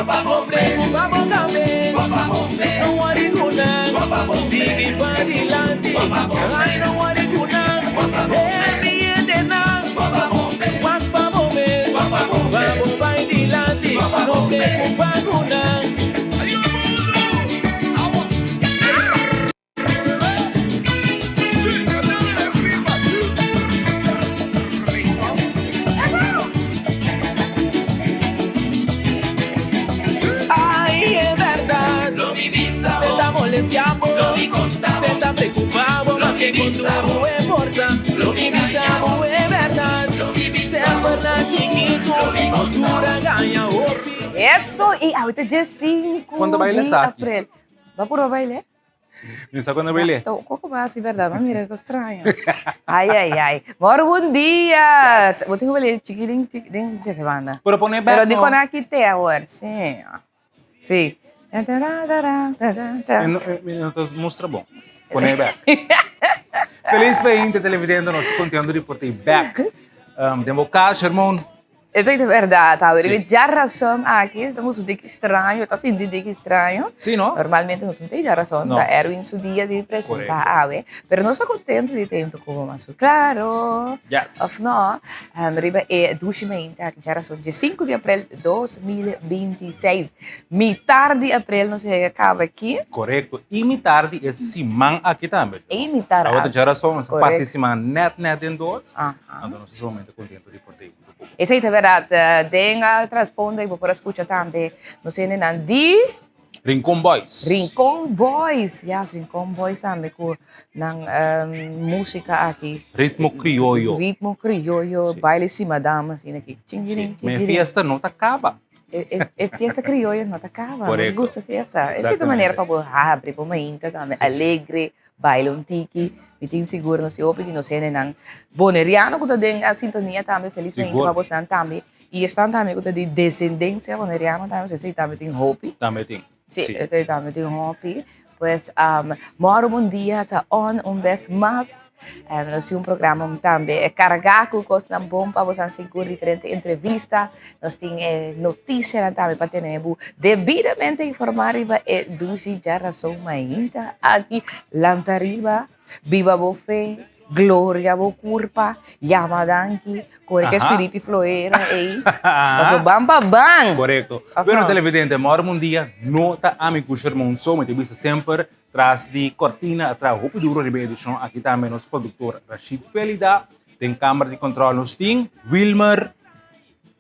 No preocupamos também. Não worry kunang. Sige pa dilante. Ay no worry kunang. Emiende nang. Wag pa momes. Vamos vai dilante. No preocupamos kunang. Se está preocupado más que con tu importa. Lo que pensamos es verdad. Ser verdad chiquito, postura gana hopi. Eso, y ahorita ya 5 ¿Cuándo bailas de aquí? abril. ¿Va por baile? ¿Me saco en el baile? Coco va así, ¿verdad? No, mira, que extraño. Ay. Moro, buen día. Vou ter que bailar chiquirín, chiquirín, de que banda. Pero pone back, Pero dico no? na aqui te agora, sim. Sim. Entonces, mostra bom. Pone back. Feliz 20, televidente, nós continuamos por ti back. Demo cash, irmão. Isso é verdade, tá? Sim. Ele já razão aqui, estamos um dique estranho, tá sentindo dique estranho. Sim, não? Normalmente nós não temos razão, Não. tá? Era em seu dia de apresentar a ave, mas nós estamos contentes de ter como mais claro. Yes. Of não, riba é documentos aqui já razão de 5 de abril de 2026, metade de abril nós acaba aqui. Correto. E me tarde é Simão aqui também. E metade. A outra geração, nós Correto. participamos net em dois. Aham. Então, nós estamos muito contentes de por ti. Isso é verdade. Denga responde e vou para escutar também. Nós temos de Rincon Boys. Rincon Boys. Yes, Rincon Boys também com música aqui. Ritmo criollo. Ritmo criollo, Sim. baile cima dama, assim aqui. Tchingirim, Minha tchingirim. fiesta não acaba. É fiesta criolla, não acaba. Nos Correto. gusta festa. Essa é a Exatamente. maneira para abrir para uma inta também. Alegre, baile um tiki. Me tem seguro, não se ouve, não sei, não. Boneriano, que tem a sintonia também, felizmente, Seguro. para você também. E estão também, que tem descendência boneriano também, você também tem hope. Também tem. Sí, estoy también de hopi. Pues, moro bom dia, está on vez mais. Nós temos programa também carregado com coisa bom para você seguir diferentes entrevistas. Nós temos notícias também para ter devidamente informar e duzi já razão mainta aqui lantariba viva bofe gloria bo curpa yamadanki corre que Ajá. espírito floera ei paso bam bam bam. Correto. Ajá. Bueno, televidente, maior um dia, nota amigo irmão som, me vista sempre traz de cortina, atrás roupa duro de edição, aqui também nosso produtor Rashid Felida, tem câmara de controle nos tem, Wilmer,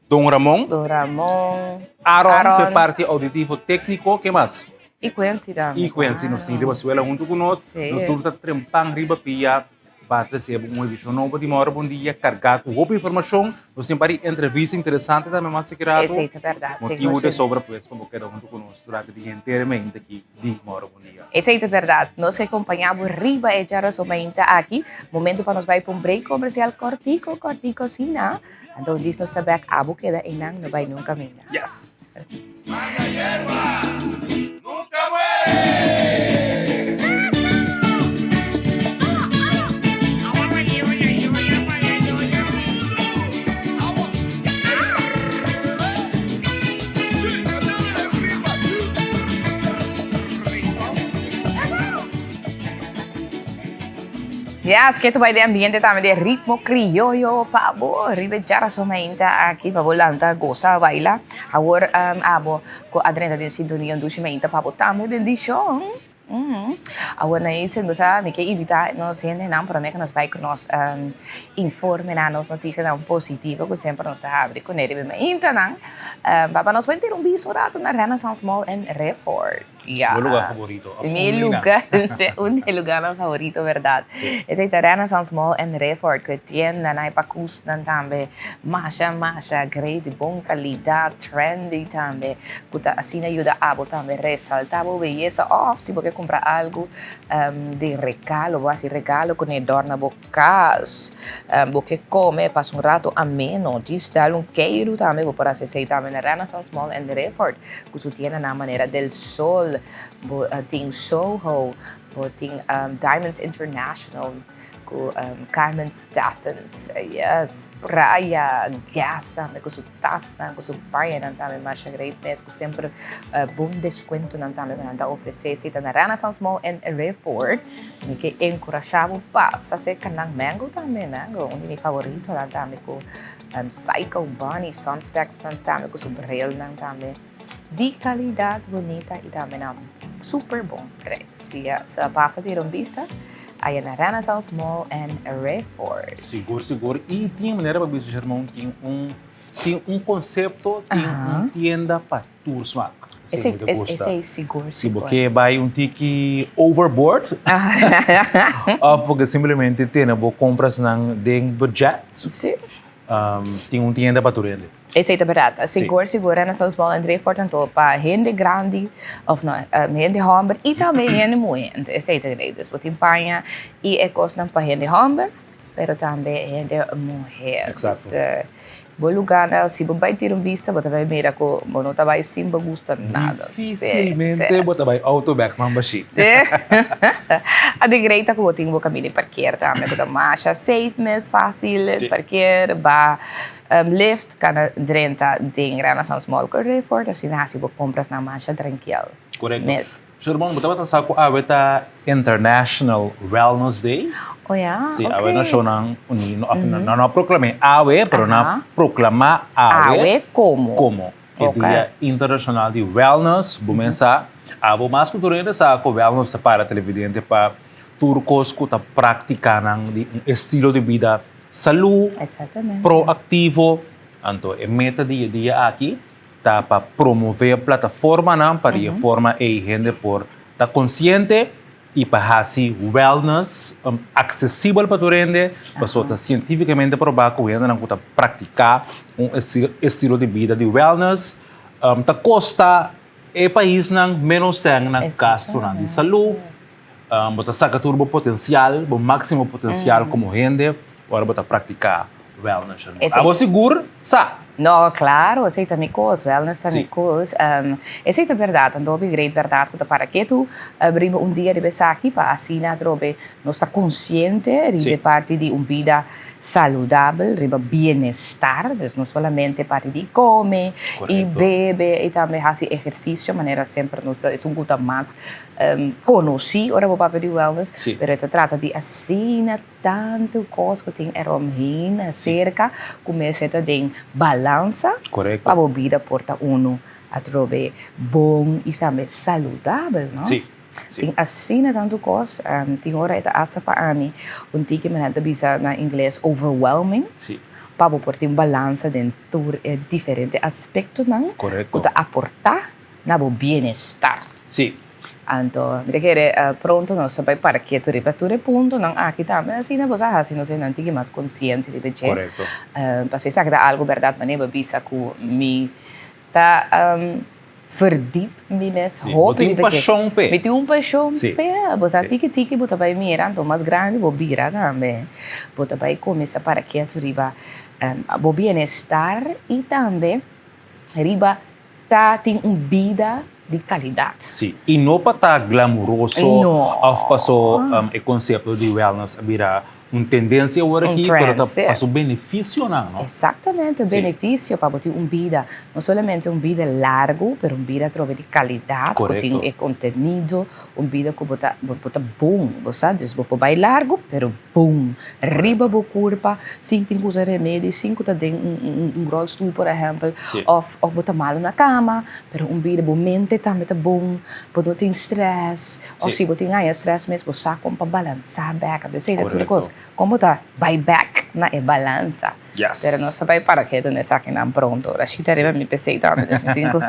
Dom Ramon, Do Ramon Aaron, que parte auditivo técnico, que mais? e Quincy também. E Quincy, nós temos riba suela junto conosco, Sim. nós estamos trempando riba pia, para receber uma edição nova de maior bom dia, carregado com roupa informação, nós temos para entrevista interessante também, mais secreto. Essa é verdade. Motivo de sobra, pues, como queda junto conosco durante o dia inteiramente aqui de Moro Bom Dia. Essa é verdade. Nós que acompanhamos riba e já somente aqui. Momento para nós vai para um break comercial cortico, sim, não? Então, diz nós saber que a queda e não vai nunca caminho. Yes! Manga hierba, nunca muere. Yes, que tu vai de ambiente também de ritmo criollo, pabo, ribe já somente aqui para volanta goza baila. Agora abo com adrena de sintonia do chimenta pabo também bendição. Agora nós sendo sabe que evitar nós ainda não para que nós vai que nós informe na nossa notícia não positiva que sempre nós abre com ele bem então não para nós vai ter biso rato na Renaissance Mall em Redford. Meu lugar favorito. Mi lugar, un lugar favorito, verdade. Esse é Renaissance Mall em Redford, que tem na Ipacus também, masha, great, bom qualidade, trendy também, que assim ajuda a também ressaltar a beleza off, se você comprar algo de regalo, assim regalo que adorna a casa, você come, passa rato ameno, diz um queiro também, para acessar também na Renaissance Mall em Redford, que isso tem na maneira del sol. Tem Soho, Boting Diamonds International com Carmen Stephens. Yes, praia, gasta, com su tasna, com su praia, não também mais great mês, com sempre bom desconto, não também que não oferecer. Se tá na Renaissance Mall em Redford, me que encorajamos passa se canang mango também, mango, um dos favoritos, não também com Psycho Bunny, Sunspecs, não também com su braille, não também. De qualidade bonita e também super bom preço. Se passa ter vista, aí na Renaissance Mall em Redford. Seguro. E tinha maneira para ver, irmão, tinha um conceito, tinha uma tienda para tours, Marco. Esse é seguro. Se você vai tiki overboard, ou porque simplesmente tem compras de budget, Sim. tem uma tienda para tour. Esse é verdade. Seguro, Renaissance Mall em Redford, então, para gente grande, ou não, gente humble, e também gente muito. Esse é verdade. Você tem panha e é coisa para gente humble, mas também gente mulher. Exato. Bom lugar, se você vai ter vista, você vai ver que não vai sim gusta nada. Dificilmente você vai autoback membership. A de greita que você tem um caminho de parquear também, que marcha safe, mais fácil, parquear, ba lift, kana drenta de Renaissance Mall com Redford, assim assim você compras na marcha tranquilo. Correto. Mes. Sir Mon, você vai saber que a International Wellness Day. Oh yeah, Sim, okay. awe na siya não proclamei awe, pero na proclama Awe como? como. Que Okay. Dia Internacional de Wellness, bumensa, abo mas cultura sa ko wellness para televidente para turcos que tá praticando um estilo de vida saúde, Exatamente. proativo, anto e meta dia aqui tá para promover a plataforma não para a forma e gente por tá consciente e para assim wellness acessível para todo mundo, para cientificamente provado que o gente não pode praticar estilo de vida de wellness, tá costa é país não menos sem na gasto de saúde, bota saca turbo potencial, o máximo potencial como gente, agora bota praticar wellness. Abo seguro, sa. No, claro, essa também coisa, wellness também coisa. Essa é verdade, então é great verdade que para que tu abrindo dia de pensar aqui para assim na trobe, nós está consciente de parte de uma vida saudável, de bem-estar, então não somente parte de comer e beber e também fazer exercício, maneira sempre nós é um coisa mais conhecido ora para de wellness, mas se trata de assim tanto coisa que tem eromheen, cerca, começa a ter balança para a vida porta uno a trobe bom e também saudável, não? Sim. Tem assim tanto coisa, tem hora esta asa para mim, que me nada bisa na inglês overwhelming. Sim. Para ter balança dentro de diferentes aspectos, não? Correto. Para aportar na bem-estar. Sim. Então, me quer pronto não sabe para que tu repete ponto não aqui também assim não você assim não sei não tem mais consciente de ver. Correto. Para se sabe algo verdade mas nem bisa que me tá verdiep me mesmo hobby de ver. Me tem paixão pe, você tiki bota vai mirando mais grande vou virar também. Bota vai começar para que tu riba o bem-estar e também riba tá tem vida de qualidade. Sim, e não para estar glamouroso, ou passou o conceito de wellness, vira uma tendência agora aqui, mas para o benefício não? Exatamente, o benefício para ter uma vida, não somente uma vida larga, mas uma vida de qualidade, que tem conteúdo, uma vida que bota bom, sabe? Você vai largo, mas bom, riba do corpo, sem ter que usar remédio, sem ter um rolstool, por exemplo, ou botar mal na cama, mas uma vida boa mente também é bom, não tem stress, ou se você tem stress mesmo, você sabe para balançar back, você sei tudo coisa. Como tá? Vai back na balança. Yes. Pero não sabe para que nessa aqui não pronto. Acho que teria me pensei tanto nesse tempo.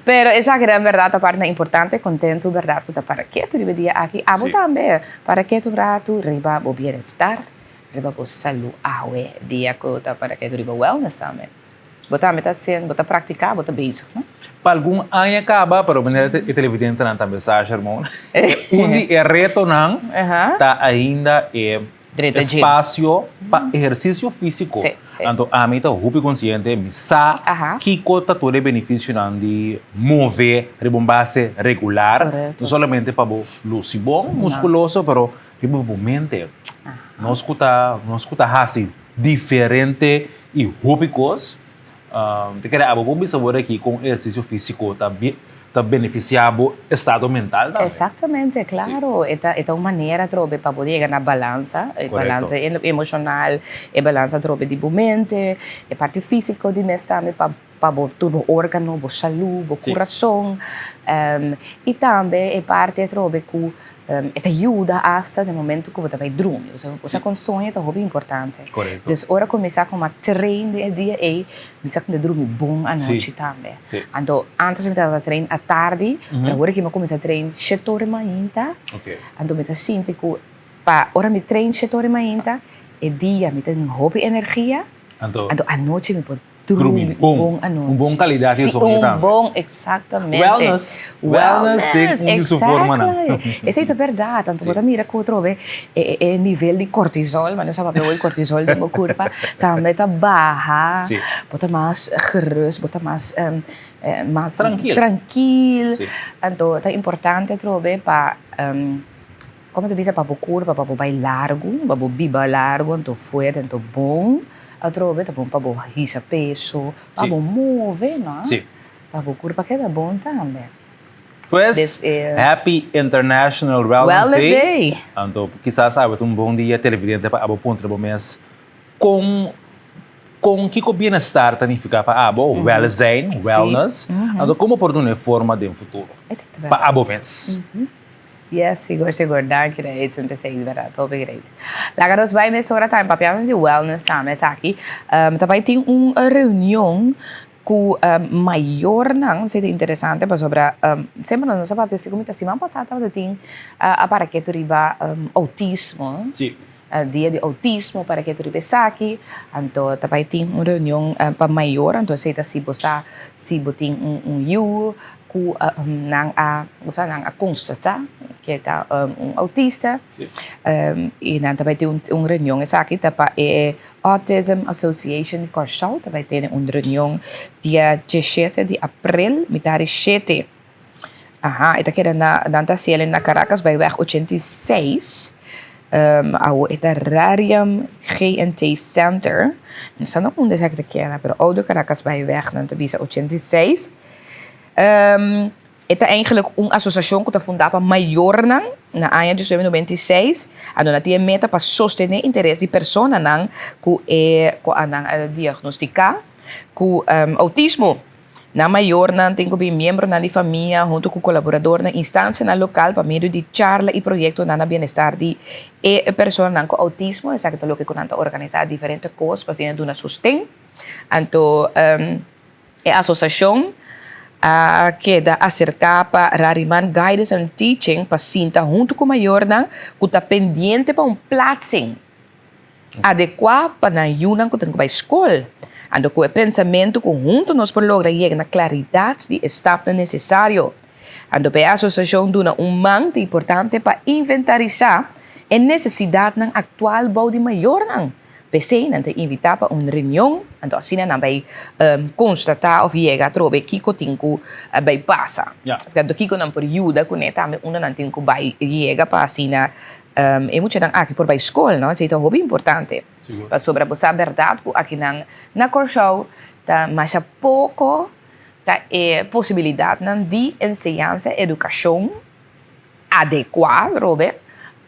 Pero essa que é a verdade a parte importante, contento, verdade que para que tu deveria aqui, abo também para que tu rato riba o bem-estar, riba o saúde, awe dia que tá para que tu riba wellness também. Botar meta sendo, botar praticar, botar basic, não? Para algum ano acaba, para o maneira televidente não também sabe, irmão. Onde é reto não, tá ainda Direito de gym. espaço para exercício físico. Sim, sim. Então, a mim está muito consciente, me sabe Aham. que conta todo o benefício de mover, rebombarse regular, Correto. não somente para o lúcio bom, musculoso, mas rebombarmente. Não escuta assim, diferente e rúbicos. Te quero abrir sabor aqui com exercício físico também. Está beneficiado o estado mental também. Exatamente, claro. Esta uma maneira trobe para poder chegar na balança, balança emocional, e balança trobe de mente, e parte física de mês também para todo órgano, a saúde, o coração. E também é parte trobe que te ajuda hasta no momento que você vai dormir. Você com sonho é muito importante. Correto. Então, hora começar com uma treino de dia e você tem que dormir bom à noite também. Sim. Então, antes de eu treino à tarde, para hora que eu comecei a treinar 7 horas da manhã, Ok. então eu sinto que para hora me treino 7 horas da manhã, e dia me tem hobby energia, Então, então à noite me pode dormir bom à noite. bom qualidade de sono também. Bom, exatamente. Wellness tem sua forma, não? Essa é a verdade. Tanto você mira que eu trovo é nível de cortisol, mas não sabe o cortisol do meu corpo também está baixa, Sim. bota mais gerust, bota mais Tranquilo. tranquilo. Então, é importante trovo para como tu diz, para o corpo, para o baile largo, para o biba largo, então forte, então bom. Eu trovo tá bom para o risco peso, para o mover, não? Sim. Para o corpo que é bom também. Pues, Happy International Wellness Day. Então, quizás sabe, um bom dia televidente para o ponto do mês com que o bem-estar significa para o wellness. Então, como pode uma forma de um futuro? Para o mês. Yes, siguro dahil é sempre sa verdade, tobe great. Lagaros vai me sobra time papiano de wellness sa aqui. Também tem uma reunião com maior não sei interessante para sobre sempre não sabe se como está semana passada tem para que tu riba autismo. Sim. Dia de autismo para que tu riba aqui. Então também tem uma reunião para maior, então sei se você se botin you ku nang a constatar que está autista e nang também tem reunião essa aqui tá para Autism Association de Corsal também tem uma reunião dia 17 de abril mitad 7 ita que na danta cielo na Caracas by weg 86 ao Iterarium GNT Center não sei onde exact que era pero oude Caracas by weg na Tabisa 86 esta é eigenlijk uma associação que está fundada maior na ano de 1996 onde tinha meta para sostener interesse de pessoas que diagnosticar com autismo na maior tem que membro na família junto com colaborador na instância na local para meio de charla e projeto na bem-estar de pessoas com autismo exacto lo que con organizar diferentes coisas para ter uma sustento então a associação que dá acerca para Rariman Guidance and Teaching para cinta junto com a maior que está pendente para plaatsen adequado para ayunar que tem que escola. Ando com o pensamento conjunto nós por lograr chegar na claridade de estado necessário. Ando a associação duna manto importante para inventarizar a necessidade na atual bau de maior PC nanti invitar para uma reunião, então assim não vai constatar ou chegar a trobe que o tinco vai passar. Porque aqui não por ajuda com ele também uma não tinco vai chegar para assim na é muito não aqui por vai escola, não? Isso é muito importante. Para sobre a verdade aqui na Corsal tá mais pouco tá possibilidade de ensinança, educação adequada, Robert.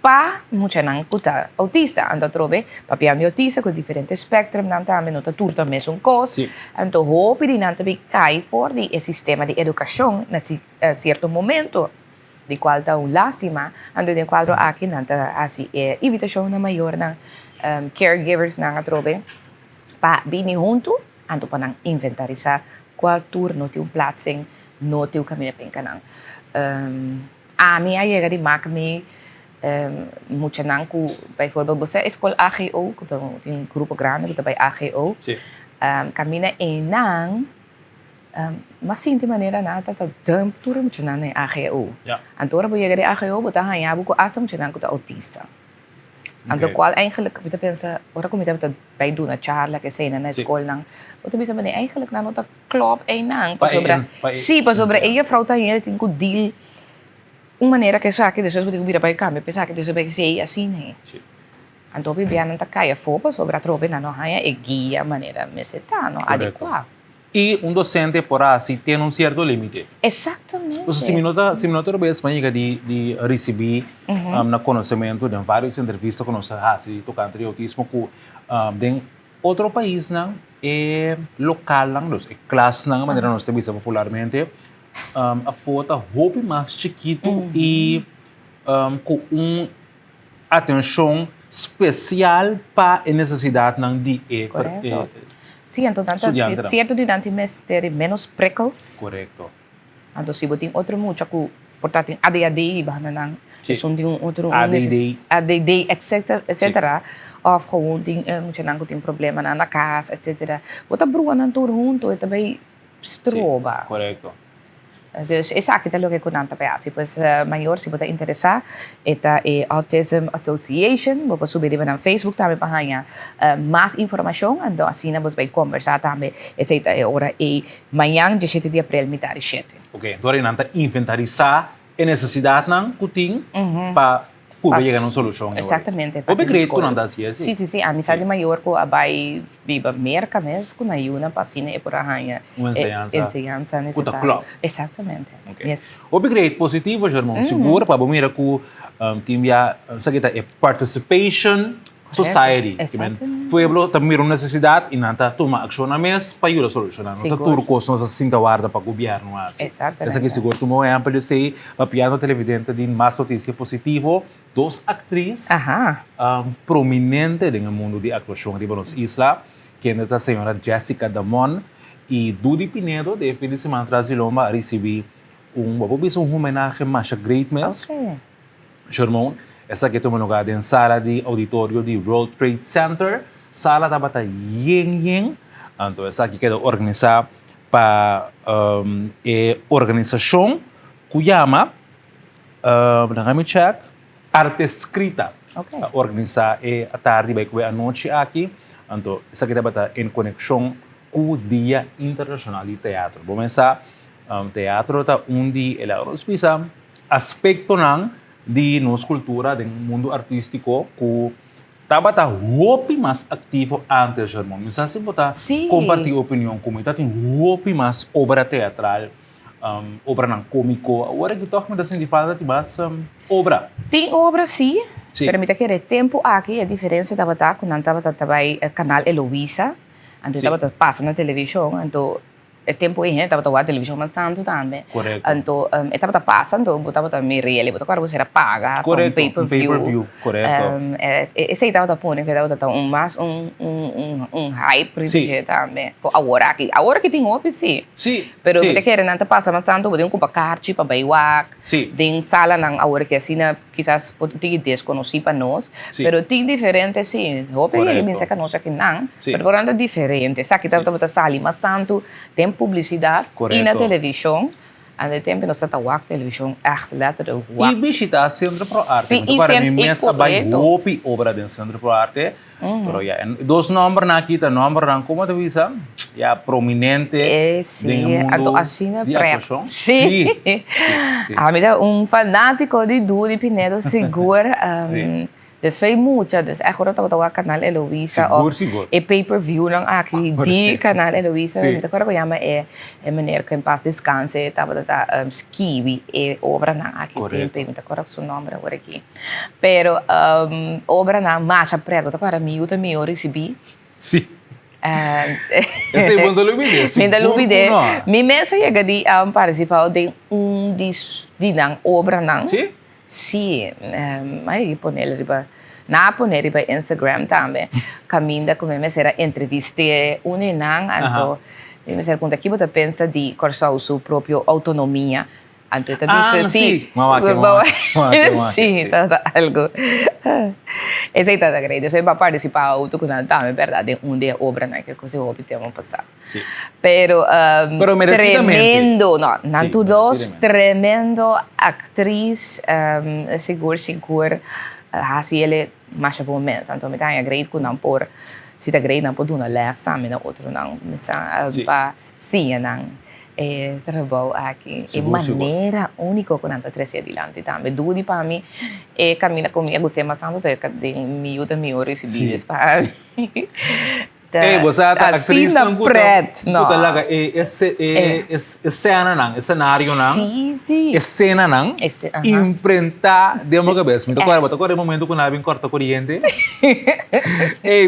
Pa mucha nang kuta autista ando trobe papian de autista com diferentes espectrum nan também nota turta mesmo cos então hope de nan também cai for de sistema de educação na certo momento de qual tá lástima ando de quadro aqui nan tá assim invitação na maior na caregivers nan trobe pa bini junto ando pa nang inventarizar qual turno tem plaatsen no tem caminho penca nan a minha chega de macme muito não que, por exemplo, você escola AGO, que tem um grupo grande que vai AGO, caminha em não, mas sim de maneira nada tá dando tudo muito não é AGO. Então, para chegar a AGO, você ganha algo que asa muito não que autista. Aan de qual eigenlijk, we pensa, ora kom je dat bij doen, een charla que se na escola nang. Wat bisa man eigenlijk na nota klop ay nang pa sobre ella vrouw ta hier tin ko deal uma maneira que saque depois vou ter que vir para cá, me pensar que depois vai ser assim, né? Então bibiana ta caia fopa sobre a tropa na no haya e guia maneira me seta no adequado. E um docente por assim tem um certo limite. Exatamente. Então, se me nota vez manhã de receber na conhecimento de várias entrevistas com nós assim tocante autismo com de outro país não é local não dos é classe não maneira nós temos popularmente a foto roupa mais chiquito e com atenção especial para a necessidade não de Sim, então certo de não ter menos prikkels. Correto. Então se botem outro muito que portanto ADHD bahana nang são de outro ADD etc. Of gewoon tem muito nang tem problema na casa etc. Bota brua nang tudo junto e também stroba. Correto. Dus esa aqui lo que conanta pe assim, pues maior se você interessar, eta Autism Association, vou subir na Facebook também para ganhar mais informação, então assim nós vai conversar também, essa é hora e manhã 17 de abril mitad 7. Ok, então aí nanta inventarizar a necessidade não que tem para chegar a uma solução. Exatamente. O begreito não dá assim. Sim, a amizade maior que vai viva merca mesmo com ajuda para assim é por ganhar uma ensinança necessária. Exatamente. Okay. Yes. O begreito positivo, Germão, seguro para mira que tem já é participation society. Pueblo também uma necessidade e não toma ação na mesa para ajudar a solucionar. Não tudo coisa nós assim guarda para o governo assim. Exatamente. Essa aqui seguro tomou é amplo sei a piada televidente de mais notícia positivo, duas atrizes prominentes no mundo de atuação de Buenos Isla, que é a senhora Jessica Damon e Dudy Pinedo de fim de semana atrás de Loma recebi um homenagem mais great mess. Okay. Germão, essa aqui toma lugar em sala de auditório de World Trade Center. Sala da bata yen. Então, essa aqui queda organizar para organização que chama, me check, arte escrita. Okay. Organizar a tarde, vai comer a noite aqui. Então, essa aqui bata em conexão com o Dia Internacional de Teatro. Vamos começar, teatro está dia ela auspicia aspecto não de nossa cultura, do mundo artístico, que estava muito mais ativo antes, irmão. Mas assim, botar compartilhar opinião comigo, tem muito mais obra teatral, obra não cômico. Agora que estou me dando falta de mais obra. Tem obra, sim. Permita que o tempo aqui, a diferença estava quando estava também canal Eloísa, então estava passando na televisão, então o tempo aí estava a televisão bastante também. Correto. Então estava passando, estava também real, porque agora você era paga com pay-per-view. Correto. Esse aí estava pondo que estava um hype também. Agora que tem outro sim. Sim. Pero que querem não passa bastante, tem um carte para baiuac. Sim. Tem sala não agora que assim quizás pode desconhecido para nós, pero tem diferente sim. Hope ele me que nós aqui não, pero portanto diferente. Sabe que estava sala mas tanto tem publicidade e na televisão. Aan het tempo nós estamos a televisão echt letterlijk. E visitar Centro Pro Arte. Sim, e para mim sempre mesmo vai hopi obra do Centro Pro Arte. Pero já dos números aqui, tá número não como te visa, já prominente. Sim, então assim é pré. Sim. A mim é fanático de Dudy Pinedo seguro. Dus foi muito, dus agora estava canal Eloísa seguro. E pay-per-view lang aqui de canal Eloísa. Então agora que chama é maneira que em paz descanse, estava skiwi e obra nang aqui tempo, então agora o nome agora aqui. Pero obra nang marcha preto, agora miúdo eu recebi. Sim. Esse é bom lubide. Minda lubide. Mi mesa chega de participar de de nang obra nang. Sim. Sim, aí poner riba na poner riba Instagram também. Caminda como me será entrevista uninang anto me será conta que você pensa de cortar sua própria autonomia. Anto está dizendo sim. Sim, tá algo. Essa está da grande. Você vai participar auto com a também, verdade, dia obra na que coisa houve tema passado. Sim. Pero tremendo, não todos tremendo atriz, seguro, assim ele mas bom mês, então me tá a grade com não por se tá grade não por do na lessa, me não outro não, me sa ba sim não trabalho aqui de maneira única com anta três adiante também duro para mim caminha comigo você mas tanto de miúda miúdo esse dias para você tá atriz não pret não talaga cena não cenário não sim cena não imprentar de uma cabeça me toca agora momento que nave corta corriente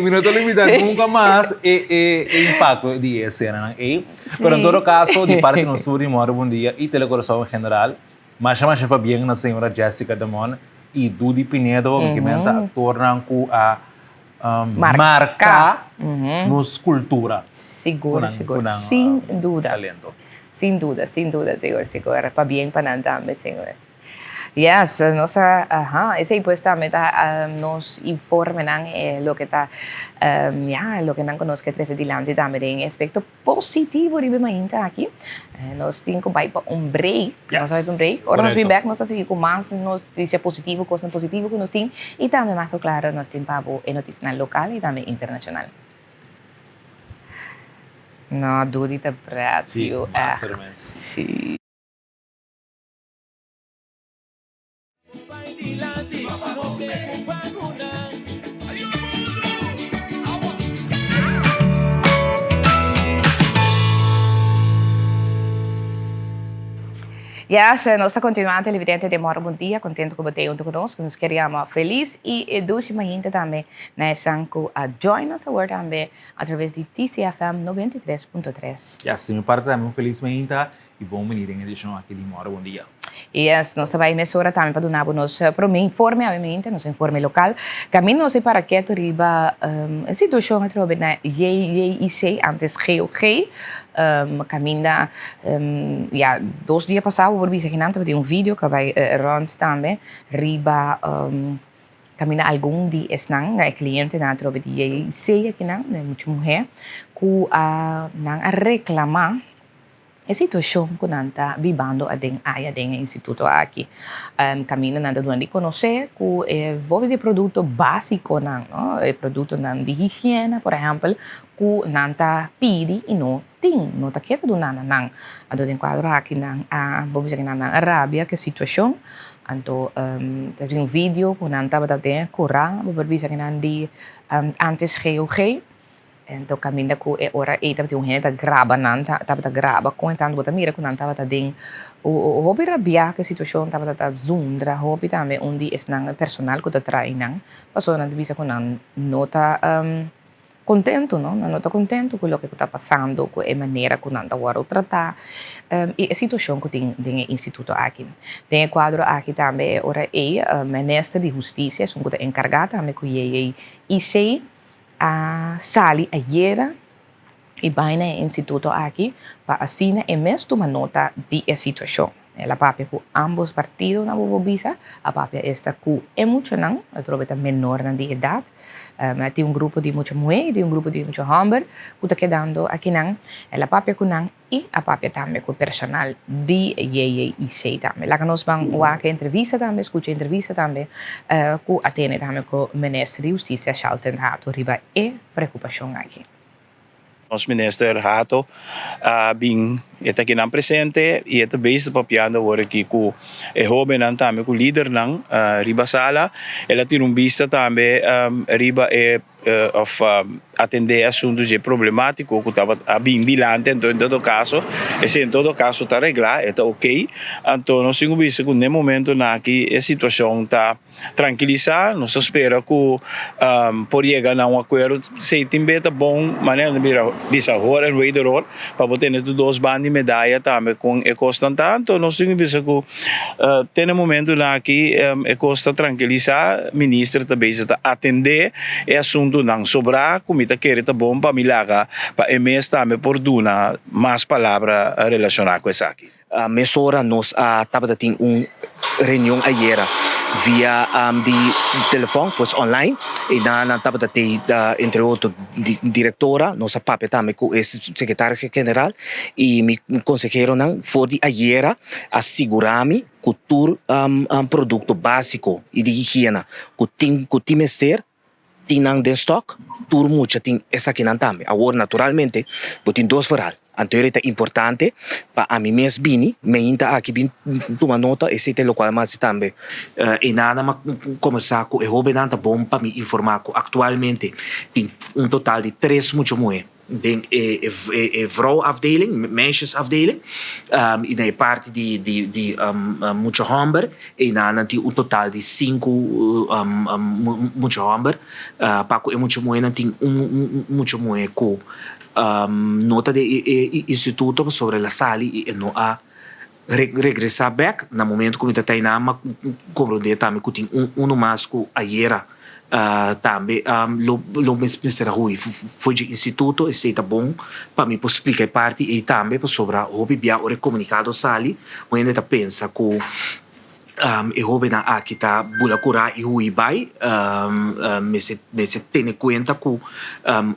minuto limitado nunca mais impacto de cena não pero en todo caso de parte no sur moro bom dia e telecoração em geral mas chama chefa bem na senhora Jessica Damon e Dudi Pinedo que menta tornam com a marcar nos cultura. Seguro. Sem dúvida. Talento. Sem dúvida, seguro. Para bem para nada, senhor. Yes, nossa, esse pues também nos informa lo que está, lo que não conosco que traz adiante também em aspecto positivo de bem aqui. Nós temos vai para break, nós vamos para break. Agora nós vamos back, nós assim com mais nos notícia positivo, coisa positiva que nós temos e também mais claro nós temos para o notícia local e também internacional. Não dúvida para Sim, sim. Yes, nós continuamos televidente de Moro Bom Dia, contente com você junto conosco, nos queríamos feliz e duas ainda também na Sanco a join us agora também através de TCFM 93.3. Yes, me parte também feliz ainda e bom venir em edição aqui de Moro Bom Dia. Yes, nós também emissora também para donar nos para me informe obviamente, nos informe local. Caminho não sei para que tu riba a situação que trobe na JIC antes GOG caminha ja 2 dias passados por visa ginante de vídeo que vai rond também riba caminha algum de esnang cliente na trobe de JIC aqui não muita mulher que não a reclamar a situação que nanta vivendo a instituto aqui. Caminho nanta durante conhecer que envolve de produto básico não, produto não de higiene, por exemplo, que nanta pede e não tem, não tá querendo do nana não. Ado tem quadro aqui não, vamos dizer na Arábia que situação. Então, tem vídeo que nanta bateu curar, vamos dizer que não de antes GOG. Então caminha com ora estava de gente grava não estava grava com então bota mira com não estava tem o hobby rabia que situação estava zoom dra hobby também onde é personal que está treinando passou na divisa com não nota contento não nota contento com o que está passando com a maneira que não agora tratar e a situação que tem instituto aqui tem quadro aqui também ora ministro de justiça são que encarregado também com IC a sali ayer e vai no instituto aqui para assinar e mesmo uma nota de situação. La papia com ambos partidos na bobisa, a papia está com emocional, a trobe tá menor na de idade, tem grupo de muita mulher, tem grupo de muita homem, que está quedando aqui não, la papia com não e a papia também com personal de JIC também. Lá que nós vamos a entrevista também, escuta entrevista também, com atende também com o ministro de Justiça, Charlton Hato, riba e preocupação aqui. Ons minister Hato bing ita kinang presente e ita based papiando agora aqui com e jovem nan também com líder nan riba sala ela tem vista também riba of atender assuntos de problemático que estava bem dilante então em todo caso e se em todo caso está arreglar está ok então nós temos visto que no momento na que a situação está tranquilizar nós espera que por chegar a acordo se tem beta bom maneira de bisa hora e de hora para poder ter dois bandos de medalha também com e costa tanto nós temos visto que tem um momento na que e costa tranquilizar ministro também está atender e assunto não sobrar comida que está bom para milagrar para emes também por duna mais palavra relacionada com isso aqui. Mesora nos estava tendo reunião ayer via di telefoon, pues online. E na tapa da te, entre outros, diretora, nossa papi também, que é secretária-geral, e me consejero for de ayer assegurar-me que o produto básico e de higiene que tem mestre tem de stock, tur mucha tem essa aqui não também. Agora, naturalmente, tem dois varal. Anterior é importante para a mim mesmo bini, me ainda aqui bem tomar nota e se tem local mais também. E nada mais começar com o hobby não tá bom para me informar que atualmente tem total de 3 muito moe. Den vrouwafdeling, meisjesafdeling. E daí parte de muito hamber. E na tem total de 5 muito hamber. Paco é muito moe, tem muito moe com nota de instituto sobre a sali e não há regressar back no momento que está aí na compreender também que tem mais que ayer também lo Mr. Rui foi de instituto e sei tá bom para mim explicar parte e também sobre o hobby bia o comunicado sali onde tá pensa que e hobby na aqui tá bula cura e hui bai me se tem conta que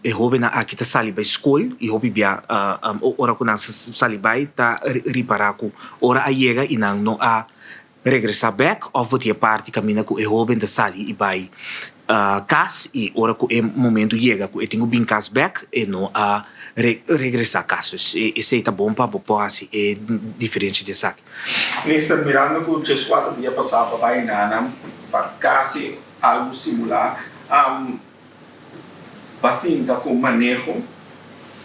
e hobby na aqui tá sali bai school e hobby bia ora que nós sali bai tá reparar que ora a chega e não a regressar back of what parte caminha que e hobby da sali e bai cas e ora que é momento chega que eu tenho bem cas back e não a regressar casos e sei tá bom para assim é diferente de saque. Minister, mirando que os 4 dias passados para Inanam, para quase algo similar, paciente com manejo,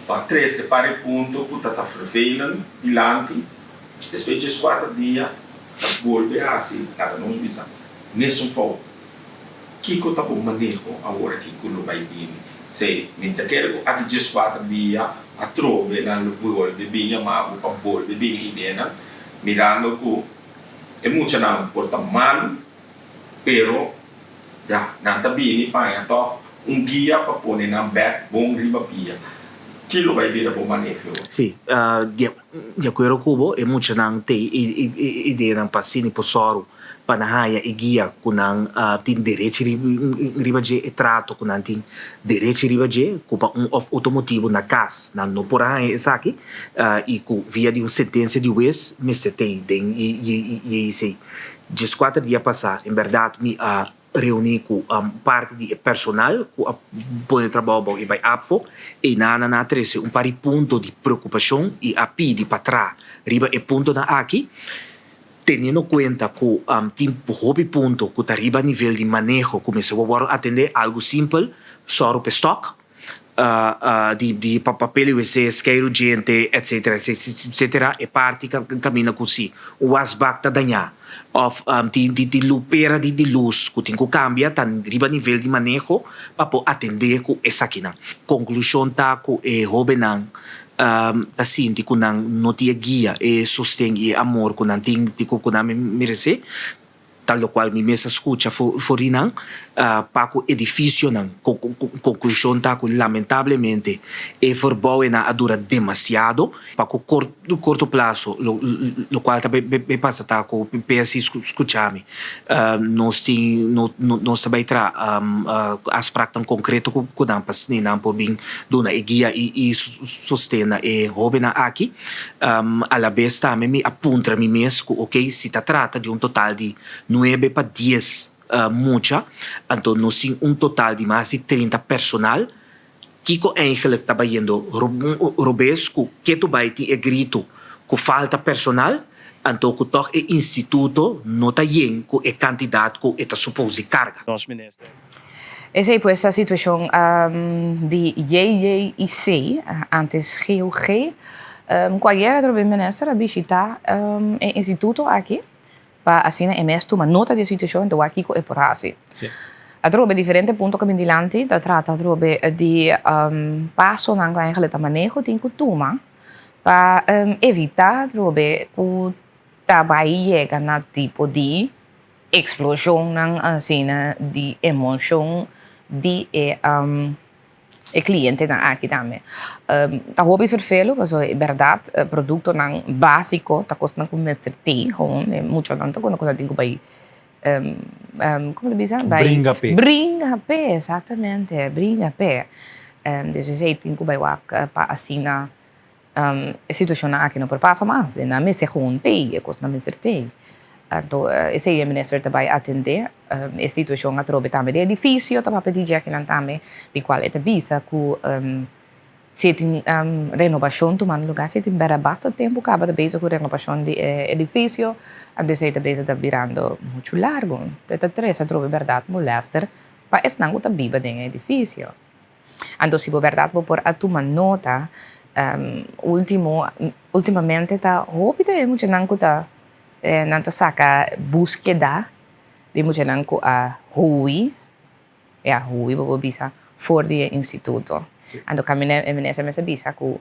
para 13 para ponto, que está frevelando, dilante, depois de 4 dias, volve assim, nada não bisa. Nesse foco, que está com manejo agora que não vai vir? Se minta quero aqui de 4 dias, a trove na volve bem, mas o volve bem ideia, mirando que é muito não porta mal, pero já nada bem para então guia para pôr na back bom riba pia. Aquilo vai vir para o manejo. Sim, de acordo com é muito não tem ideia não passar por soro para na e guia com não tem direito riba de trato com não tem direito riba de com automotivo na casa não por aí essa aqui e com via de sentença de juiz me se tem e sei de 4 dias passar em verdade me reunir com parte de personal com põe trabalho e vai apfo e na trece par ponto de preocupação e a pedir para trás riba e ponto na aqui tendo conta que tem hobby ponto que está arriba a nível de manejo começa a atender algo simples só o stock de papel UC, isqueiro gente, etc, e parte caminha così o asbac tá danhar of de lupera de luz que tem que cambiar tá riba nível de manejo para atender com essa aqui conclusão tá que é hobby não ta sinti que não tinha guia e sustento e amor que não tem que não merece tal qual me mesa escuta forinan para o edifício não conclusão tá que lamentavelmente é verbouwen na dura demasiado para o curto prazo lo qual também passa tá com PS escuchame nós vai tra as práticas concreto que não passa nem não por bem dona guia e sustena e hobby aqui a la vez também me apunta me mesmo ok se trata de total de 9 para 10 mucha, então nós temos total de mais de 30 personal que eigenlijk está indo robesco que tu vai ter grito que falta personal então que toch é instituto não está bem que é candidato que está suposto carga. Nosso ministro. Essa é pues a situação de JJIC, antes GUG. Qualquer outro ministro a visitar o instituto aqui para assim é mesmo uma nota de situação do aqui com epurasi. A trobe diferente ponto que dilante, da trata trobe de passo na eigenlijk manejo tem que tomar para evitar trobe o trabalho chega na tipo de explosão assim de emoção de cliente na aqui também. Tá hobby vervelo, mas é verdade, produto não básico, tá custando com mestre T, gewoon muito tanto quando digo vai como diz? Bringa pé. Bringa pé, exatamente, bringa pé. Dus je zei, tem que vai para assim na situação aqui não passa mais, na mesa juntei, na mesa tem. Então, esse aí é ministro também atender a situação a trobe também é difícil, também pedir já que não também de qual é a visa que se tem renovação tomando lugar, se tem bastante tempo acaba de bezig com renovação de edifício, então se tem bezig de virando muito largo, até três a trobe verdade molester, para es não está viva dentro edifício. Então se verdade vou por a tomar nota, ultimamente tá rápido é muito não tá não tá saca búsqueda de muito não a hui vou bisa for de instituto. Então caminho é menessa me bisa que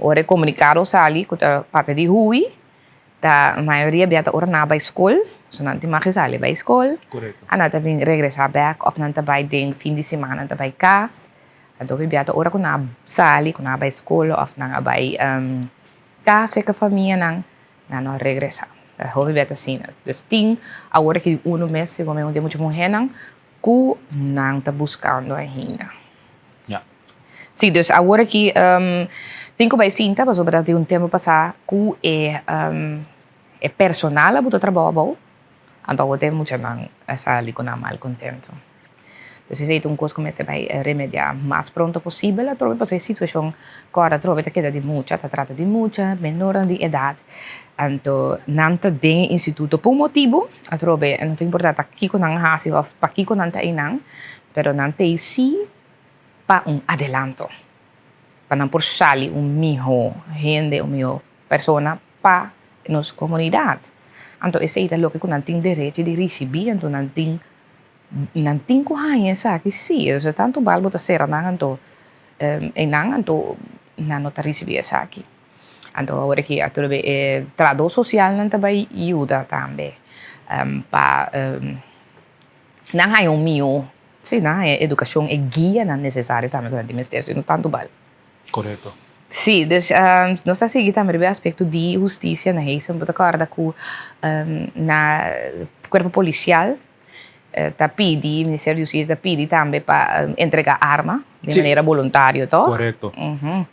ora comunicado sali com o papel de hui, da maioria biata ora na ba escola, so não tem mais sali ba escola. Correto. Ana também regressar back of não tá ba ding fim de semana tá ba casa. Então biata ora com na sali com na ba escola of na ba casa que família não regressar. Houve biata assim. Dus tem a hora que mês como onde muito mulher não não tá buscando ainda. Sim, dus agora que tem que vai sinta, mas sobre de tempo passar que é personal a botar trabalho, então eu tenho muito não essa ali com mal contento. Dus se é coisa começa vai remediar mais pronto possível, trobe para a situação agora trobe que queda de muita, tá trata de muita menor de idade, então não tá de instituto por motivo, a trobe não tem importância aqui com não hasi ou para aqui com não tá inang, pero não tem sim para adelanto, para não por sair melhor gente, melhor persona para nossa comunidade. Então, esse é o que não tem direito de receber, então não tem coragem, sabe? Sim, então tanto vale botar ser não então não tá receber essa aqui. Então, agora que a trabalho social não também ajuda também para não há melhor. Sim, a educação é guia não necessária também para o ministério, não tanto vale. Correto. Sim, dus nós estamos seguindo também o aspecto de justiça na reis, porque acorda com na corpo policial tá pedi, o Ministério da Justiça tá pedi também para entregar arma de maneira voluntária, tá? Correto.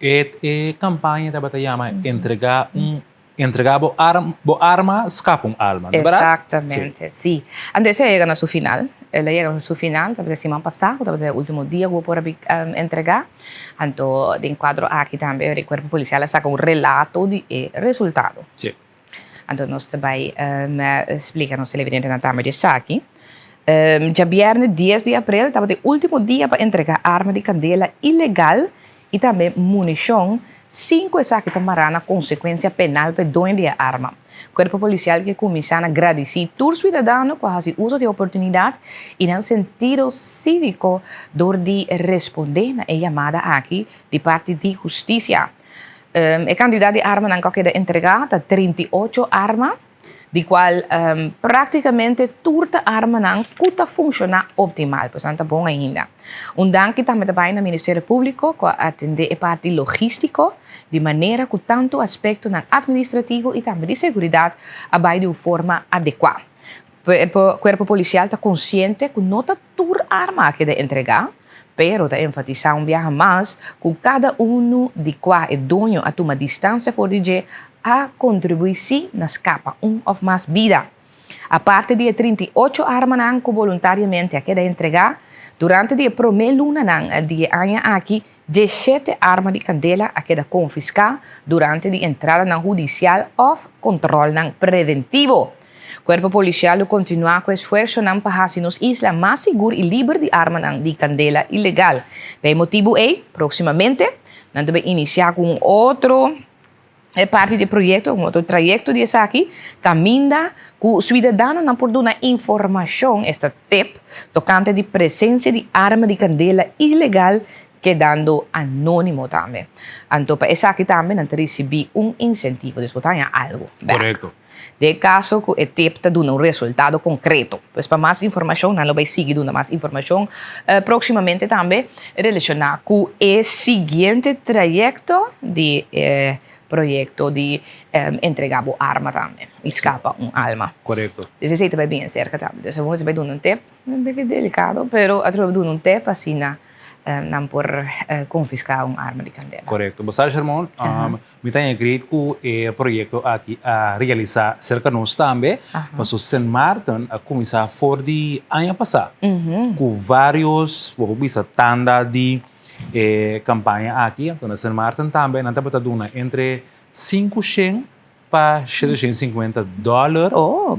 E campanha da batalha entregar bo arma escapa alma, não é verdade? Exatamente, sim. Então, essa chega na sua final. Ela chega na sua final, talvez semana passada, talvez o último dia que vou por entregar. Então, de enquadro aqui também, o corpo policial saca relato de resultado. Sim. Então, nós também explica nosso evidente na tama de saque. Já viernes 10 de abril, estava o último dia para entregar arma de candela ilegal e também munição 5 saques de marana consequência penal para dono de arma. O corpo policial que começa a agradecer todo cidadão que faz uso de oportunidade e no sentido cívico de responder na chamada aqui de parte de justiça. A quantidade de armas não queda entregada 38 armas, de qual praticamente toda arma não cuta funcionar optimal, portanto bom ainda. Dank também no Ministério Público que atende a parte logística de maneira que tanto aspecto administrativo e também de segurança vai de forma adequada. O corpo policial está consciente que não está toda arma que de entregar, pero está enfatizando um viaje mais que cada de qual é dono a tomar distância for de a contribuir na escapa ou mais vida. A parte de 38 armas que voluntariamente queda entregar, durante a primeira luna de ano aqui, 17 armas de candela a queda confiscar durante a entrada na judicial ou controle preventivo. O corpo policial continua com o esforço para fazer nos islas mais segura e livre de armas de candela ilegal. Por motivo proximamente, nós vamos iniciar com outro parte do projeto, um outro trajeto de aqui, caminha que o cidadão não pode dar informação, esta tip, tocante de presença de arma de candela ilegal quedando anónimo también. Entonces, para esa aquí también, antes recibir un incentivo, después también algo. back. Correcto. De caso que o tip te dando un resultado concreto. Pues para más información, no lo vais a seguir dando más información próximamente también relacionada con el siguiente trayecto de proyecto de entregabo arma también. Escapa un alma. Correcto. Dus je zit erbij bien cerca también. Dus we moeten doen een tip. Een beetje delicado, pero we doen een tip assim não por confiscar uma arma de candela. Correcto. Basta, Sherman, me tenho great que o projeto aqui a realizar cerca de nós também, mas o St. Martin a começar for de ano passado, com vários, vou dizer, tanda de campanha aqui, então o St. Martin também, não está dando entre 500 para 750 dólares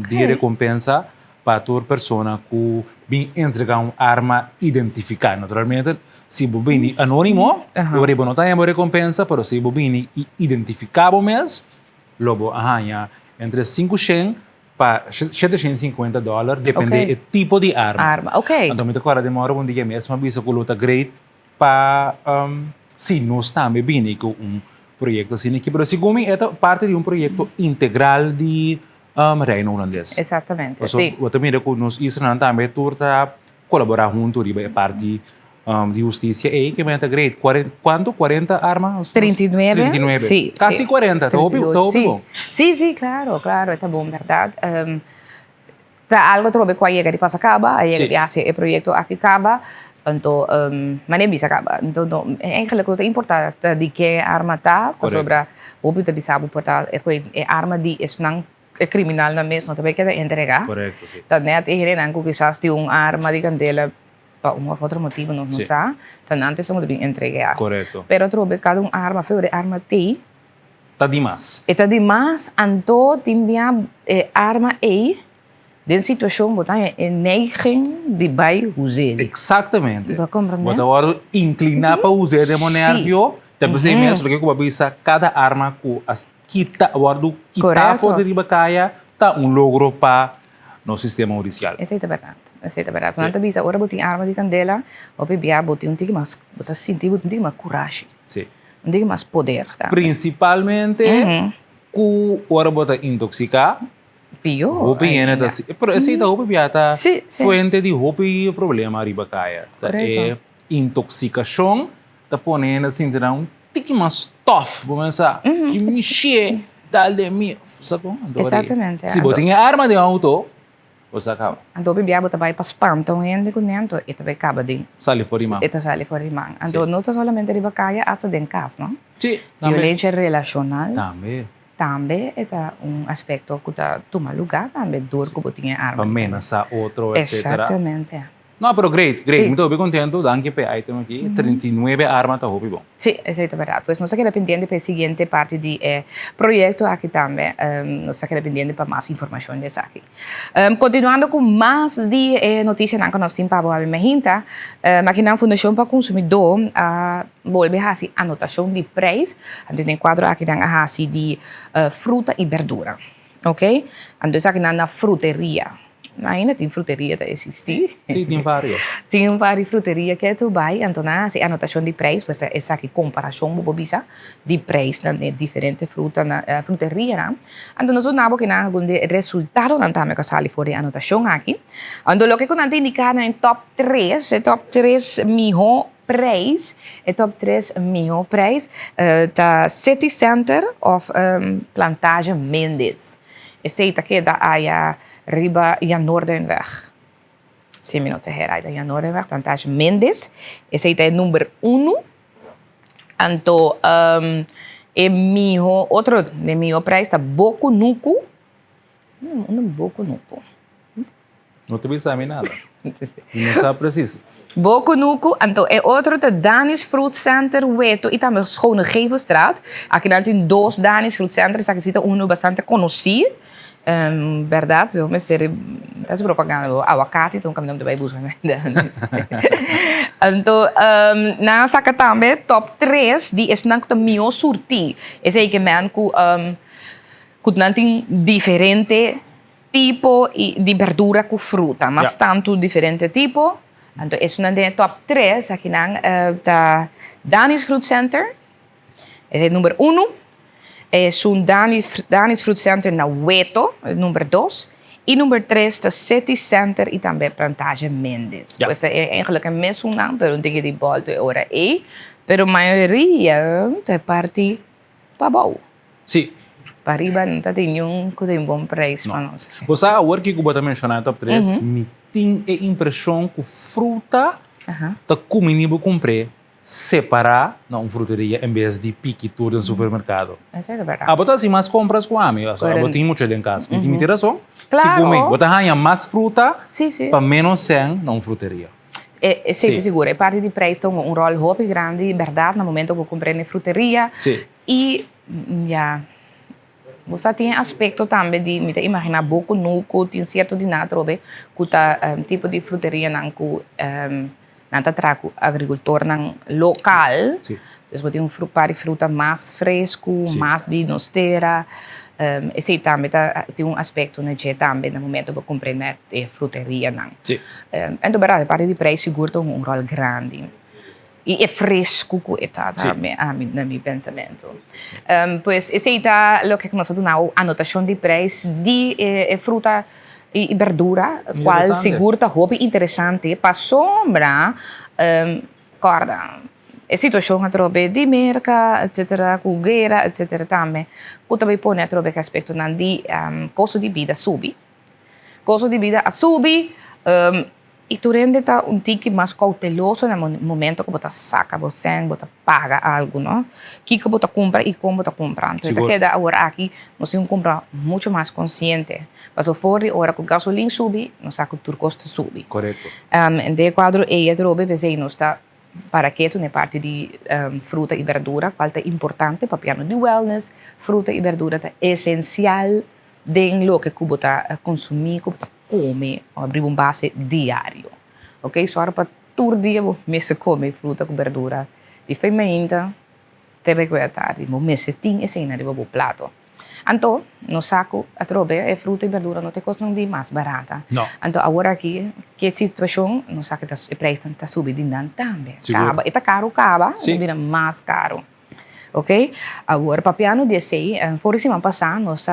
de recompensa para toda pessoa que vem entregar uma arma identificada. Naturalmente, se você vem anônimo, você não tem uma recompensa, mas se você vem identificado mesmo, logo arranha entre 500 para 750 dólares, depende do tipo de arma. Então, me agora demora um dia mesmo, mas isso é great para se nós também vem com projeto assim, mas segundo mim, é parte de projeto integral de Reino Holandês. Exatamente, Então, sim. o também com nós Israel também turta colaborar junto de parte de justiça e que é great. Quanto? 40 armas? 39. 39. Sí, Casi sí. 40. Está bom? Sí, claro, está bom, verdade. Tá algo trobe qua llega di Pasacaba, llega di hace el proyecto aquí acaba, então, mas nem bisa acaba. Então, eigenlijk wat importante de que arma tá, sobre o que te sabe portar é arma de esnang criminal na mesmo, também quer entregar. Correto, sim. Então, net iedereen que quizás tem uma arma de candela para um outro motivo não sabe, então antes não deve entregar. Correto. Pero trobe cada arma, fora arma tem. Tá demais. Está demais, então também arma aí, de situação botar em neiging de vai usar. Exatamente. Vai compreender? Bota agora inclinar para usar de monérvio, também sei mesmo que eu vou cada arma que as kita guardo kita fora de bacaia tá logro para no sistema judicial. Essa é a verdade. Essa é a verdade. Não bisa ora botar arma de candela, ou bebia botar tique mais, botar sentir um tique mais coragem. Sim. Um tique mais poder, tá? Principalmente que ora botar intoxicar. Pior. Hopi é tá, pero essa aí tá hopi biata fuente de hopi problema riba caia. É intoxicação, tá ponendo assim tique mais tough, vamos pensar, que mexer, dá-lhe mi, sabe? Exatamente. Se botar arma de auto, você acaba. Então bebia botar vai para spam, então ainda com dentro, e também acaba de sale fora de mão. Eta sale fora de mão. Então não somente de bacaia, hasta de casa, não? Sim. Violência relacional. Também. Também é aspecto que está tomando lugar, também dor que botinha arma. Amenaçar outro, etc. Exatamente. Não, pero great. Muito bem contento. Danke pelo item aqui. 39 armas, tá bom. Sim, essa é a verdade. Pois não se queda pendente para a seguinte parte do projeto aqui também. Não se queda pendente para mais informações dessa aqui. Continuando com mais de notícias que nós temos para a Mehinta, mas aqui na Fundação para o Consumidor, volve a fazer anotação de preço. Então tem quadro aqui na de fruta e verdura. Ok? Então aqui na fruteria. Ainda tem fruteria a existir. Sim, tem vários. Tem várias fruterias que tu vai, então se anotação de preço, pues essa aqui comparação bobisa de preço de diferentes frutas na fruteria, então nós não que na algum resultado não também que sai fora de anotação aqui. Então o que eu não indicar em top 3, top 3 melhor preço, top 3 melhor preço da City Center of Plantage Mendes. Esse aqui da área riba Jan Noordenweg. 10 minutos herrijden Jan Noordenweg, Plantage Mendes. Esse é o número 1. Então, outro de meu preço está Boku Nuku. Boku Nuku. Não te sabe nada. Não sabe preciso. Boku Nuku, então é outro da Danish Fruit Center, Weto, e também Schone Gevelstraat. Aqui não tem 2 Danish Fruit Centers, aqui está bastante conhecido. Verdade, mas ser essa propaganda o aguacate, então caminhamos de buscar, né? Então, na saca também top 3 de esnang que meu surti, esse aí que man que não tem diferente tipo de verdura com fruta, mas tanto diferente tipo Então, esse é o top 3 aqui da Dani's Fruit Center. Esse é o número 1. É um Dani's Fruit Center na Hueto, número 2. E número 3, de City Center e também Plantage Mendes. Ja. Pues é eigenlijk een mesmo naam, pero tegen die volta ora é. Pero a maioria é parte para baixo. Sim. Para riba não tem um bom preço para nós. Você agora que você mencionou top 3, me tem a impressão que fruta tá comendo comprar separar na uma fruteria em vez de pique tudo no supermercado. Isso é verdade. Ah, botar assim mais compras com a amigo, eu tenho muito em casa. Me tem razão? Claro. Se comer, botar ganha mais fruta Sim, sim. para menos sem na uma fruteria. Sei seguro, é parte de preço tem um rol muito grande, verdade, no momento que eu comprei na fruteria. Sim. E, você tem aspecto também de, me imaginar, pouco nuco, tem certo de nada, que tá tipo de fruteria não que nada trago agricultor não local. Sim. Então, tem par de fruta mais fresco, mais de nostera. Esse também tem um aspecto na gente também no momento que eu comprei na fruteria não. Sim. Então, verdade, parte de preço seguro tem um rol grande. E é fresco que está também, no meu pensamento. Pois, esse é o que nós temos a anotação de preço de fruta e verdura, qual seguro está muito interessante. Para sombra, corda, a situação a trobe de merca, etc., cugueira, etc., também. Que também põe a trobe que aspecto de custo de vida subir. Custo de vida subir. E tu rende tá tique mais cauteloso no momento que você saca, você paga algo, não? Que você compra e como você compra. Então, queda agora aqui, nós temos que comprar muito mais consciente. Mas fora, hora que o gasolina sube, nós saca que o custo sube. Correto. De quadro, e trobe, pensei, nós está para que tu na parte de fruta e verdura, qual é importante para o piano de wellness, fruta e verdura é essencial dentro do que você consumir, que você come, abrir base diário. Ok? Só para todo dia você come fruta com verdura. De fermenta, também que é tarde, você tem esse na do prato. Então, no saco, a trobe, fruta e verdura não tem custo de mais barata. Não. Então, agora aqui, que situação, no saco o preço está subindo também. Seguro. Está caro, vira mais caro. Ok? Agora, para piano de sei, por semana passada, nós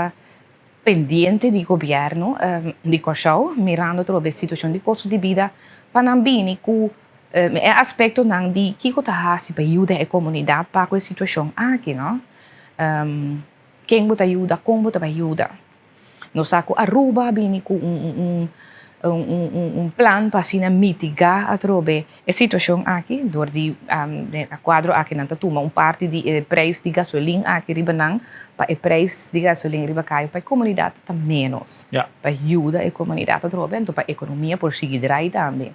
pendiente do governo de Cochau, mirando a situação de custo de vida, para não vir com aspecto de que está fazendo para ajudar a comunidade para a situação aqui, não? Quem vai ajudar, como vai ajudar. Nós saco Aruba vem com um plano para assim, mitigar a situação aqui, door de quadro aqui não toma parte de preço de gasolina aqui riba não, para o preço de gasolina riba cai para a comunidade tá menos, para ajudar a comunidade então para a economia por seguir aí também.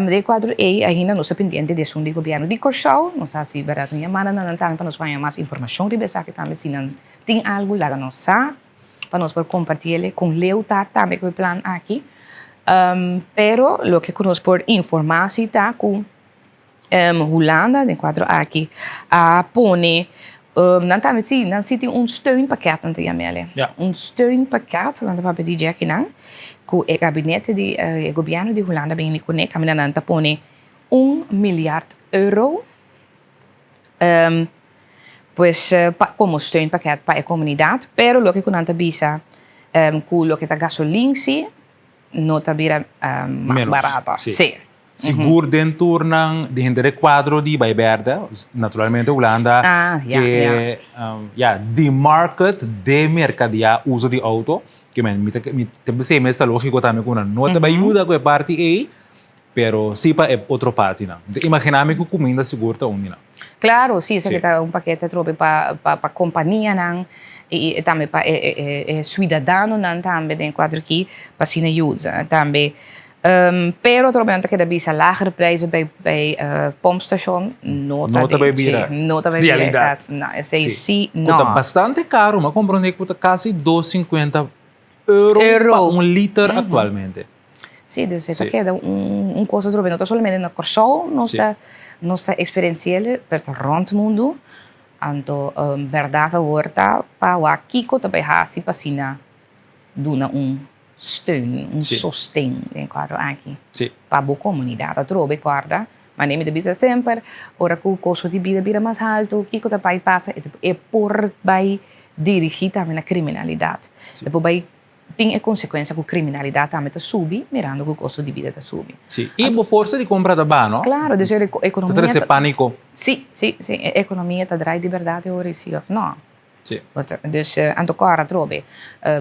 De quadro ainda nós pendente de som do governo de Cochau, nós assim verdade minha mana não também para nós ganhar mais informação riba aqui também se não tem algo lá nós para nós por compartilhar com lealtade também com o plano aqui. Pero lo que conozco por informação está com Holanda, de quadro aqui, pone, não tem steunpakket aan te jamelen. Steunpakket, dan hebben we die aqui não, com o gabinete de governo de Holanda bem liconec, caminhando não pone €1 miljard. Pues como steunpakket para a comunidade, pero lo que con anta bisa, com lo que está gasolina sim, não está mais barata. Sim. Seguro dentro de gente quadro de Baiberde, naturalmente Holanda, que de market de mercadia uso de auto, que me tem esta lógico também com uma nota vai ajuda com a parte A, pero sim para outra parte não. Imaginame que comida segura tá onde não. Claro, sim, isso que tá paquete trobe para companhia não. E também para cidadão não também tem quadro aqui para se usa também pero trobando que deve ser lager prijzen bij pompstation nota bij bira realidade não esse sim não custa bastante caro mas compreende que custa quase €2,50 para liter atualmente. Sim, dus isso aqui é coisa trobando não somente na Corsol nossa experiência per rond mundo. Então, verdade, agora para o Kiko também há assim para duna steun, un Sì. sostegno in quadro aqui. Sì. Para a comunidade, a trobe, guarda. Maar neem je de bisa sempre, ora que o custo de vida mais alto, que o pai passa, é por vai dirigir também a criminalidade. Depois vai tem a consequência que a criminalidade também está subi, mirando que o custo de vida está subi. Sì. E forse di compra da ba, no? Claro, dus a economia... Potreste panico. Sim, a economia está draai de verdade ora sim of no. Sì. Dus ancora trobe.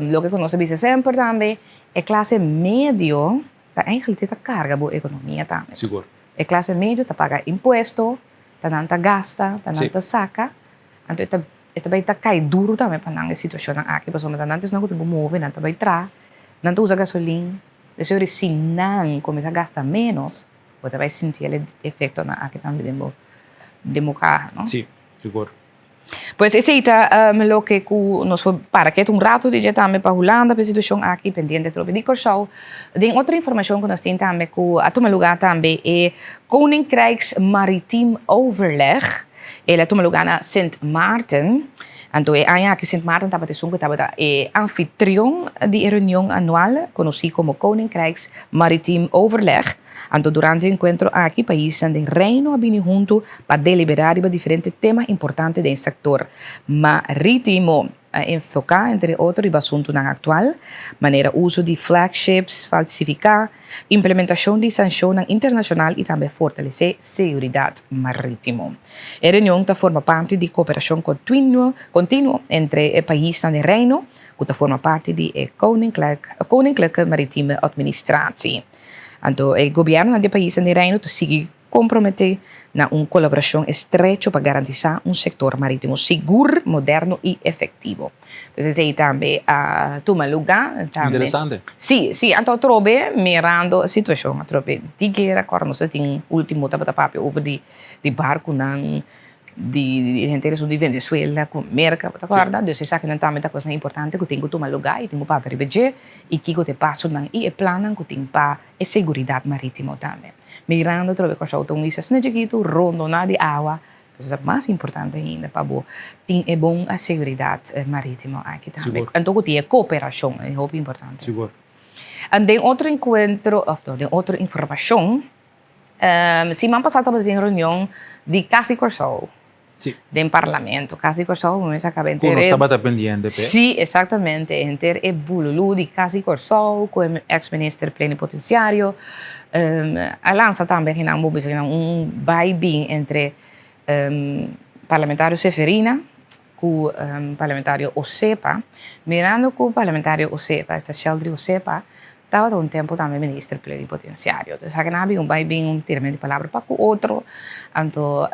Lo que nós bisa sempre também, a classe médio está eigenlijk tita carga boa economia também. Sicuro. A classe médio está paga imposto, está nanta gasta, está Sì. nanta saca, então ita vai tá cai duro também para não a situação aqui, porque mas antes não que move, não vai tra, não usa gasolina, deixa se não começa a gastar menos, você vai sentir o efeito na aqui também demo carro, não? Sì, sicuro. Pues esse é lo que nós foi para que rato de também para Holanda, para situação aqui pendente trobe de show. Den outra informação que nós temos também que a toma lugar também é Koninkrijks Maritiem Overleg. Ela toma lugar na Sint Maarten. Então, aqui Sint Maarten estava de sungo estava anfitrião de reunião anual, conhecido como Koninkrijks Maritiem Overleg. Então, durante o encontro aqui, países do Reino vêm junto para deliberar sobre diferentes temas importantes do setor marítimo. Enfocar, entre outros, o assunto atual, maneira uso de flagships, falsificar, implementação de sanções internacional e também fortalecer segurança marítima. A reunião forma parte de cooperação contínua entre países do Reino, que forma parte de Koninklijke Maritieme Administratie. Então, o governo do país do Reino sigue comprometer na uma colaboração estreita para garantir setor marítimo seguro, moderno e efetivo. Então, aí também toma lugar. Interessante. Sim, então trobe mirando a situação, trobe de guerra, agora nós temos último papel over de barco de gente de Venezuela com América, tá guarda? Então, você sabe que também é coisa importante que tem que tomar lugar e tem que para rever e que te passa e plano que tem para a segurança marítima também. Mirando trobe com o tom isso é chiquito, rondo na de água, mas é mais importante ainda para ter bom a segurança marítima aqui também. Então, tem cooperação, é muito importante. Sicuro. E tem outro encontro, tem outra informação. Semana passada estava em reunião de Casa Corsol. Sì. Del Parlamento. Casa Corsol, come si acaba Uno stava pendiente. Sì, esattamente. Enter e bululu di Casa Corsol, come ex-minister plenipotenziario. Lança também um vai-bem entre parlamentário Seferina com parlamentário Osepa, mirando com o parlamentário Osepa, essa Sheldry Osepa, estava um tempo também ministro plenipotenciário. Então, aqui não vai bem um termo de palavra para o outro. Então,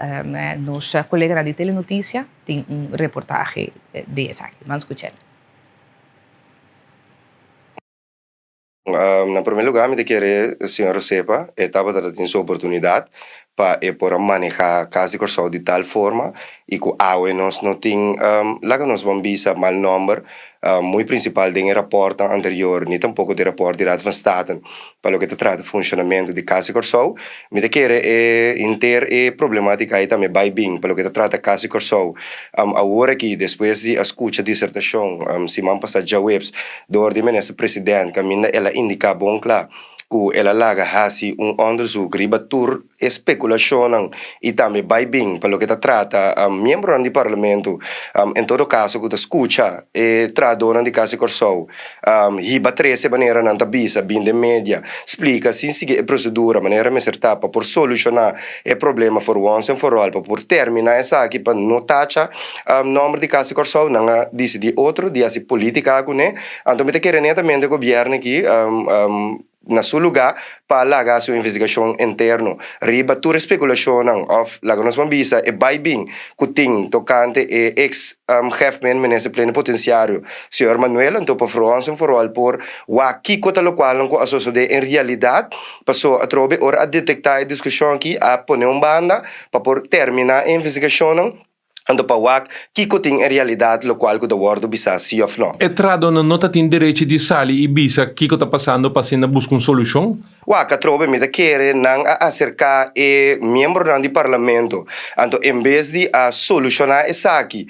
nossa colega de Telenotícia tem reportagem desse aqui. Vamos escutar. Na primeiro lugar, me querer a senhora Osepa, estava tendo sua oportunidade para manejar Casa Corsol de tal forma e que nós não tem lá que nós vamos ver mal número muito principal de rapport anterior, nem tampouco de rapport de Raad van State para o que trata funcionamento de Casa Corsol. Me querer inter problemática aí também vai bem para o que trata Casa Corsol. Agora que depois de escuta dissertação, semana passada já webs do ministro presidente, caminha ela indica bom claro que ela laga hasi onderzoek ribatur especulação e também vai bem para o que trata membro do parlamento em todo caso que escuta e tradona de Casa Corsol riba 13 maneira não tabisa bem de média explica sim seguir a procedura maneira me certa para por solucionar o problema for once and for all para por terminar essa aqui para não tacha nome de Casa Corsol não decidi outro dia se política né então me querendo também do governo aqui na seu lugar para lagar a sua investigação interna. Riba toda especulação of lagar nós vamos e vai bem que tem tocante e ex-chefe ministro plenipotenciário senhor Manuel então para France for all por o que cota local não associado em realidade passou a trobe ora a detectar a discussão aqui a poner banda para por terminar a investigação ando para o que tem em realidade lo qual que do wordo bisa sim ou não. E trado não tem direito de sair e bisa que está passando para buscar uma solução? waka trobe me querer nang a acercar membro nan di parlamento. Anto em vez de solucionar essa aqui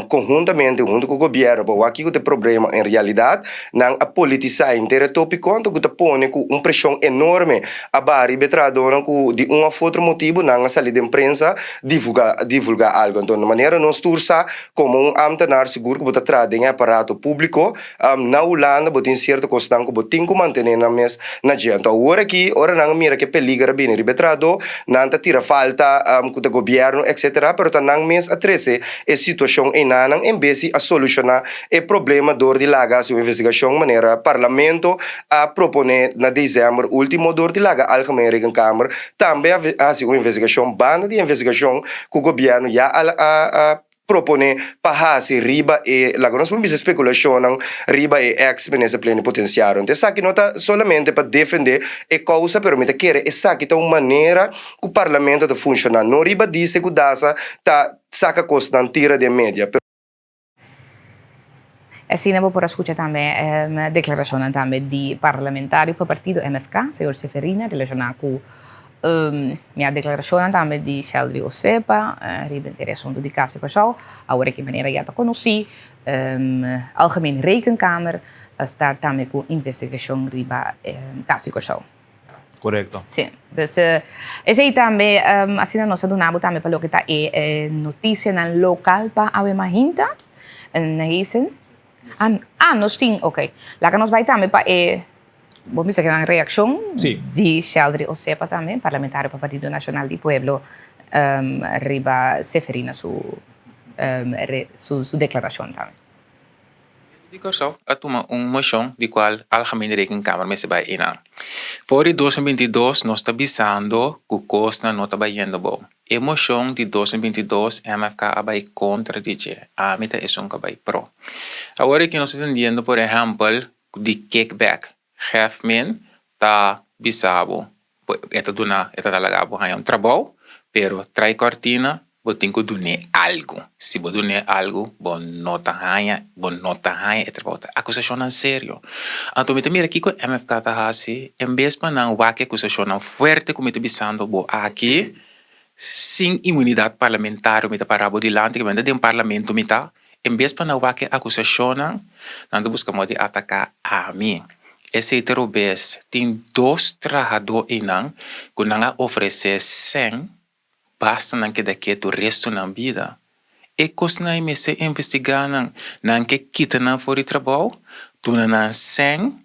conjuntamente junto com o governo, para aqui o problema em realidade nang a politizar inteiro tópico, anto que pone com pressão enorme a bari betradona com de outro motivo nang a saída de imprensa divulgar algo. Então, de maneira não tursa como ambtenaar seguro que bota tradem aparato público na Holanda botin certo costão que botin que manter na mes na dia. Então, ora nang mira que peligra bem ribetrado, nanta tira falta com o governo, etc. Pero nang mes a 13 é situação em nanang em vez de solucionar o problema dor de laga sua investigação maneira parlamento a proponer na dezembro último dor de laga algemene rekenkamer também a sua investigação banda de investigação que o governo já propone para riba e la nós vamos especulação riba e ex nesse pleno potencial. Então, isso aqui não está solamente para defender a causa, permite que essa aqui está uma maneira que o parlamento está funcionando. Não riba diz que o DASA está saca costa tira de média. Assim, eu vou escutar também a declaração também de parlamentário para o partido MFK, senhor Seferina, relacionado com minha declaração também de Sheldry Osepa, riba interação do caso Corsau, agora que maneira já está conheci, algemene rekenkamer, estar também com investigação riba caso Corsau. Correcto. Sim, dus esse aí também, assim nós donamos também para o que está notícia no local para a Mahinta, na Heisen. Nós temos, ok. Lá que nós vai também para vamos dizer que uma reação de Sheldry Osepa também, parlamentário para o Partido Nacional do Pueblo, riba Seferina sua declaração também. De Corsau atoma moção de qual a Algemene Rekenkamer me se vai inar. Por 2022 nós está bisando que o custo não está indo bom. A moção de 2022 MFK vai contra dizer a meta é um que vai pro. Agora que nós estamos entendendo, por exemplo, de kickback, Hefman tá bisabo, eta talaga um trabalho, pero trai cortina botin que dune algo. Se bo dune algo, bon nota hanha, e trabalho. Acusação não sério. Então, mira aqui que o MFK tá assim, em vez de não wake acusação forte como bisando bo aqui, sem imunidade parlamentar, meta parabo de lante que vende de parlamento mita, em vez de não wake acusação, não buscamos de atacar a mim. Esse heterobes tem 2 trabalhadores que não oferecem 100 basta não que daqui do resto da vida. E coisa não me se investigar não que quita não for o trabalho, tu não 100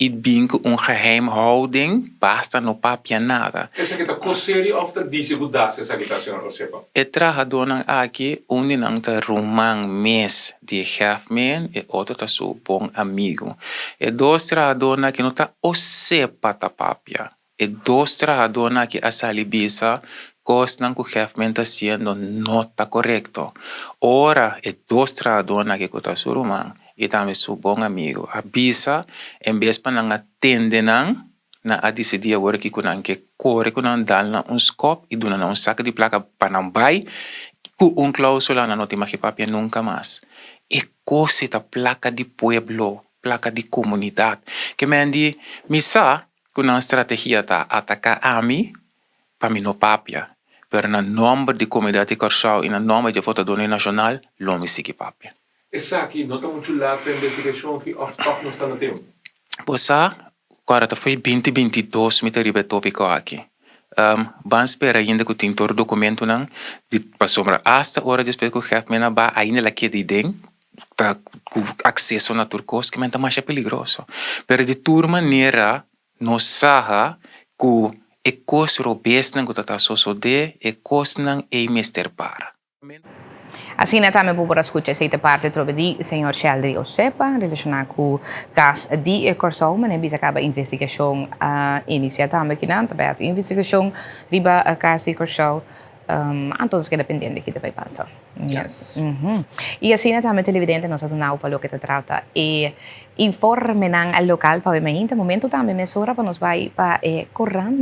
e bem geheimhouding basta no papia nada. Essa aqui está sério ou está desigualdade essa aqui está senhor Osepa? E trabalhador aqui onde não está rumang mês de Hefman e outro está seu bom amigo. E 2 trabalhadores que não está Osepa ta papia. E 2 trabalhadores que a salibisa coisa não que o Hefman está sendo não está correto. Ora, e 2 trabalhadores que está seu rumang e também seu bom amigo. Avisa, em vez de não atender na a decidir agora que kunang que corre kunang dal na scope e duna na saco de placa para não vai com cláusula na nota papia nunca mais. E coisa da placa de pueblo, placa de comunidade. Que me andi, misa kunang estratégia tá atacar a mim para mim no papia. Pero na nome de comunidade Corsau e na nome de votador nacional, lo me sigue papia. Essa aqui não está muito lá para investigação que off não está no tempo. Posa, agora foi 2022 me teribe tópico aqui. Vamos esperar ainda que tem todo o documento não de passou hasta hora depois que o chefe me ba ainda lá que de den tá com acesso na turcos que menta mais perigoso. Pero de toda maneira não saha que e coisa robês não que tá só de e coisa não é mister para. Assim, também vou escutar essa parte do senhor Sheldry Osepa, relacionado com o caso de Corsau, mas ele acaba a investigação iniciada também aqui, também a investigação riba a caso de Corsau, todos que dependem de que vai passar. Yes. E assim, também televidente, nós vamos para o que se trata e informe ng local para mahinta momento também mesura para nos vai para corran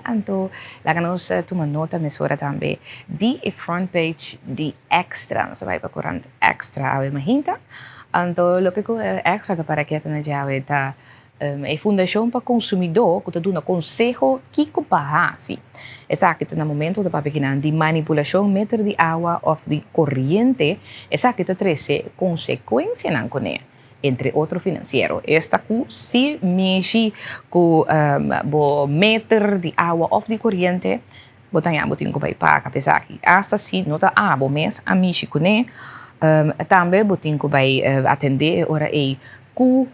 então lá que nós tomamos nota mesura também de front page de extra nos vai para corran extra a mahinta então lo que extra para que tu na jawe ta a Fundação para Consumidor, que está dando consejo Kiko Bahasi. Essa que está no momento da papequina de manipulação meter de água ou de corrente, essa que está trazendo consequência não conhe. Entre outro financeiro. Esta que se mexe com o meter de água ou de corrente, botanha botin ko pagar apesar que hasta se nota bo mês a mexe com ne, também botin ko vai atender ora ku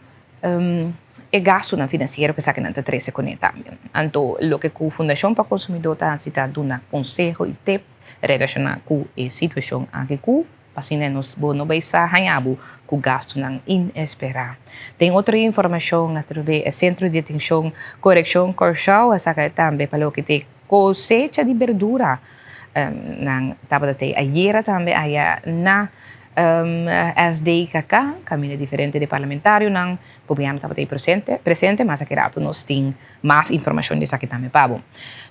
é gasto na financeiro que sabe que não está trece com ele também. Então, o que a Fundação para Consumidor está dando conselho e tip relacionado com a situação aqui que assim nos não vai sair com gasto não inesperado. Tem outra informação através do Centro de Atenção Correção Corchal, essa que também para o que tem cosecha de verdura. Nang dapat ayer também aí na SDKK, caminho diferente de parlamentário, não governo estava presente, mas aqui rato nós tem mais informação disso aqui também, Pablo.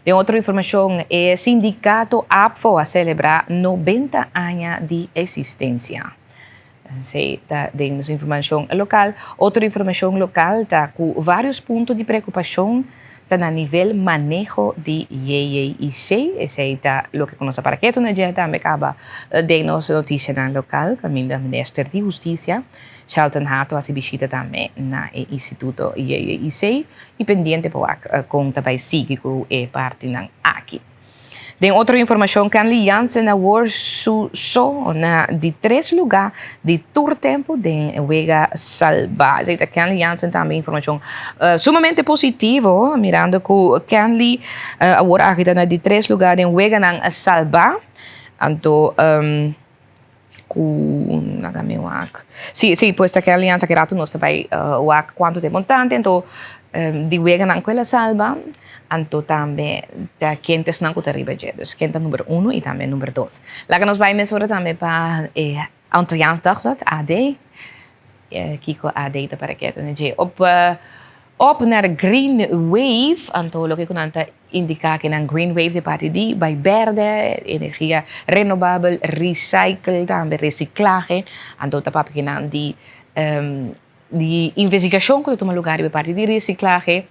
Tem outra informação, o sindicato APFO a celebrar 90 anos de existência. Sei, tá, temos informação local. Outra informação local tá com vários pontos de preocupação tá na nível manejo de IEIC, esse tá o que conosco para que tu na dia também acaba de nossa notícia na local, caminho da Ministério de Justiça, Shelton Hato a se visita também na Instituto IEIC e pendente para com também psíquico e parte ng aqui. Tem outra informação que a aliança na Warsaw na de 3 lugares de todo tempo de Wega Salva. Então, que a aliança também informação sumamente positiva, mirando que a agora aqui na de 3 lugares de Wega nang Salva. Então, Sim, pues que a aliança que rato nós também quanto tempo montante, então de Wega nang quella Salva. Anto também da quentes não coteriba jedes, quenta número 1 e também número 2. Lá que nós vai mesura também para Antilliaans Dagblad, AD, Kiko AD da para que né op naar Green Wave, anto lo que kunanta indica que na Green Wave de parte de by verde, energia renovable, recycle, também reciclagem, anto da para que nan de investigação que toma lugar de parte de reciclagem,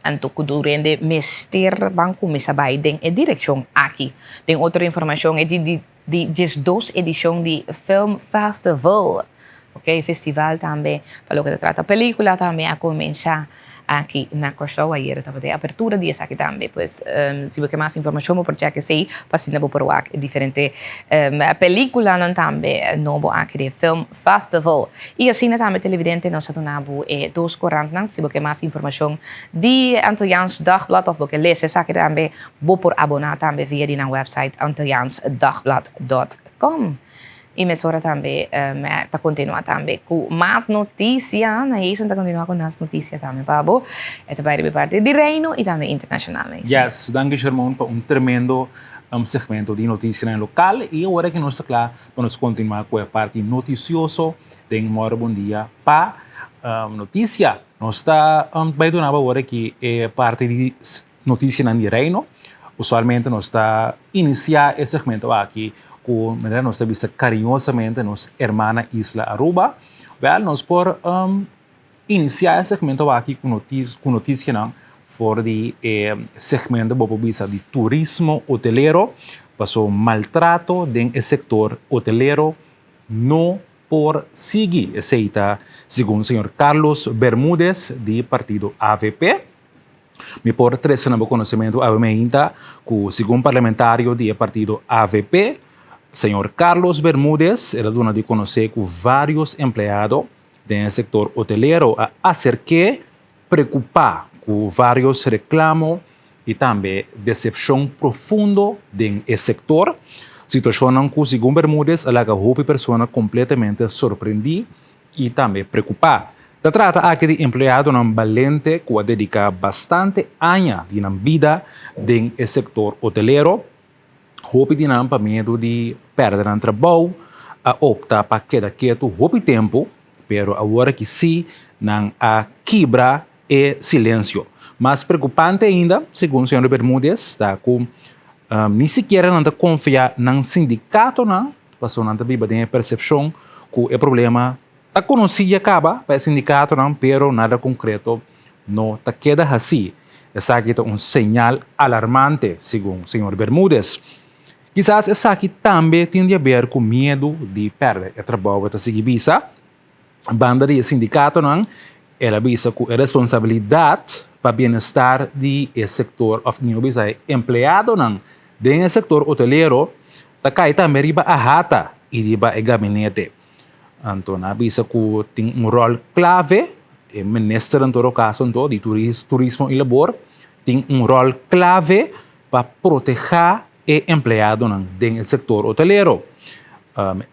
anto durante mester banco me sabai den e direção aqui. Tem outra informação é de 2 edição de Film Festival, ok? Festival também, para o que trata película também a começar aqui na Corção. Ayer estava de abertura disso aqui também, pois se você quer mais informação por já que sei, passando por o aqui diferente película não também novo aqui de Film Festival. E assim também televidente nós atunabo 2:40 se você quer mais informação de Antilliaans Dagblad of você lê essa aqui também vou por abonar também via na website antilliaansdagblad.com. E mesora também para continuar também com mais notícias, né? Isso para continuar com mais notícias também, Pablo. É também de parte de Reino e também internacional. Yes, danke Sherman para tremendo segmento de notícias local e agora que nós está claro para nós continuar com a parte noticioso, tem um bom dia para notícia. Nós está vai donar agora que é parte de notícias de Reino. Usualmente nós está iniciar esse segmento aqui com nós estamos carinhosamente nos hermana Isla Aruba. Nós por iniciar esse segmento aqui com notícia não for de segmento de turismo hotelero, passou maltrato dentro do setor hotelero não por seguir, aceita segundo o senhor Carlos Bermúdez do partido AVP. Me por três no conhecimento ainda com o segundo parlamentário do partido AVP, senhor Carlos Bermúdez, era dono de conhecer com vários empregados do setor hotelero a ser que preocupar com vários reclamos e também decepção profunda do setor. Situação que, segundo Bermúdez, ela houve pessoas completamente surpreendida e também preocupada. Se trata aqui de empregado valente que dedica bastante anos de vida do setor hotelero. Houve de não para medo de perder o trabalho, a optar para quedar quieto houve tempo, pero agora que sim, não a quebra e silêncio. Mais preocupante ainda, segundo o senhor Bermúdez, está com nem sequer não confia no sindicato, não, passou não viva de percepção que o problema ta conocida acaba para el sindicato, não, pero nada concreto no te queda así. Esa aquí es un señal alarmante, según el señor Bermúdez. Quizás esa aquí también tiene a ver con miedo de perder el trabajo de seguir visa. Banda de sindicato, não, ela visa com responsabilidade para o bem-estar do sector of visa empleado não, do setor hoteleiro, tá cai também riba a rata e riba o gabinete. Então, a visa que tem rol clave, o ministro em todo caso, então, de turismo e labor, tem rol clave para proteger o empleado não, do setor hoteleiro.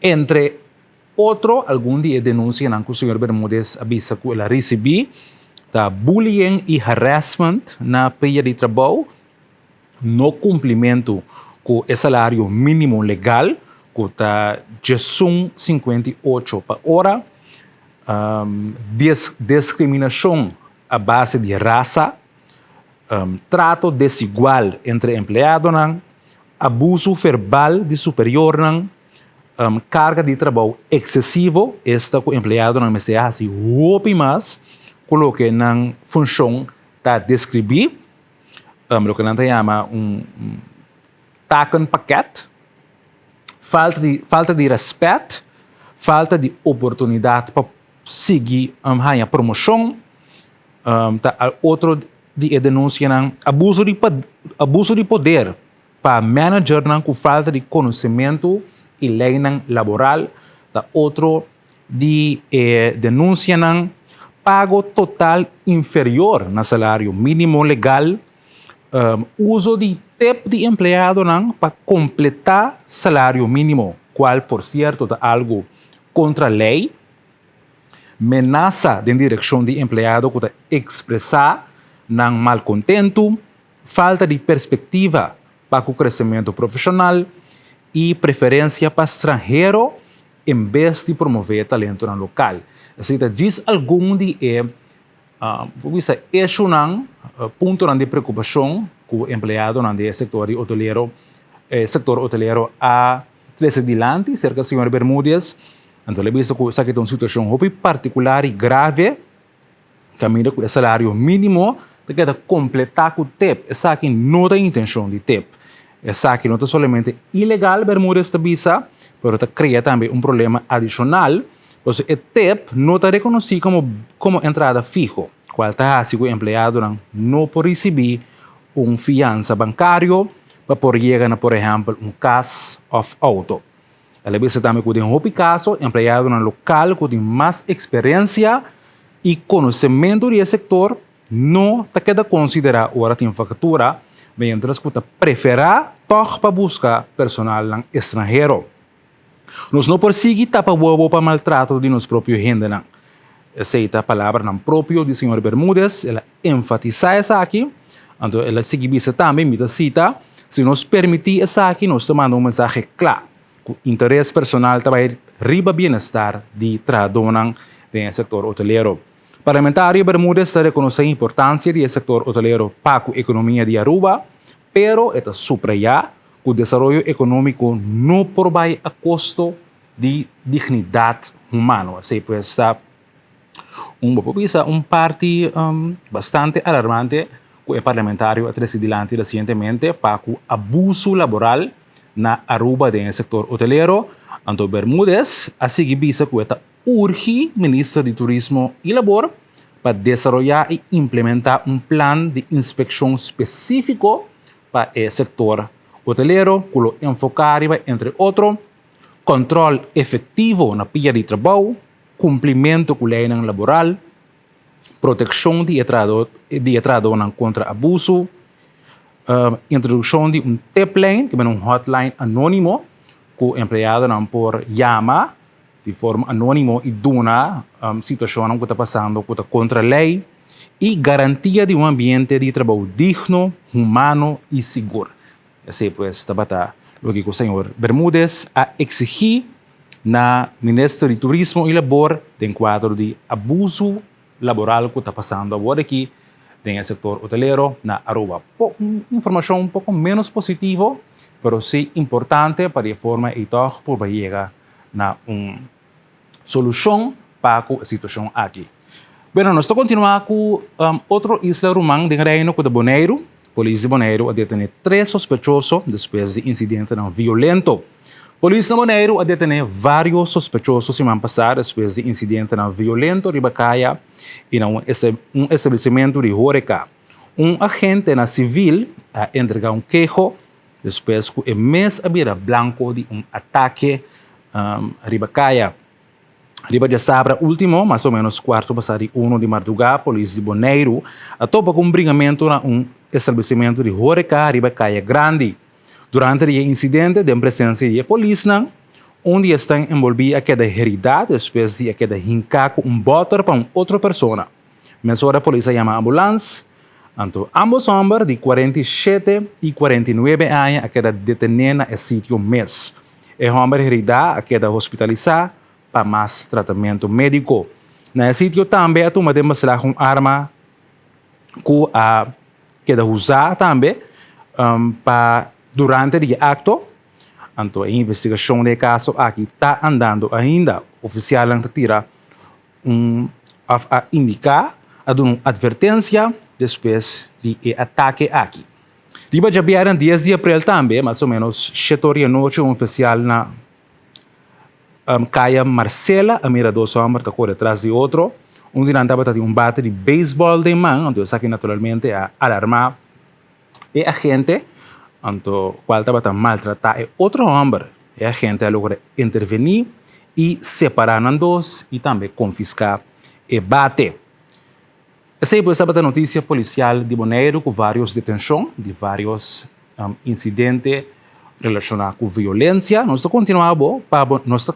Entre outro, algum dia denunciam que o senhor Bermúdez avisa que ela recebeu da bullying e harassment na peia de trabalho, no cumprimento com o salário mínimo legal, que está 58 por hora, discriminação à base de raça, trato desigual entre empregados, abuso verbal de superior, carga de trabalho excessivo, esta que o empregado não está assim, roupa mais, coloque na função da descrever, o que nós chama taken paquete, falta de respeito, falta de oportunidade para seguir a promoção, outro de denúncia abuso de poder para manager com falta de conhecimento e lei laboral, da outro de denúncia pago total inferior no salário mínimo legal, uso de tempo de empregado para completar salário mínimo, qual por cierto é algo contra a lei, ameaça de direção de empregado que expressar malcontento, falta de perspectiva para o crescimento profissional e preferência para estrangeiro em vez de promover talento no local. Assim, diz algum de eixo ponto de preocupação que o empregado do setor hoteleiro a 13 adiante, cerca do senhor Bermúdez. Então, ele diz que essa é uma situação muito particular e grave, caminho com o salário mínimo, de que completar com o TEP. Essa aqui não tem intenção de TEP. Essa aqui não é somente ilegal, Bermúdez da visa, mas cria também problema adicional. Pois o TEP não está reconhecido como entrada fijo, qual está assim que o empregado não pode receber fiança bancário para poder chegar, por exemplo, caso of auto. Ela visa também que tem caso, empregado no local que tem mais experiência e conhecimento do setor, não está queda considerar hora tem fatura, mientras que está preferar para buscar personal estrangeiro. Nós não perseguimos tapa bobo para maltrato de nosso próprio gente. Essa é a palavra própria do senhor Bermúdez. Ela enfatiza essa aqui. Então, ela segue também, me cita, se nos permitir essa aqui, nós tomamos mensagem claro. O interesse personal também riba bem-estar de trabalhadores do setor hoteleiro. Parlamentário Bermúdez reconhece a importância do setor hoteleiro para a economia de Aruba, pero está subrayar que o desenvolvimento econômico não provém a custo de dignidade humana. Assim, pues, está parte bastante alarmante que o parlamentário ha trazido recentemente para o abuso laboral na Aruba do setor hoteleiro. Então, Bermúdez a seguir visa que urge ministro de Turismo e Labor para desenvolver e implementar plano de inspeção específico para o setor hoteleiro, que enfocar, entre outros, controle efetivo na pia de trabalho, cumprimento com a lei laboral, proteção de trabalhadores contra abuso, introdução de tipline, que é hotline anônimo, que o empregado não por chama de forma anônima e dona situação que está passando que está contra a lei e garantia de ambiente de trabalho digno, humano e seguro. Assim, pues, está o que o senhor Bermúdez a exigir na Ministro de Turismo e Labor em quadro de abuso laboral que está passando agora aqui no setor hoteleiro na Aruba. Informação um pouco menos positiva, mas sim importante para a forma e por chegar na solução para a situação aqui. Bueno, nós estamos continuando com outra isla romana de Reino de Bonaire. A polícia de Bonaire a detener 3 sospechosos depois de incidente não violento. A polícia de Bonaire a detener vários sospechosos semana passada depois de incidente não violento de Bacaia em um estabelecimento de Horeca. Agente na civil a entregar queijo depois que o mês había blanco de ataque a Bacaia. Riba de Sabra último, mais ou menos quarto passado 1 de madrugada, a polícia de Bonaire a topa com brigamento na estabelecimento de Horeca, Riba Caia Grande. Durante o incidente, de presença de polícia, onde estão envolvidos aquela herida, depois de aquela hinca com bottle para outra pessoa. Mas a polícia chama a ambulância. Então, ambos homens de 47 e 49 anos aquela detenidos no sítio mês. O homem herida aquela hospitalizado para mais tratamento médico. No sítio também, a turma de com arma que usar também para durante o acto. Então, a investigação do caso aqui está andando ainda. O oficial tira a indicar, a dar uma advertência depois do ataque aqui. Riba já vieram 10 de abril também, mais ou menos 7 da noite, um oficial na Caia Marcela, a mira 2 homens, está correndo atrás de outro. Onde não estava um bate de beisebol de mão, onde eu saquei naturalmente a alarmar e a gente, então, qual estava maltratar e outro homem, e a gente logra intervenir e separar os dois e também confiscar e bate. Essa aí estava a notícia policial de Bonaire com vários detenções de vários incidentes relacionados com violência. Nós continuamos para nós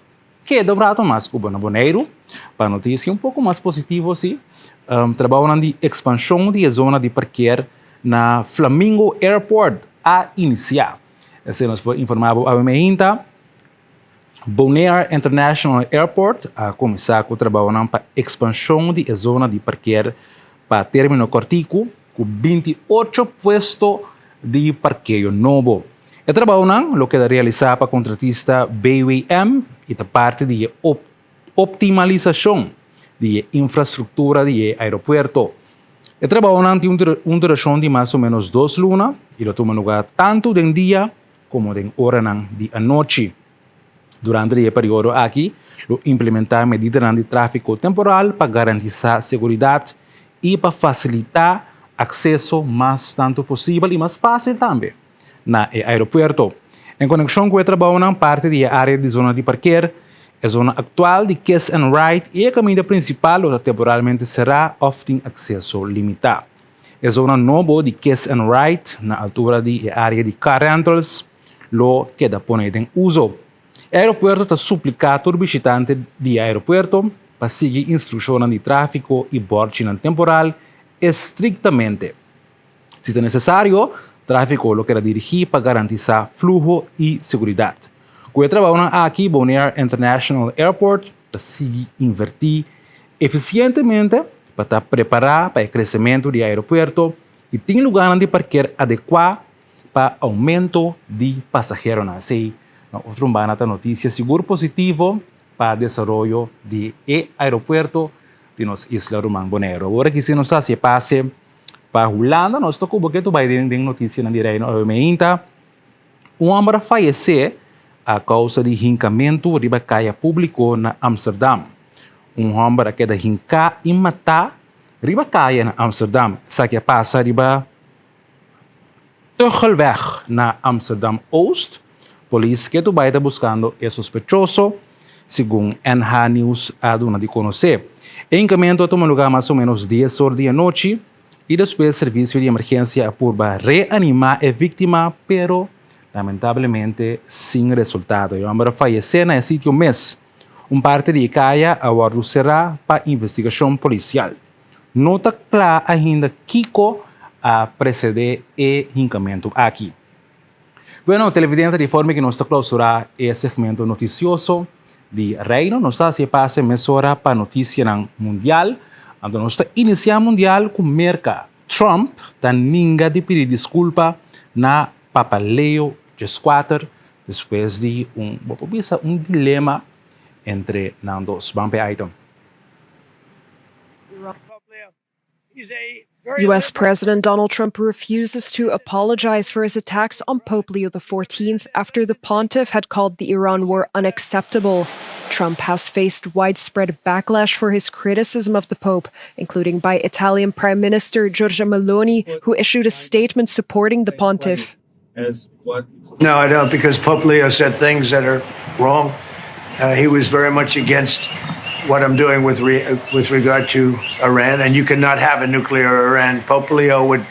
queda um rato mais com Bonaire para notícia um pouco mais positiva sim. Trabalhando de expansão de zona de parqueio na Flamingo Airport a iniciar. Esse nós informamos a Mehinta. Bonaire International Airport a começar com o trabalho para expansão de zona de parqueio para término cortico com 28 postos de parqueio novo. O trabalho lo que realizar para contratista BWM e a parte de optimalização de infraestrutura de aeroporto. O trabalho tem uma duração de mais ou menos 2 lunas e lo toma lugar tanto de dia como de hora de noite. Durante o período aqui, lo implementar medidas de tráfego temporal para garantizar segurança e para facilitar acesso mais tanto possível e mais fácil também na aeroporto. Em conexão com o trabalho, parte da área de zona de parqueio, a zona atual de Kiss and Ride e a caminho principal, onde temporalmente será often acesso limitado. A zona nova de Kiss and Ride, na altura da área de car rentals, lo queda poner em uso. O aeroporto está suplicado ao visitante do aeroporto para seguir instruções de tráfego e boarding temporal estrictamente. Se é necessário, tráfego lo queda dirigir para garantizar fluxo e segurança. Com o trabalho aqui, Bonaire International Airport está seguir invertir eficientemente para preparar para o crescimento do aeroporto e tem lugar de parqueio adequado para aumento de passageiros. Assim, outra notícia seguro positivo para o desenvolvimento do aeroporto de nossa Isla Romana Bonaire. Agora que se nos se passe para a Holanda, nós estamos com o vai ter notícia na direita Mehinta. Homem faleceu a causa de hincamento de caia público na Amsterdam. Homem que da hinca e matar riba caia na Amsterdam. Sa que passa riba Tuchelweg na Amsterdam Oost. Polícia que vai estar buscando é sospechoso, segundo NH News a dona de conhecer. O hincamento toma lugar mais ou menos 10 horas da noite e depois o serviço de emergência apurba reanimar a vítima, pero lamentavelmente sem resultado. O homem faleceu no sítio mês. Parte de caia agora será para investigação policial. Nota clara ainda Kiko a preceder o hincamento aqui. Bueno, televidente, de forma que nós estamos clausurar o segmento noticioso de Reino, nós estamos a passar mais hora para a notícia mundial. Então, nós estamos iniciando mundial com merca. Trump está ninguém de pedir desculpa na papaleo de squatter depois de um dilema entre nós dois. Vamos para item. U.S. President Donald Trump refuses to apologize for his attacks on Pope Leo XIV after the pontiff had called the Iran war unacceptable. Trump has faced widespread backlash for his criticism of the Pope, including by Italian Prime Minister Giorgia Meloni, who issued a statement supporting the pontiff. No, I don't, because Pope Leo said things that are wrong. He was very much against what I'm doing with regard to Iran, and you cannot have a nuclear Iran. Pope Leo would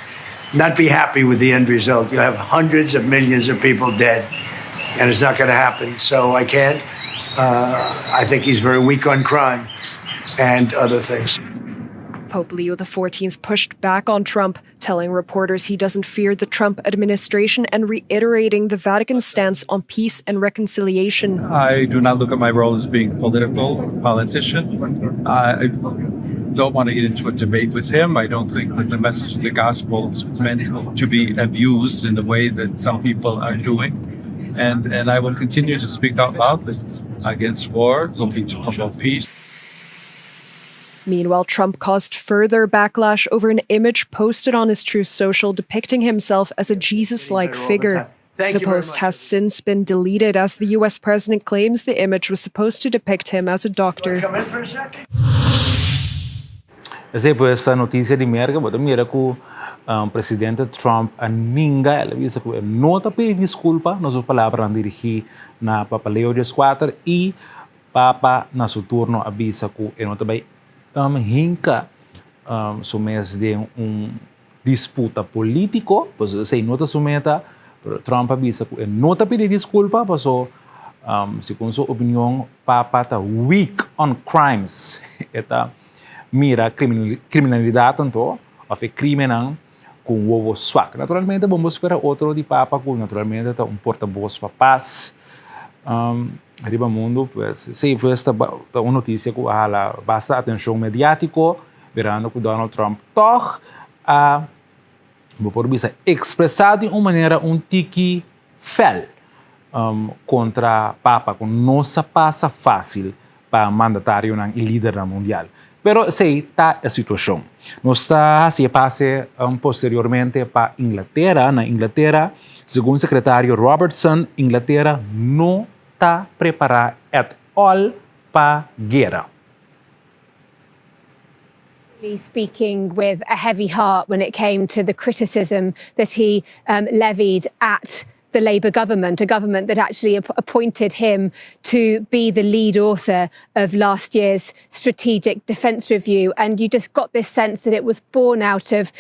not be happy with the end result. You have hundreds of millions of people dead, and it's not going to happen. So I can't. I think he's very weak on crime and other things. Pope Leo XIV pushed back on Trump, telling reporters he doesn't fear the Trump administration and reiterating the Vatican's stance on peace and reconciliation. I do not look at my role as being politician. I don't want to get into a debate with him. I don't think that the message of the gospel is meant to be abused in the way that some people are doing. And I will continue to speak out loudly against war, looking to promote peace. Meanwhile, Trump caused further backlash over an image posted on his Truth Social depicting himself as a Jesus-like figure. The post has since been deleted as the U.S. president claims the image was supposed to depict him as a doctor. Esa é esta notícia de merda, mas mira que o presidente Trump ninguém ele disse que não está pedindo desculpa, nas palavras dirigir na Papa Leo XIV e Papa na seu turno avisa que ele não também hinca somés de disputa político, pois se não está sumeta, Trump avisa que ele não está pedindo desculpa, pois segundo sua opinião, Papa está weak on crimes, eta mira criminalidade tanto, ou crime não com o ovo swak. Naturalmente, vamos esperar outro de Papa, que naturalmente está porta-voz para paz. Arriba mundo, pues, sí, pues esta una notícia que hala basta atenção mediático, verando que Donald Trump toch por bisa expressado de uma maneira tiki fel contra Papa, que não se passa fácil para mandatário e líder mundial. Pero sei tá a situação. Nós está se passe posteriormente para Inglaterra. Na Inglaterra, segundo o secretário Robertson, Inglaterra não está preparada at all para guerra. Speaking with a heavy heart when it came to the criticism that he levied at the Labour government, a government that actually appointed him to be the lead author of last year's Strategic Defence Review. And you just got this sense that it was born out of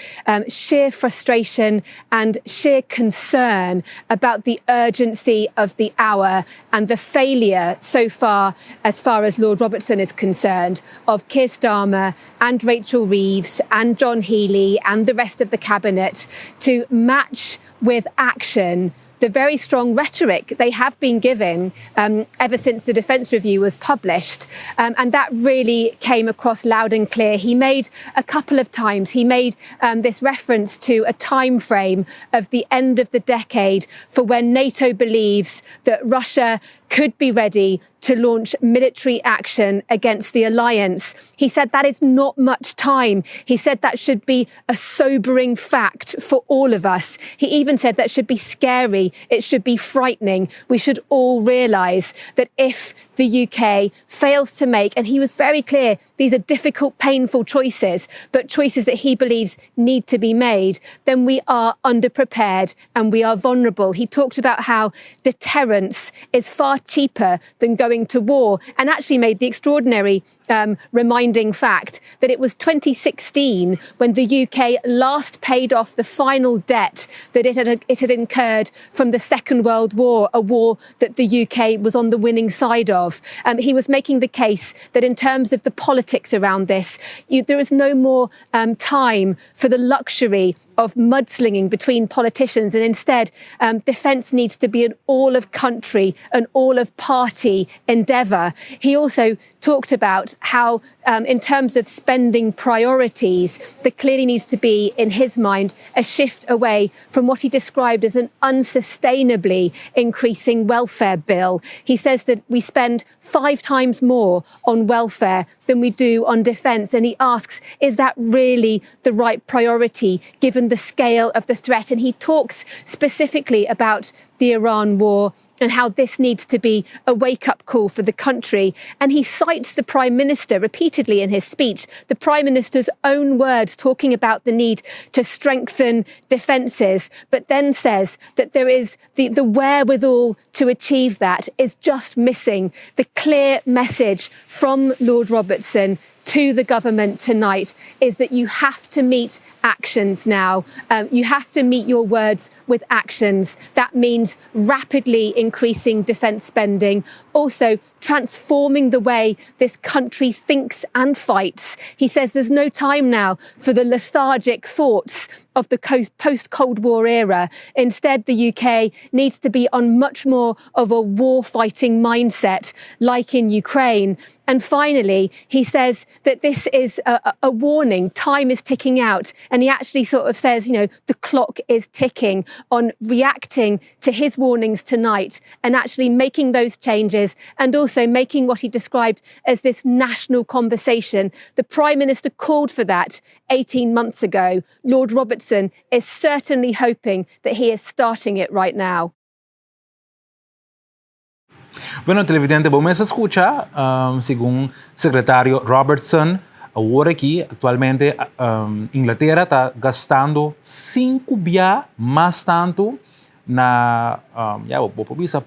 sheer frustration and sheer concern about the urgency of the hour and the failure so far as Lord Robertson is concerned, of Keir Starmer and Rachel Reeves and John Healey and the rest of the cabinet to match with action the very strong rhetoric they have been given ever since the Defence Review was published. And that really came across loud and clear. He made a couple of times, this reference to a time frame of the end of the decade for when NATO believes that Russia could be ready to launch military action against the alliance. He said that is not much time. He said that should be a sobering fact for all of us. He even said that should be scary. It should be frightening. We should all realise that if the UK fails to make, and he was very clear, these are difficult, painful choices, but choices that he believes need to be made, then we are underprepared and we are vulnerable. He talked about how deterrence is far cheaper than going to war, and actually made the extraordinary reminding fact that it was 2016 when the UK last paid off the final debt that it had incurred from the Second World War, a war that the UK was on the winning side of. He was making the case that in terms of the politics around this, there is no more time for the luxury of mudslinging between politicians, and instead defence needs to be an all-of-country, an all-of-party endeavour. He also talked about how, in terms of spending priorities, there clearly needs to be, in his mind, a shift away from what he described as an unsustainably increasing welfare bill. He says that we spend spend 5 times more on welfare than we do on defence. And he asks, is that really the right priority given the scale of the threat? And he talks specifically about the Iran war and how this needs to be a wake-up call for the country. And he cites the Prime Minister repeatedly in his speech, the Prime Minister's own words talking about the need to strengthen defences, but then says that there is the wherewithal to achieve that is just missing. The clear message from Lord Robertson to the government tonight is that you have to meet actions now. You have to meet your words with actions. That means rapidly increasing defence spending, also transforming the way this country thinks and fights. He says there's no time now for the lethargic thoughts of the post-Cold War era. Instead, the UK needs to be on much more of a war-fighting mindset, like in Ukraine. And finally, he says that this is a warning. Time is ticking out. And he actually sort of says, the clock is ticking on reacting to his warnings tonight and actually making those changes and also making what he described as this national conversation. The Prime Minister called for that 18 months ago. Lord Robertson is certainly hoping that he is starting it right now. Bueno, televidente, vamos a escuchar, según secretario Robertson, ahora aquí, actualmente, Inglaterra está gastando 5 vezes mais tanto na,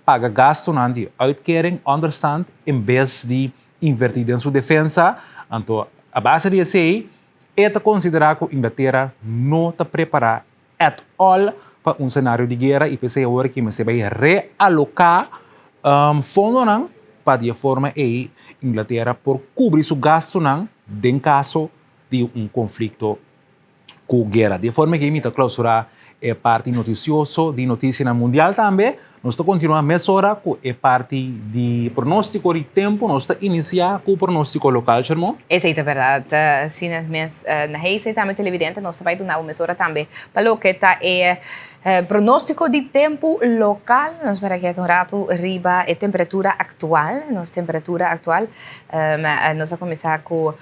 paga gasto na uitkering, understand, em vez de invertir em sua defesa. Então, a base disso aí, é considerar que a Inglaterra não está preparada at all para cenário de guerra e pensei agora que você vai realocar fundo para de forma aí Inglaterra por cobrir seu gasto em caso de conflito com guerra. De forma que imita clausurar é parte noticioso de notícia mundial também. Nós estamos continuando a mesura com a parte de pronóstico de tempo. Nós estamos iniciando com o pronóstico local, Charmon. Essa é a verdade. Sim, mas na reisa também televidente, nós vamos dar uma mesura também para o que está pronóstico de tempo local. Nós para que um rato riba a temperatura atual. Nós vamos começar com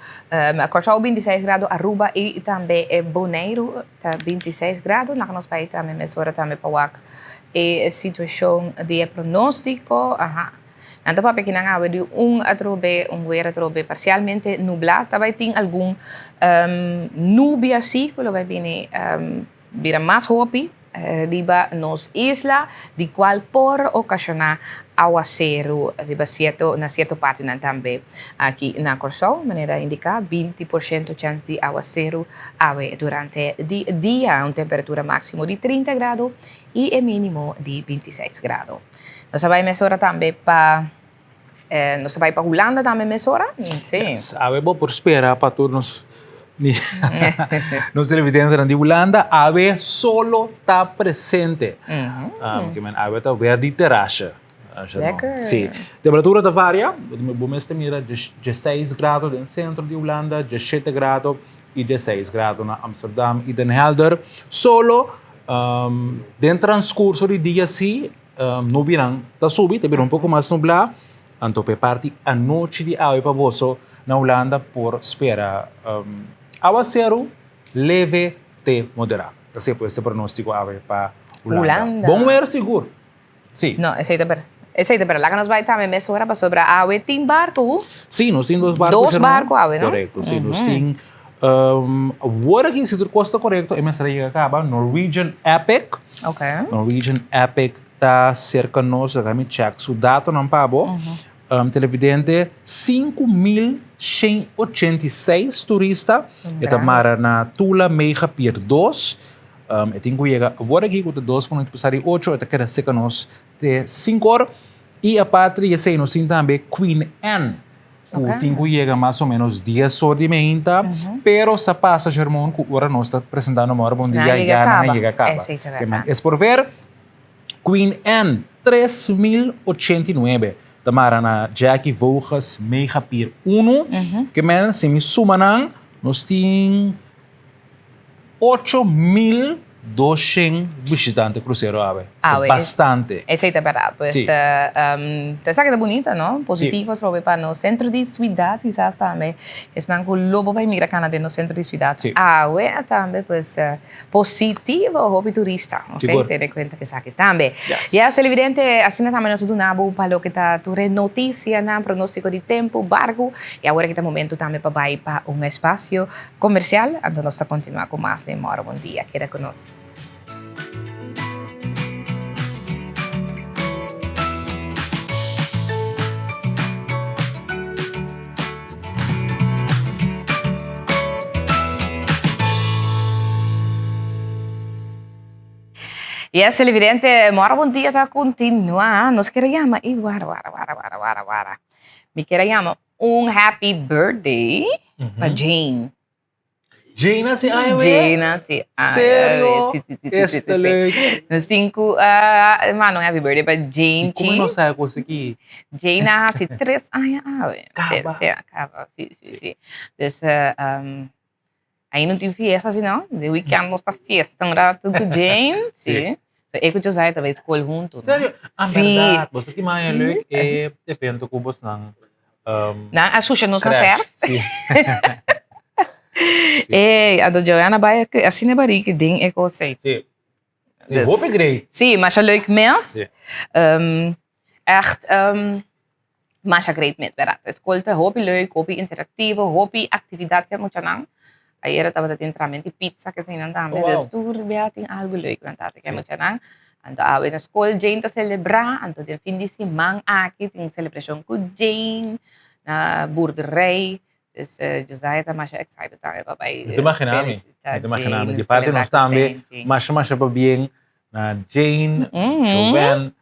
Corchal 26 graus, Aruba e também Bonaire 26 graus. Nós vamos também mesura também para a situação de pronóstico. Nada para pequena água de guerra trobe parcialmente nublado. Também tem algum nube assim, que vai vir vira mais hopi riba nos isla, de qual por ocasionar aguacero riba na certa parte também aqui na Corção, maneira indica 20% chance de aguacero durante o dia, uma temperatura máxima de 30 graus e mínimo de 26 graus. Nós vamos mesurar também para nós vamos para Holanda também mesurar? Sim. Sabemos por esperar para todos nos televidentes de Holanda, a ave solo está presente. Que a ave está verde terraça. Sim. Temperatura da varia. O mês mira 16 graus no centro de Holanda, 17 graus e 16 graus na Amsterdam e Den Helder. Solo dentro do transcurso do dia, sim, não virão, está subindo, virá pouco mais nublado. Então, para parte a noite de ave para você na Holanda por esperar aguacero leve de moderado. Assim, pues, este pronóstico ave para Holanda. Bom ver seguro. Sim. Não, essa é para lá que nós vai também mesura para sobre a ave tem barco. Sim, nós temos 2 barcos. 2 barcos ave, não? Correto. Sim, nós temos agora aqui se tu costa correto, é mais que acaba Norwegian Epic. Okay. Norwegian Epic está cerca de nós, a gente check o dado não pabo. Televidente 5.186 turistas eta mara na Tula Mega Pier 2 tenho que chegar agora aqui com 2.8 eta queda seca nós de 5 horas e a parte já sei nós temos também Queen Anne tenho que chegar mais ou menos 10 horas de manhã pero sa passa Germão que agora nós está apresentando uma hora bom dia e já não chega acaba é por ver Queen Anne 3.089 Tamara na Jackie Vogas Mega Pier 1, que men se me sumanang, nós temos 8.200 visitantes cruzeiro ave. Bastante. Esa es verdad. Pues, Sí. te sabe que bonita, ¿no? Positivo, trove para no centro de ciudad, quizás también. Es un lobo para migrar Canadá no centro de ciudad. Sí. También, pues, positivo, hobby turista, ¿ok? Seguro. Ten en cuenta que sabe también. Yes. Ya, es evidente, así también nosotros nabo para lo que está tu noticia, na pronóstico de tiempo, barco, y ahora que está momento también para ir para un espacio comercial, entonces nos continuar con más de Mora Bom Dia. Queda con nosotros. Yes, televidente, Mora Bom Dia está continuando. Nos queríamos, y guara. Me queríamos un happy birthday para Jane. Jane assim, ai, ué. Jane, assim. Sério? Sim. Este leuk. Nos 5, mano, happy birthday para Jane. Como não sai com isso aqui? Jane, assim, 3 anos. Acaba. Acaba. Sim. Dus, aí não tem festa, assim, não. De weekend nós tá festa, um rato com Jane. Sim. Eu e o Josiah também escolhe junto. Sério? Ah, Sim. verdade. Você que mais leuk é evento com você não. Não, a Susha nos na fer. Sim. A Joanna vai assim, que ding ik ook zei. Sim. Dus- Hoop ik great. Sim, mas é leuk mens. Sim. Echt, mas é great mens, verdade. Escolta, hobby leuk, hobby interactivo, hobby atividade que muito não. Aí era tava tendo tramente pizza que sem andar, Oh, wow. dus tudo bem tem algo leuk, fantástico que muito não. Então, a escola Jane tá celebrar, então tem fim de semana aqui tem celebração com Jane na boerderij. Dus Josiah tá mais excited também, papai. Muito imaginami. Muito imaginami. De parte nós também, mas para bem na Jane, Joanne,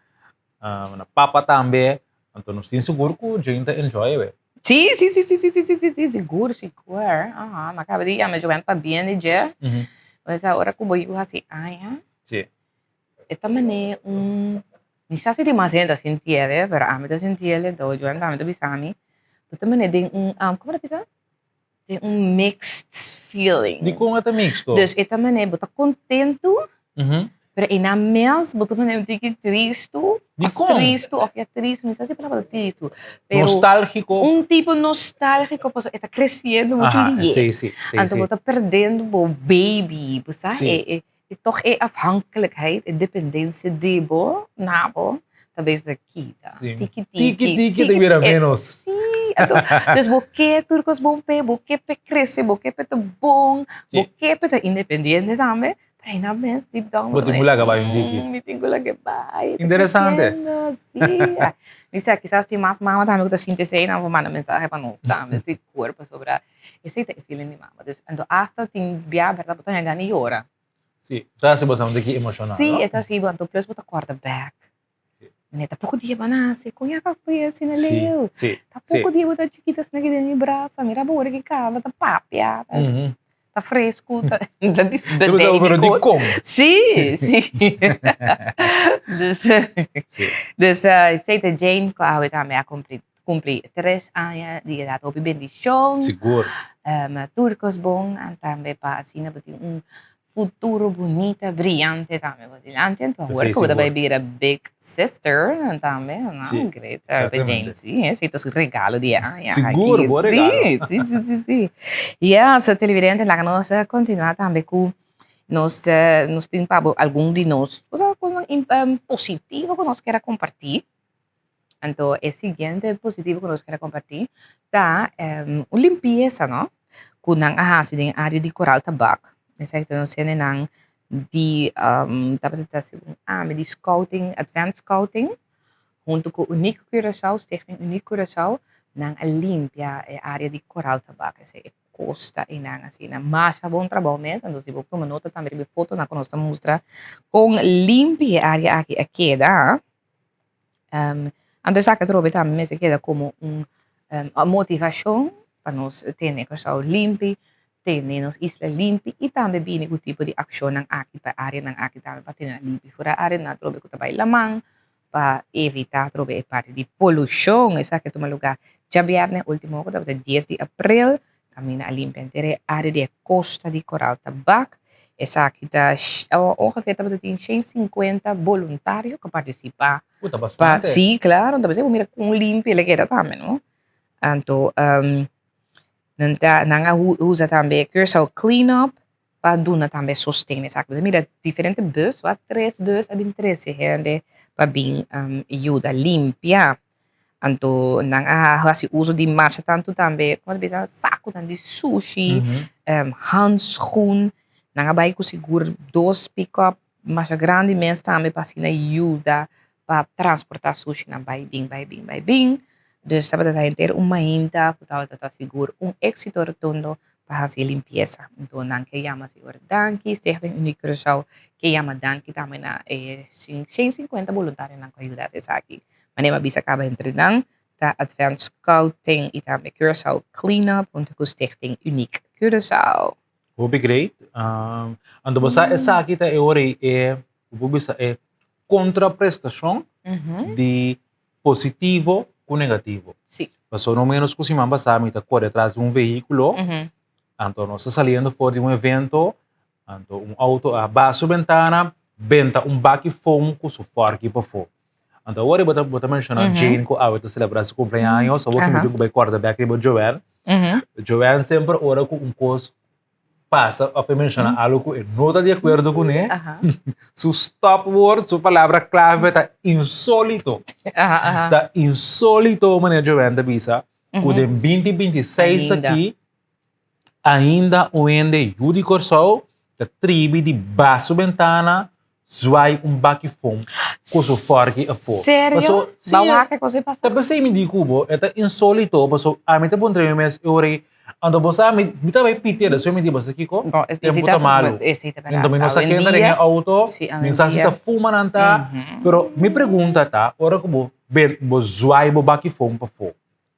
na Papa também. Então nós temos seguro que Jane tá enjoy, ué. Sim, seguro. Mas acaba de ir, mas Joanne tá bem de dia. Mas agora que eu vou assim, Sim. esta maneira não sei se tem mais gente assim, mas a mim tá sentindo, então Joanne também tá bisami. Esta maneira tem como é que é? Tem mixed feeling. De como é também isto? Dus esta maneira, eu tô contento, mas na mesma, eu tô maneira de que triste, De of como? triste, of ja triste, não sei se é palavra triste, pero Nostálgico. tipo nostálgico, porque está crescendo muito Aha, ligeiro. sim. Então, você está perdendo o baby, sabe? Sim. E toch afhankelijkheid, dependência de bo, na bo, talvez daqui, tá? Sim. Tiki, Tiki de vira menos. Então, dus boquê turcos bom pé, boquê pé cresce, boquê pé tá bom, Sim. boquê pé tá independente também. Para ir na vez, deep down. Bote mula ka ba yung Tiki? Me tengo lá que vai. Interessante. Sim. Dice, quizás tem mais mama também que tá sintetizando, não vou mandar mensagem para nós também, esse corpo sobre esse feeling de mama. Então, hasta tem via verdade para ganhar e hora. Sim. Tá se você não tem emocional. Sim, é assim, então plus botar quarterback. Neta, pouco dia para nascer, conha que foi assim na leu. Sim. Tá pouco dia botar chiquitas na que de braço, mira bora que cava, tá papia, tá fresco, tá Pero de como? Sim. Dus Santa Jane, que a também cumpri 3 anos de idade, houve bendição. Seguro. Turcos bom, também para assim, futuro bonita, brilhante também por diante. Então, agora que vai vir a big sister também, não? Sim, Great. exatamente. Sim, esse é o regalo de Seguro, bom regalo. Sim. E essa televidente, lá nós continuar também com nós temos algum de nós, coisa positiva que nós queremos compartilhar. Então, o seguinte positivo que nós queremos compartilhar tá limpeza, não? Com a área de coral tabaco. Exact, dan zijn er die die scouting, advanced scouting, junto com Unique Curaçao, Stichting Unique Curaçao, nang limpia a área de coral tabaco, é costa e nang assim, mas é bom trabalho mesmo, então se você tomar nota também de foto, na conosco mostra com limpia a área aqui dá, então já que trobe também mesmo queda como a motivação para nós ter Curaçao limpo. Nos isla limpi e também bini o tipo de ação ng aki pa área ng aki também para ter limpi fora área na trobe ko tabay lamang para evitar trobe parte de poluição essa que toma lugar já viernes último ko tabay 10 de abril camina a limpia inteira área de costa de coral tabac Essa aqui tá ongeveer dat tem 150 voluntários que participam. Puta, bastante. Sim, claro. Então, você mira com limpo, ele quer também, não? Então, nanga usa também Curaçao Cleanup para dar também sustento. Você mira diferentes bus, 3 bus, há 13 gente para bem ajuda limpar. Então, nanga faz uso de marcha tanto também, como diz, saco de sushi, handschoen, nanga vai com seguro 2 pick-up, mas grande mesmo também para assim ajuda para transportar sushi na vai bem. Dus sabe dat inteiro uma ainda que tá seguro êxito rotundo para fazer limpeza. Então, não que chama seguro Danke, Stichting Unie Curaçao, que chama Danke também na 150 voluntários na ajuda essa aqui. Mas nem bisa acaba entre não, tá Advanced Scouting e também Curaçao Cleanup, onde que Stichting Unique Curaçao. Would be great. Ando basta essa aqui tá é contraprestação de positivo com negativo. Sim. Mas no menos que se mamba sabe que corre atrás de veículo, então nós está saindo fora de evento, então auto abaixo ventana, venta baque fogo com suor que para fora. Então agora bota mencionar Jane com a outra celebrar seu cumpleaños, a outra me digo vai quarterback de Joanne. Joanne sempre ora com coisa passa a mencionar algo que não está de acordo com ele. Su stop word, su palavra clave está insólito. Está insólito, maneira Joanne da bisa. O de 2026 aqui, ainda o ende Yudi Corsol, da tribo de baixo ventana, zuai baque fome, com su forque a fome. Sério? Bawa que coisa passa? Tapi saya me digo, é insólito, porque a mim tá bom treino mas eu ando bosa me vai piter da me diba aqui ko tempo tá malo então me nossa quenda em auto mensagem tá fuma nanta pero me pergunta tá ora que bo zuai bo baki fom pa fo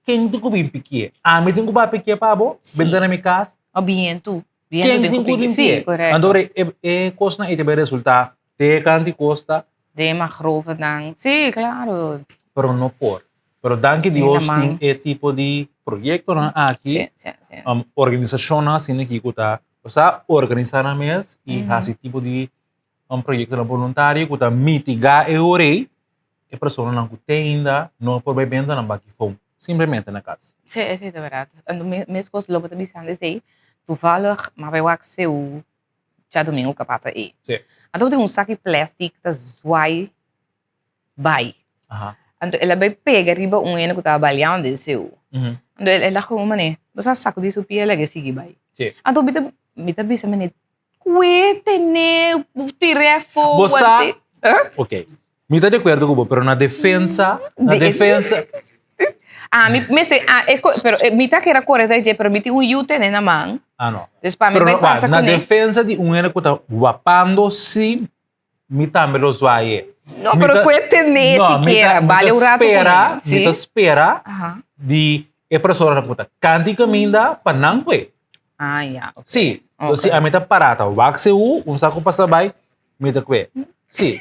quem tu bem pique a me tenho ba pique pa bo benda na mi casa o bien tu quem tem que pique andore costa e te vai resultar te canti costa de mais grove dan sim claro pero no por pero danke Dios tem tipo de projeto na aqui organização assim que está organizar na mês e esse tipo de projeto na voluntário que está mitigar e orei e a pessoa não tem ainda não pode vender na baki fome simplesmente na casa. Sim, é verdade. Minhas coisas logo também são assim toevallig maar bij wat seu já domingo que passa aí. Então tem saco de plástico que zwaai bij. Então ela vai pegar riba ene que está balhando de seu. Então ela como né, você saco de supia ela que sigue vai. Então bita bisa menit cuete ne tirefo. Você ok. Me tá de acordo com você, pero na defesa pero me tá que era correta pero me tem yute na mão. Não. Pero na defesa de ene que está wapando se me também lo zwaai. No, pero cuete ne siquiera, vale un rato. Me espera de a pessoa na puta canti caminda para não comer. Ya. Sim. Se a meta parada, o vaxe saco para saber, meta comer. Sim.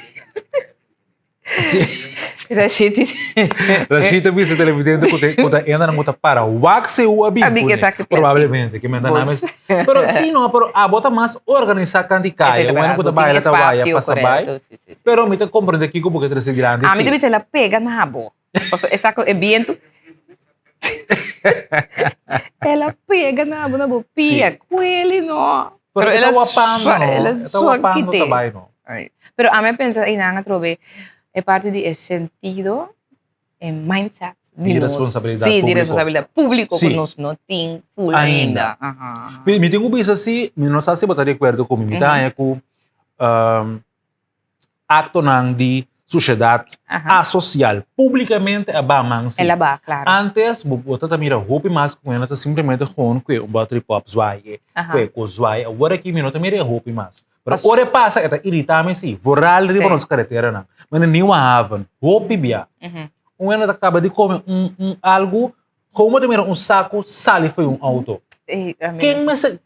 Rashid bisa televidente que ainda não para o vaxe a bem. Provavelmente que me dá nada. Pero sim, não, pero a bota mais organizar canti caia, o ano que vai ela vai para saber. Pero me te compreende aqui como que é grande. A mim deve ser ela pega na rabo. Essa é viento. Ela pega na rabo, pia, com ele não. Pero ela só que tem. Pero Pero a mim pensa aí na trove é parte de sentido e mindset de responsabilidade pública. Sim, de responsabilidade pública que nós não temos full ainda. Me tenho visto assim, não sei se botar de acordo com mim, tá? É com acto de sociedade social, publicamente a bamang. Ela ba, claro. Antes, botar também a roupa mais com ela, simplesmente com que o battery pop zoai, com zoai. Agora aqui, não também é roupa mais. Pero ora passa que tá irritame sim, voral de nos carretera não. Mas nem uma haven, roupa bia. Ela acaba de comer algo, como também saco, sali foi auto.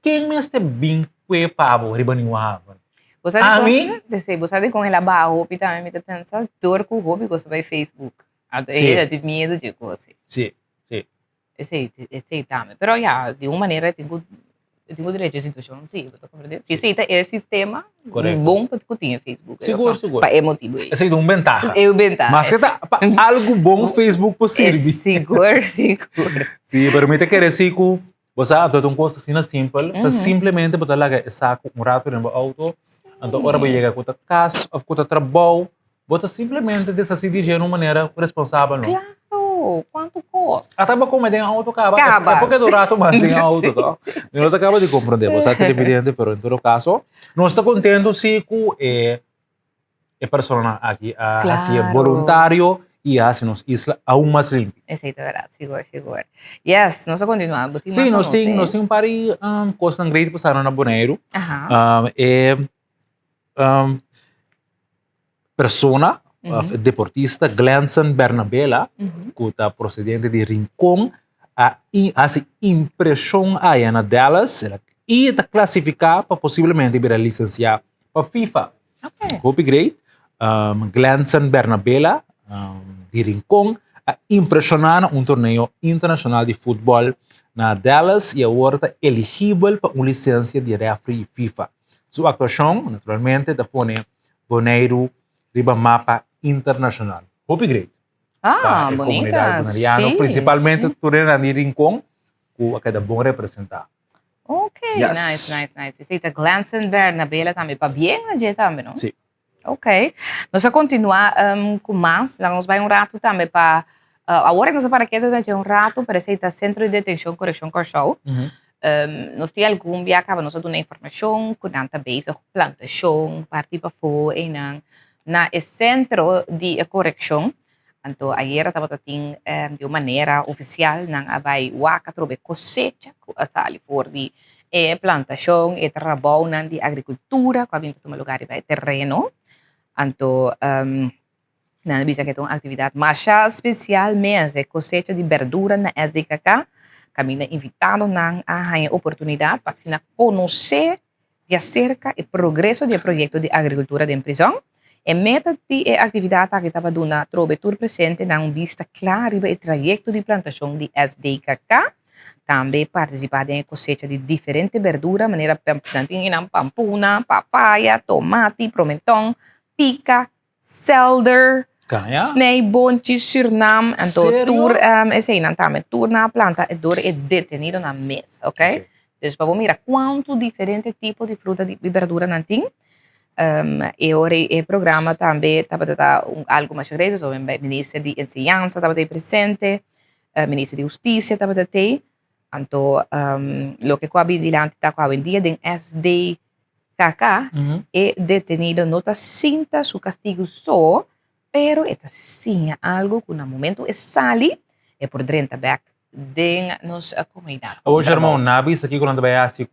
Quem me está bem que pavo, riba nem uma haven. Você sabe com ela ba roupa também me pensa, dor com roupa que você vai Facebook. Até ela tem medo de coisa. Sim. Esse também. Pero de uma maneira tenho eu tenho direito a situação, sim, você compreende? Se aceita esse sistema, Correto. bom para que tenha Facebook. Seguro, seguro. Para emotivo. Essa é uma ventaja. É uma ventaja. Mas que tá, algo bom Facebook possível. Seguro, seguro. Sim, permite que reciclo, você há um custo assim simples, para simplesmente botar lá que saco rato no auto, então agora vai chegar com a casa, ou com o trabalho, bota simplesmente decidir de uma maneira responsável, não? Claro, quanto custa? Até para comer em auto acaba. Acaba. É porque do rato mais em auto, tá? Eu não acaba de compreender, você é televidente, mas em todo caso, não está contente se é pessoa aqui, assim, é voluntário e assim nos isla aún mais limpo. Essa é verdade, seguro, seguro. Yes, nós continuamos. Sim, nós temos um par de coisas grandes passaram na Bonaire. Persona, deportista, Glenson Bernabella, que é procedente de Rincón, a impressão aí na Dallas e está classificada para possivelmente vir a licenciar para FIFA. Hope great. Glenson Bernabella, de Rincón, a impressionar torneio internacional de futebol na Dallas e agora está elegível para uma licença de referee FIFA. Sua atuação, naturalmente, está pondo Bonaire riba mapa internacional. Hope great. Bonita. Sim, principalmente turena de Rincón, que é bom representar. Ok, Yes. nice. Aceita Glenson Bernabella também, para bem a gente também, não? Sim. Ok. Nós vamos continuar com mais. Nós vamos rato também para... agora nós para aqui durante rato para aceitar Centro de Detenção Correção Corsol. Nós temos algum dia acaba nós dando informação com a base plantação, partir para fora e na centro de correção. Então, ayer estava tendo de uma maneira oficial na vai waka trobe cosecha a sali for de plantação e trabalho de agricultura, com a vinda de um lugar de terreno. Então, na bisa que é uma atividade mais especial mesmo, cosecha de verdura na SDKK. Camila invitado a oportunidade para conhecer de acerca do progresso do projeto de agricultura de prisão. E meta de atividade que estava dando a trobetur presente na vista clara do trajeto de plantação de SDKK. Também participar da cosecha de diferentes verduras, maneira planting em pampuna, papaya, tomate, pimentão, pica, celery, snijboontjes, Suriname. Então, tour na planta e dor é detenido na mesa, ok? Então, para mirar quanto diferente tipo de fruta e verdura não tem. E o programa também estava algo mais grande, o ministro de Enseñanza estava presente, o ministro de Justiça estava aí. Então, o que eu vi está com a dia de SDKK é detenido, não está cinta seu castigo só, pero está sim algo que no momento é sali e por dentro back de nossa comunidade. Hoje, irmão, nabis aqui quando vai assim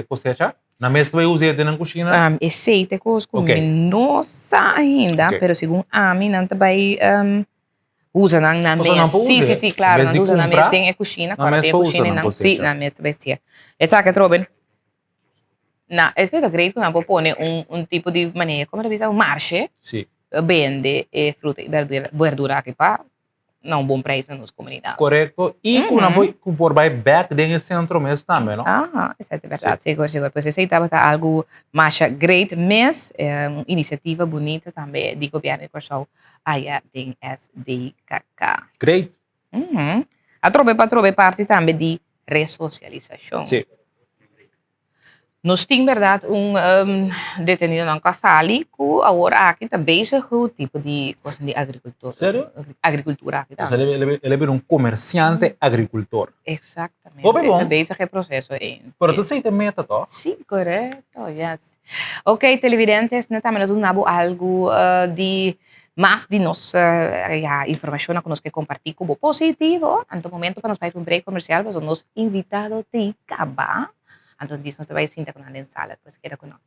cosecha? Na mesa vai usar dentro da cozinha? Aceita coisas como nossa ainda, pero segundo a mim não vai usa na mesa. Sim, claro, não usa na mesa tem a cozinha, claro, tem a cozinha não, sim, na mesa vai ser. Essa que troben. Na, esse é great que não pode pôr tipo de maneira, como ele diz, marche. Sim. Vende fruta e verdura aqui para não bom preço nas comunidades. Correto. E com por back dentro do centro mesmo também, não? Isso é verdade, seguro. Pois esse estava algo mais great, mas uma iniciativa bonita também de governo de Corsol aí tem SDKK. Great. A trobe parte também de ressocialização. Sim. Nós temos, verdade, detenido na Casali, que agora aqui está bezig com o tipo de coisa de agricultura. Sério? Agricultura aqui Então, ele é comerciante agricultor. Exatamente. Oh, bom. Está bezig com o processo. Pero tu sei tem meta, tá? Sim, correto, yes. Ok, televidentes, nós também temos algo de mais de nossa informação que nós queremos compartilhar como positivo. No momento, para nós ir para um break comercial, nós somos invitados de acabar. Então, disso, você vai sentar com a sala, depois queda conosco.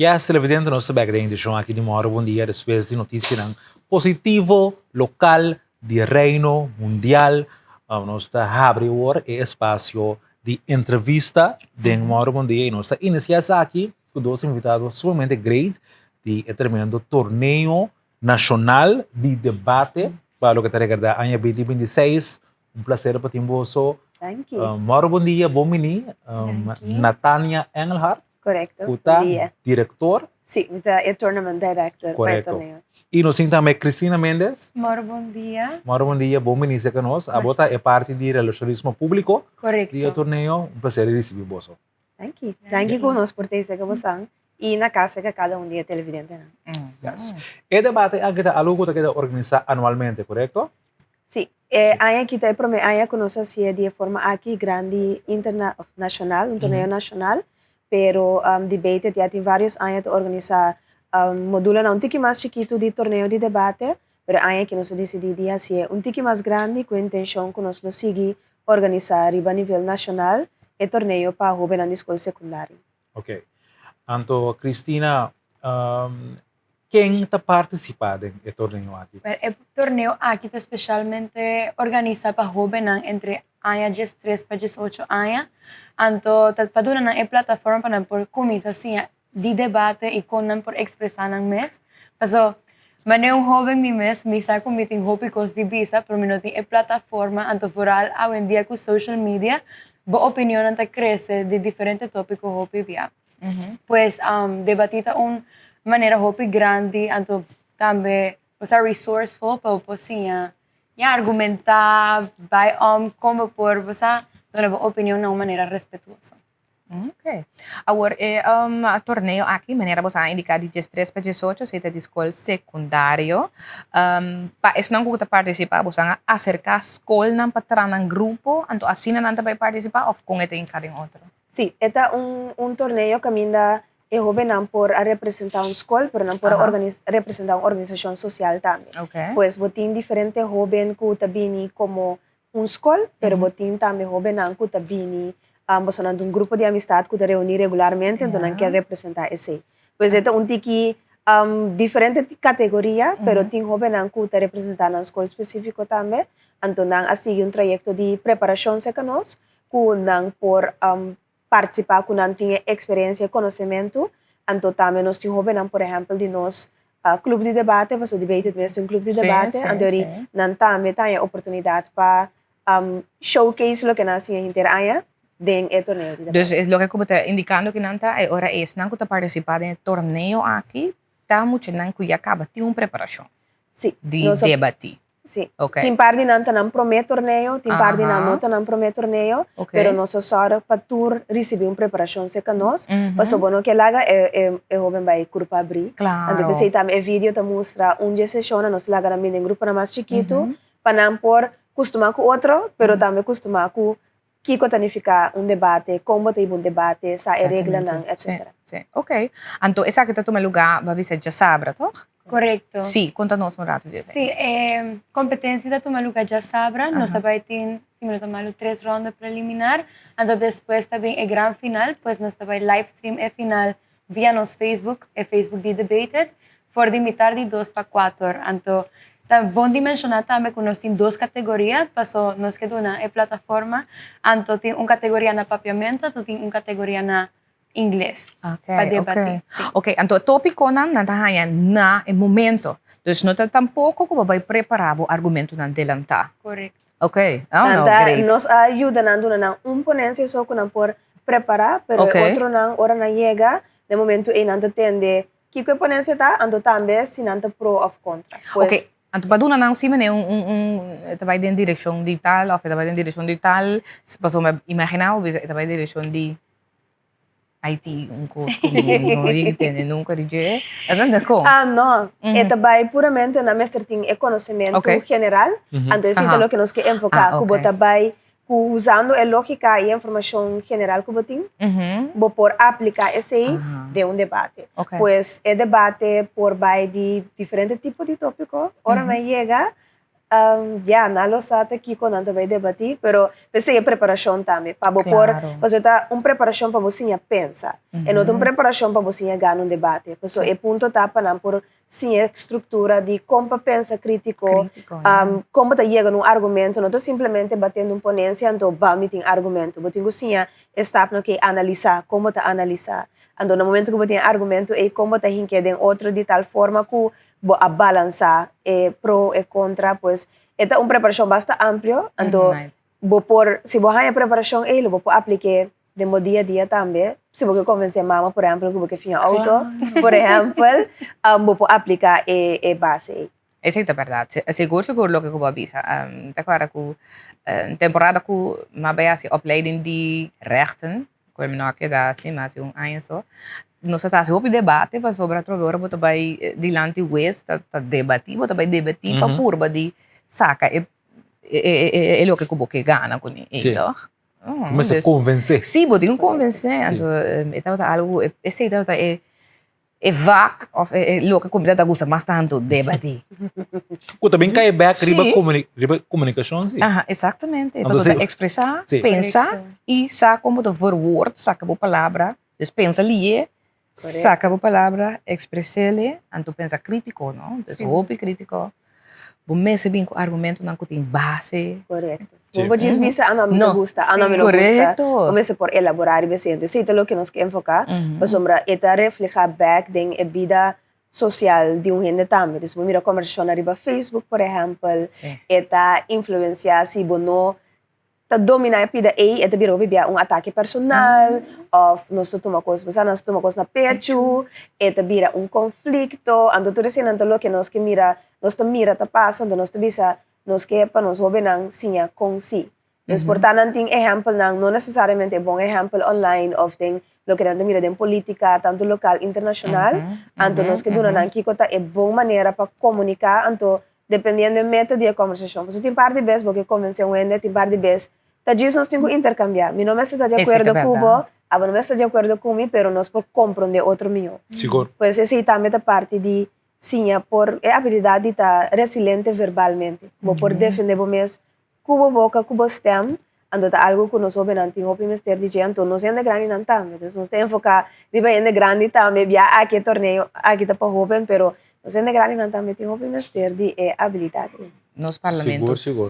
as televidentes nós sabemos que a edição aqui de Moro Bom Dia, depois de notícia positivo, local, de reino, mundial, nós está abrindo o espaço de entrevista de Moro Bom Dia e nós está iniciando aqui com dois invitados sumamente great de determinado torneio nacional de debate para o que está regardando ano 2026. Prazer para ti, Boso. Thank you. Moro Bom Dia, bom mini. Natania Engelhardt. Correcto. Puta, Bom dia. diretor. Sí, é tournament director para o Correcto. torneio. E nós temos também Cristina Mendes. Moro, bom dia. Moro Bom Dia, bom mini se conosco. A bota é parte de relacionismo público. Correcto. E o torneio, prazer receber Boso. Thank you. Thank you conosco por ter essa gravação. E na casa que cada dia é televidente. Yes. E debate é algo que está organizado anualmente, correto? Sí, aquí te prometo, conoce así de forma aquí grande internacional, un torneo nacional, pero debate ya tiene varios años de organizar módulo un tiki más chiquito de torneo de debate, pero año que nos decidí hacer un tiki más grande con intención que nos sigue organizar a nivel nacional el torneo para jóvenes en la escuela secundaria. Ok. Anto, Cristina, quem está participando no torneio aqui? O torneio aqui está especialmente organizado para jovens entre anos 3 para 18 anos. Então, está dando uma plataforma para por começar assim de debate e com por expressar no mês. Então, mas um jovem me sai com meeting hópicos de visa, pero não tem plataforma, então por hoje em dia com social media, a opinião anta cresce de diferentes tópicos hópi via. Pues debatir maneira hopi grande, então também você resourceful para você argumentar, vai como por você dar uma opinião de uma maneira respetuosa. Ok. Agora, o torneio aqui, maneira você indicar de 3 para 18, se é de escola secundário. Para isso não que participar, você acercar a escola não para entrar em grupo, então assim não vai participar ou com ele em cada outro? Sí, este es un torneo que minda es joven por representar una escuela, pero no por representar una organización social también. Okay. Pues botín diferente joven que también como un escuela, pero botín también joven que también de un grupo de amistad que te reúne regularmente, entonces que representar ese. Pues este es un tiki diferente categoría, pero tiene joven que te representar una escuela específica también, entonces así un trayecto de preparación se conoce, que por participar con una experiencia y conocimiento. Entonces también nos jóvenes, por ejemplo, de nos club de debate, pues debate es un club de debate, entonces también hay oportunidad para showcase lo que nos interesa en el torneo de debate. Dus es lo que como está indicando que nanta ahora es não que participar en el torneo aqui, tá muito não que acaba tem uma preparação. Sí. De debate. Sí. Okay. Tem parte não promete torneio, tem parte não promete torneio, pero nós só para tour receber uma preparação seca nós, mas o bom que laga é joven vai grupo abrir. Claro. Então você também vídeo te mostra sessão nós laga na em grupo mais chiquito, para não por costumar com outro, pero também costumar com que tanificar debate, como tem debate, essa é regra não, etc. Sim. Ok. Então essa que está tomando lugar, vai ser já sabra, toch? Correcto. Sí, conta-nos rato disso. Sí, competencia de tomar lugar já sabra, nós também tem, se tomar 3 rondas preliminar, então depois também é grande final, pois nós também live stream é final via nosso Facebook, é Facebook de Debated, for de imitar de 2 para 4, então tá bom de mencionar também que nós temos 2 categorias, passou nós que dona é plataforma, então tem uma categoria na papiamento, então tem uma categoria na inglês para debater. Ok, então o tópico não está na momento. Dus não está tampouco como vai preparar o argumento não delantar. Correto. Ok, great. Nos ajuda a ponencia só que não por preparar, pero outro não hora não chega, de momento e não entende que a ponencia está, então também se não está pro ou contra. Ok. Então, para não se mané vai em direção de tal, ou vai em direção de tal, posso imaginar, vai em direção de IT, curso não entende nunca de anda com. Não, vai puramente na mestre tem conhecimento general, então isso é o que nós que enfocar, que vai usando a lógica e a informação general que tem, vou por aplicar esse de debate. Pues o debate por vai de diferentes tipos de tópicos, ora não chega não sabe aqui quando não vai debater, pero pensei em preparação também, para pôr, você tá uma preparação para você pensar, e não uma preparação para você ganhar um debate, porque é ponto tá para não por sim estrutura de como pensa crítico como tá chega num argumento, não tô simplesmente batendo uma ponência, então vamos ter argumento, você tem sim está no que analisar, como tá analisar, então no momento que você tem argumento e como tá em outro de tal forma que a balançar pro e contra, pues esta é uma preparação bastante ampla, então se você tem a preparação ele vou aplicar de meu dia a dia também, se você convencer a mama, por exemplo, que você finha auto, por exemplo, vou aplicar a base. Esa es la verdad. Seguro lo que eu avisa. Te acuerdas que temporada que me había sido opleiding die rechten, que me no queda assim, mas um ano só. Nós estamos op debate para sobre a trovora, bota vai dilante West, tá debatir, bota vai debatir para purba de saca é lo que kubo que gana com isso. Começa a convencer. Sim, bota convencer. Então, é algo, esse é vac, of é lo que comunidade gosta mais tanto debater. Que também cai back riba comunicação, sim. Exatamente. Para expressar, pensar e saca como to verwoord, saca a palavra, dus pensa ali, saca a palavra, expressar-lhe, então pensa crítico, não? Então, hobby crítico. Bom, mesmo bem com argumento não tem base. Correto. Vou dizer, não me gusta, não me gusta. Começa por elaborar e ver se é o que nós queremos focar, mas sombra é reflejar back den a vida social de gente também. Então, mira conversação na Facebook, por exemplo, é influenciar se não tá dominar a vida aí, é virou um ataque personal, ou nós tomamos coisa, nós tomamos coisa na pecho, é vira um conflito, então tudo isso não é que nós que mira, tá passando, nós te visa, nós que para nós houve não sim com si. Então, portanto, tem exemplo não necessariamente é bom exemplo online, ou tem lo que nós mira de política, tanto local, internacional, então nós que dura não que é boa maneira para comunicar, então dependendo do método de conversação. Porque tem parte de vezes porque convencer um ende, tem parte de vezes tá diz nós temos que intercambiar. Mi não está de acordo com a não está de acordo comigo, pero nós por compreender outro meu. Seguro. Pois esse também é parte de sim, por a habilidade de estar resiliente verbalmente. Vou por defender o mês, cubo boca, cubo stem, ando tá algo que nós ouvimos tem o ministério de gente, nós é grande não também. Então nós temos que focar, riba é grande também, via aqui torneio, aqui tá para open, pero nós é grande não também tem o ministério de habilidade. Nos parlamentos seguro.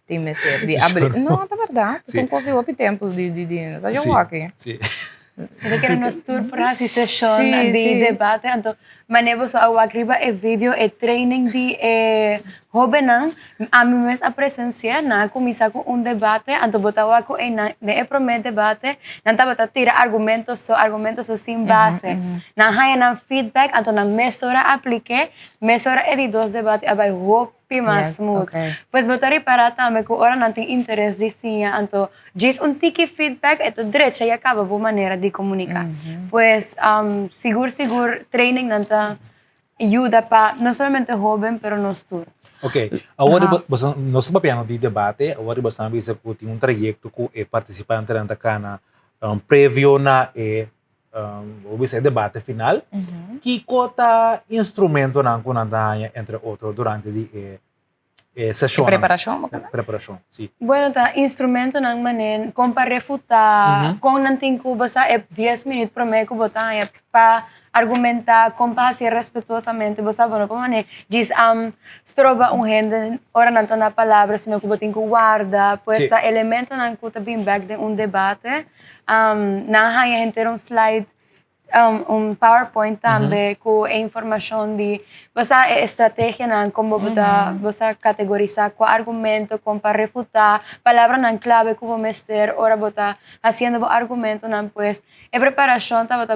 Tem ministério de habilidade. Não, é verdade. Tem coisa de tempo de nós já aqui. Sim. Eu quero nos tour para a sessão de debate, então manevos ao agriba e vídeo e training de jovenan a mim mesmo a presenciar na começar com debate, então botava com ne promet debate, não tava tira argumentos só sem base, na haya na feedback, então na mesora aplique, mesora e dos debate abai hopi mais smooth. Pois botar para também que ora não tem interesse de sim, então diz tiki feedback e direito e acaba boa maneira de comunicar. Pois seguro training não ajuda para não somente jovem, pero nos tour. Ok, agora nós estamos falando de debate, agora nós estamos vendo que tem trajeto que é participante da cana prévio na o debate final, que cota instrumento não conandanya entre outros durante a sessão. Preparação, sim. Bueno, tá instrumento não manen, para refutar, com não tem que basta 10 minutos para mim que botar para argumentar, com paciência respetuosamente, você sabe, para mané, diz strova gente, ora não tá na palavra, senão que botem que guarda, pois tá elemento não que tá bem back de debate, na haya gente slide, PowerPoint também com a informação de você estratégia não como você categorizar qual argumento como para refutar palavra não clave como mestre ora botar fazendo o argumento não pues a preparação tá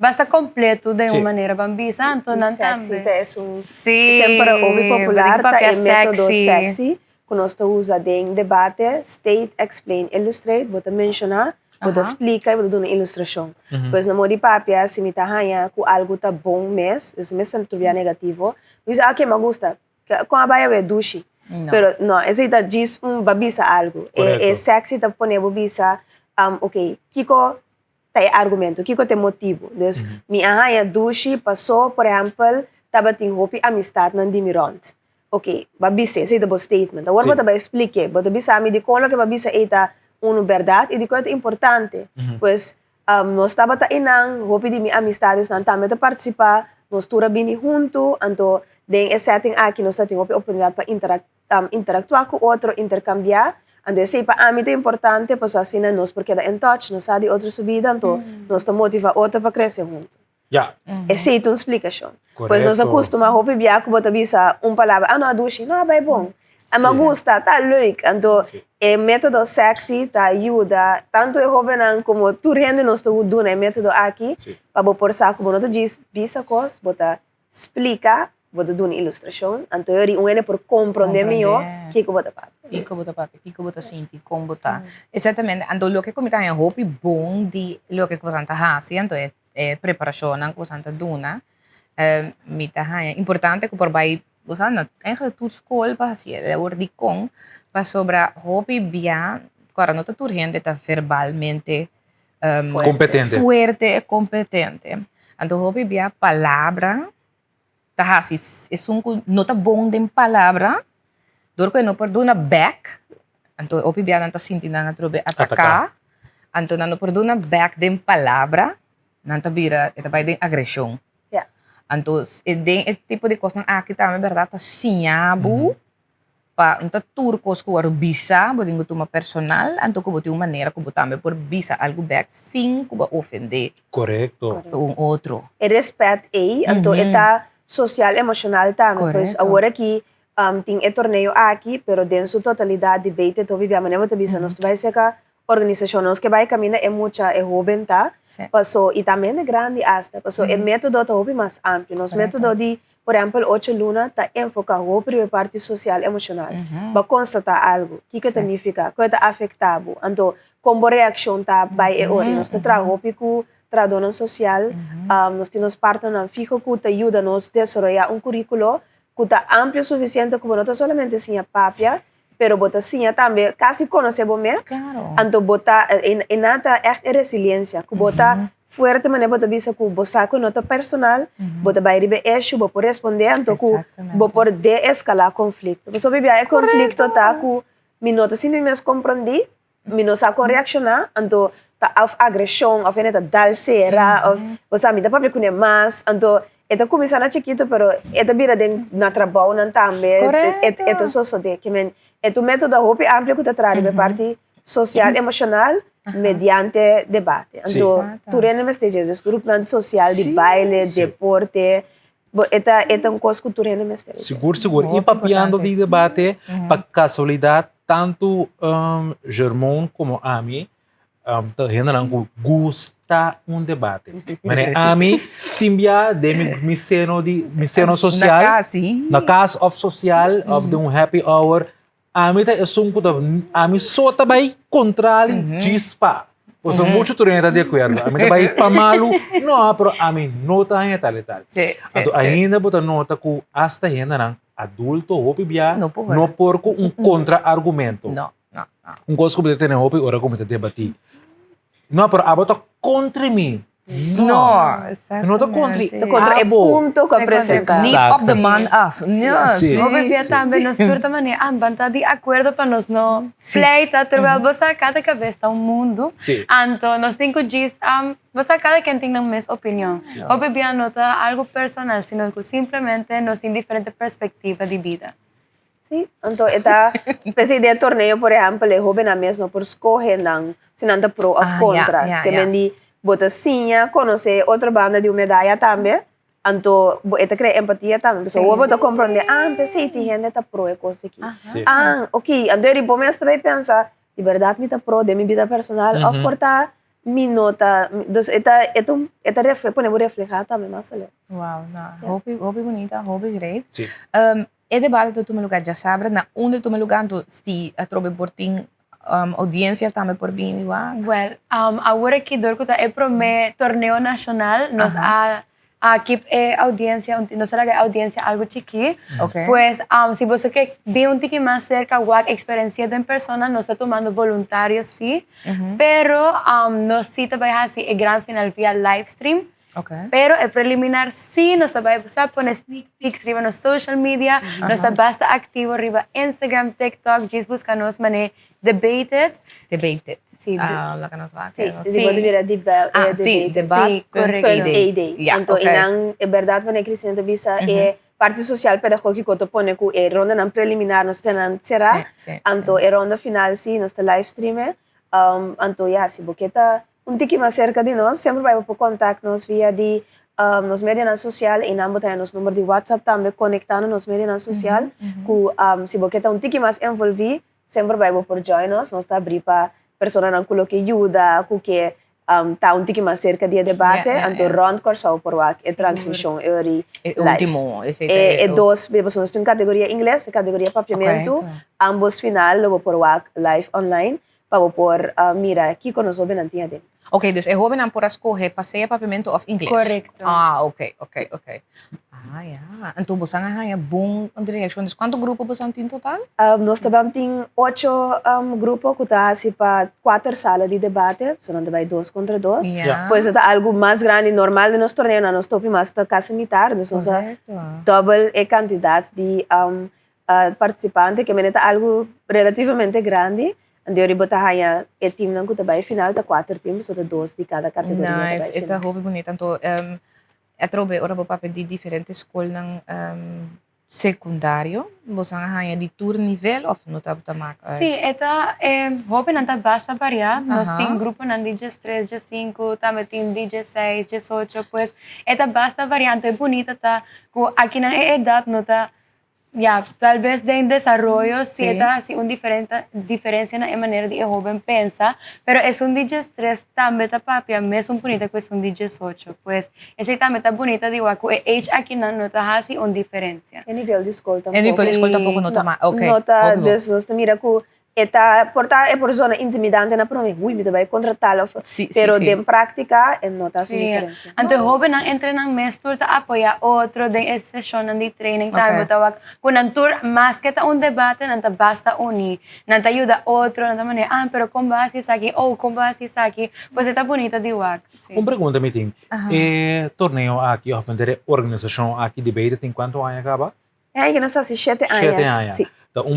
basta completo de uma maneira bambisa então não também sempre ouve popular tá é método sexy que nós usa em debate state explain illustrate bota mencionar Você explica e você dá uma ilustração. Pois na moda de papel, se me tahanha com algo tá bom mês, isso mês não tudo negativo. Mas aqui me gusta, com a baia é duche. Pero não, esse tá diz babisa algo. É sexy tá poner babisa, ok, kiko tá argumento, kiko tem motivo. Então, me arranha duche passou, por exemplo, taba ting hopi amistad nan dimiront. Ok, babise, sa ito statement. Agora Sim. bota ba explique, bota bisa ami di kono que babisa eta uno verdade e di coisa importante. Pues nós tava ta inang hopi di mi amistades nan também ta participar, nós tura bini junto, anto den e setting aqui nós tem hopi oportunidade para interactuar com outro, intercambiar. Ando sei para mim é importante, pues assim nós porque da in touch, nós sabe outra subida, então nós ta motiva outro para crescer junto. Ja. Essa é a explicação. Pois Correto. nós acostumamos a hopiar com bota bisa palavra, não adushi, não é bom. A me gusta, tá leuk. Então, é método sexy, tá ajuda, tanto é jovem como tu rende nós tu do né método aqui, para por saco, bota diz bisa cos, bota explica, bota do ilustração, então eu ene por compreender melhor que bota para. Pico bota papi, pico bota sinti, com bota. Exatamente. Ando lo que comita é hopi bom de lo que você está fazendo, é preparação que você está dando. Mita é importante que por vai você não eigenlijk tu school para fazer, é ordicon para sobra hopi bia, agora não tá tu gente tá verbalmente Competente. fuerte, competente. Ando hopi bia palavra, tá assim, é não tá bom de palavra. Door ko no perdona back, anto opi bia nanta sinti na trobe atacar, anto na no perdona back den palavra, nanta bira eta bai den agressão. Yeah. Anto den tipo de coisa aqui também verdade tá sinhabu, pa nta turcos ko aro bisa, bodingo tuma personal, anto ko boti uma maneira ko botame por bisa algo back sin ko ba ofender Correcto. outro. E respeito aí, então eta social emocional também, pois Correto. agora que tem e torneio aqui, pero dentro sua totalidade de beite, então vive a maneira de bisa, nós vai ser que organização nós que vai caminhar é muita é jovem tá, passou e também é grande hasta, passou é método tá hobby mais amplo, nosso método de por exemplo 8 luna tá enfocado hobby parte social emocional, para constatar algo, que significa, que tá afetado, então como reação tá vai é hora, nós tá hobby com tradução social, nós temos parte na fico que tá ajuda nós desenvolver currículo que está amplo o suficiente como não solamente sinha papia, pero bota sinha também quase conhecemos mais. Claro. Então bota e nata é resiliência, que bota forte maneira bota visa que bosa com nota personal, bota vai ribe eixo, bota por responder, então que bota por de-escalar conflito. Porque sobre é conflito tá que me nota sim me compreender, me não sabe como reaccionar, então tá agressão, ou neta dalcera, ou você me dá para ver mais, então eta começa na chiquito, pero eta bira den na trabalho nan também, eta só de que men, eta método hopi amplo que traz a parte social, emocional, mediante debate. Então, tu rende mais de grupo social de baile, deporte, eta coisa que tu rende mais. Seguro. E papiando de debate, para casualidade, tanto Germão como Ami, generam gusta debate. Mas Ami timbia de missão social, na casa of social of the happy hour. Ami tá Ami só tá vai contra dispa. Pois muito turente tá de acordo. Ami tá vai para malu, não, pero Ami nota é tal e tal. Então ainda bota nota que hasta generam adulto hopi bia no porco contra-argumento. Não. Coisa que você tem hopi ora como te debatir. Não, pero abota contra mim. Não, não tá contra. Contra é ponto que apresenta. Need of the man off. No bebia também nós turta maneira, banta de acordo para nós não pleita, trabalhar você cada cabeça um mundo. Então nós temos que dizer, você cada quem tem a mesma opinião. O bebia nota algo personal, sino que simplesmente nós temos diferente perspectiva de vida. Sim, então esta espécie de torneio, por exemplo, é jovem mesmo por escolher não, se não tá pro ou contra, que mendi bota sinha, conhecer outra banda de medalha também, então esta cria empatia também, so bota compreender, pensei que gente tá pro é coisa aqui, ok, então ele bom mesmo também pensa, de verdade me tá pro de minha vida personal, of portar mi nota, dus esta reflejar também mais ali. Wow, hobby bonita, hobby great. E debate do teu lugar já sabe, na onde tu lugar tu sti a trobe porting audiência também por bem igual. Well, agora que dorco tá é pro me torneio nacional, nós aqui é audiência, nós será audiência algo chiqui. Pues se você quer ver um tique mais cerca a experiência da persona, nós está tomando voluntários sim, pero nós sim também assim é grande final via live stream. Okay. Pero el preliminar sí nos va a poner sneak peeks arriba en social media, nos basta activo arriba Instagram, TikTok, just buscanos mané debated. Debated. Sí, la que nos va a Sí, quedar. sí. Sí, debat. correcto. Ja, Anto, inang, verdad, wanneer Cristiano bisa, parte social pedagógico to pone ku ronda ng preliminar nos tenan será, anto ronda final si nos te live stream, anto ya si boketa un tiki más cerca de nos, sempre vai po contact nos via di nos media social e namo tayo nos número de WhatsApp tambe conectando nos media social, ku si boketa un tiki más envolvi, sempre vai por join nos ta abrir pa persona nang kulo que ajuda, ku que tá un tiki más cerca de debate, anto rond corso por wak e transmissão euri último, dos, bebas nós tem categoria inglês, categoria papiamento, ambos final logo por wak live online, para por mira aqui com nós benantinha de. Ok, dus joven aan por escoger passeia papimento of English. Correcto. Ok. Ja. En toen busang nga boom on direction. Dus quanto grupo busang in total? Nós também tem 8 grupos que tá assim para 4 salas de debate, são vai 2 contra 2. Pois é algo mais grande normal de nós torneio, nós topi mais da casa militar, dus nós double a quantidade de participantes que meneta algo relativamente grande. Ande ori botahaya e team nang kutabay final ta 4 teams so 2 de cada categoria. Nice, it's a hobby bonito. Então, trobe ora bo papel de diferentes escolas ng secundário. Bosang hanya di tour nível of no tab tamak. Sí, eta hobby nanta basta variar. Nos tem grupo nan DJ 3, DJ 5, também tem DJ 6, DJ 8, pues eta basta variar. Então é bonita tá ko aqui na edad nota. Ya, tal vez de desarrollo sieta así una diferencia en la manera de joven pensa, pero es un DJ 3 también está papia, me es un bonita que es un DJ 8, pues ese también está bonita digo que age aquí no nota así una diferencia. En nivel de escuela tampoco. En nivel de escuela tampoco nota más, okay. Nota desde mira que eta por zona intimidante na para mim, me vai contratar, pero de prática nota essa diferença. Então joven ang entre nang mestur ta apoia outro de session de training time tawag kun ang tour mas que ta un debate nanta basta uni nanta ayuda outro nanta mane pero com base aqui ou com base aqui pois está bonita de work. Uma pergunta me tem. Torneio aqui of organização aqui debate tem quanto anos acaba? Que nós assim 7 anos. 7 anos. Sim.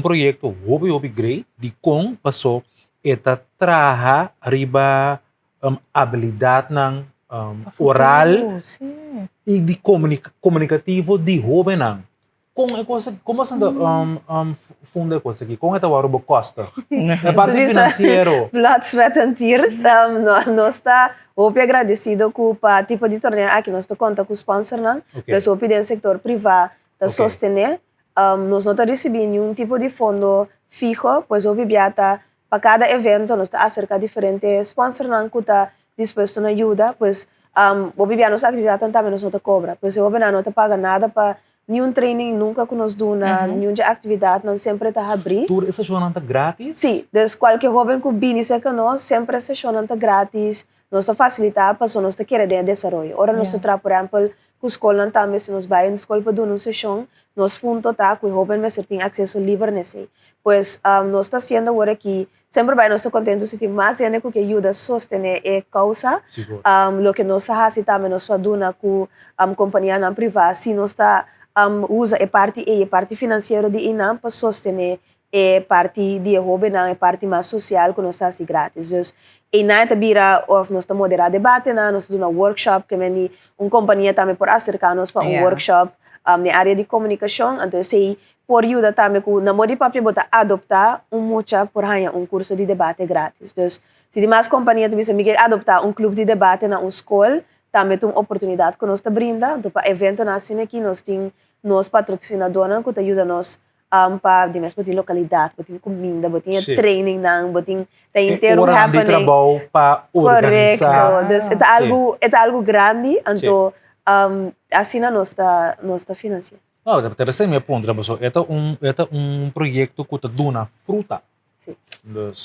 Proyecto hobby great di kung pasok eta traha riba habilidade ng oral e di comunicativo di hobby nang kung como sanda funda ko sa kung eta waro bo costa na parte financeiro blood sweat and tears nós está hope agradecido com pa tipo de torneio aqui nós to conta com sponsor nang mas hope do setor privado da sostener. Nós não recebemos nenhum tipo de fundo fijo, pois o bibiata para cada evento nós está acerca de diferentes sponsors que está disposto a ajuda, pois o bibiata nossa atividade também nós não cobra, pois o bibiata não paga nada para nenhum training nunca que nos dona, nenhuma atividade não sempre está abrir. Tudo essa jornada grátis? Sim, dus qualquer jovem que vem com nós sempre essa jornada grátis, nós facilitar para nós querer de desenvolver. Ora nós por exemplo com a escola também se nós vai na escola para dar uma sessão nós juntos tá com o jovem mas tem acesso livre nesse pois nós está sendo agora que sempre vai nós estar contentos se tem mais gente que ajuda a sostener a causa lo que nós fazemos também nós fazemos com a companhia não privada se nós está usa a parte financeira de inam para sostener a parte de jovem a parte mais social que nós está assim grátis dus e na tabira of nós está moderar debate nós estamos um workshop que vem companhia também por acercar-nos para workshop na área de comunicação, então sei por ajuda também com na moda papel botar adoptar mucha por hanya curso de debate grátis. Então se demais companhia também se me adoptar clube de debate na escola, também tem oportunidade que nós está brinda, então para evento na cena aqui nós tem nós patrocinadora que ajuda nós para de mesmo de localidade, botin comida, botin training nang, botin tem inteiro happening. De trabalho para organizar. Correto. É algo grande, então assim nós está financiando. Deve ser minha ponta, mas é projeto que dona fruta. Sim.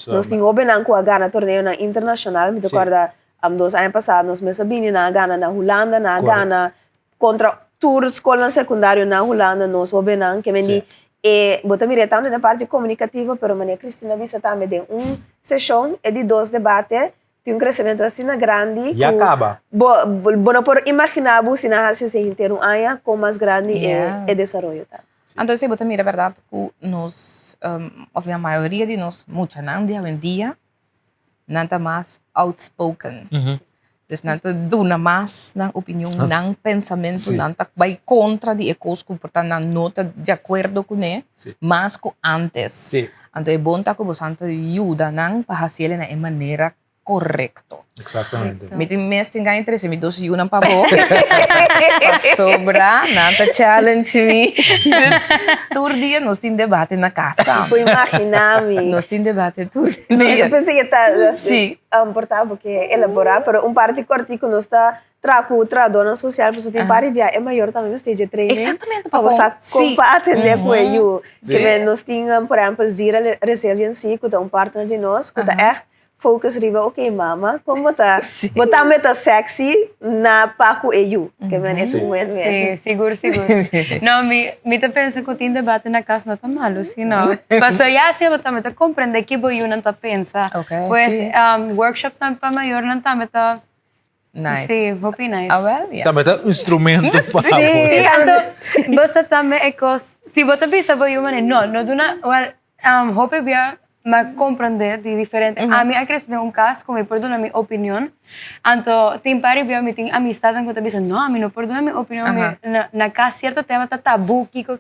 Nós temos com a Ghana torneio na internacional, me recordo 2 anos passados nós me sabíamos na Ghana na Holanda, na Ghana contra tour escola secundária na Holanda nós obenan que me bota miretando na parte comunicativa, pero mania Cristina visa também de sessão de 2 debates tem um crescimento assim grande. E acaba. Não por imaginar se na raça se inteiro aia com mais grande é desenvolvimento. Tá? Então, se você mira a verdade, que nós, a maioria de nós, muita não dia em dia, não está mais outspoken. Dus não está dando mais na opinião, não pensamento, não está vai contra de ecosco, portanto, não está de acordo com ele, mas com antes. Então, é bom que você ajuda para fazer de maneira correta. Exatamente. Me tem mais tinha interesse, me dois yun pa po. Sobra, nata challenge me. Tur dia nós tem debate na casa. Poi immaginami. Nós tem debate tur Eu dia. pensei que está Sim. importante porque elaborar, mas parte cortico nós está dona social, porque tem pari via é maior também, mas tem treino. Exatamente, para você atender com ele. Se Sim. nós tínhamos, por exemplo, Zira Resiliency, que é um partner de nós, que é focus riba, ok, mama, como tá? Botar meta sexy na paco EU, que é esse momento mesmo. Seguro. Não, me tá pensando que tem debate na casa, não está malo, sim, não. Mas já se eu também compreender que boi não está pensando. Pois, workshops também para maior não está meta. Nice. Sim, vou nice. Ah, well, yeah. Também tá um instrumento para Sim, então, você também é coisa. Se você pensa boi não duna, well, hope bia mas compreender de diferente. A mim acrescenta um caso, como perdona a minha opinião. Então, tem pari bia me tem amistade com também não, a mim não perdona a minha opinião. Na casa certo tema tá tabu, kiko.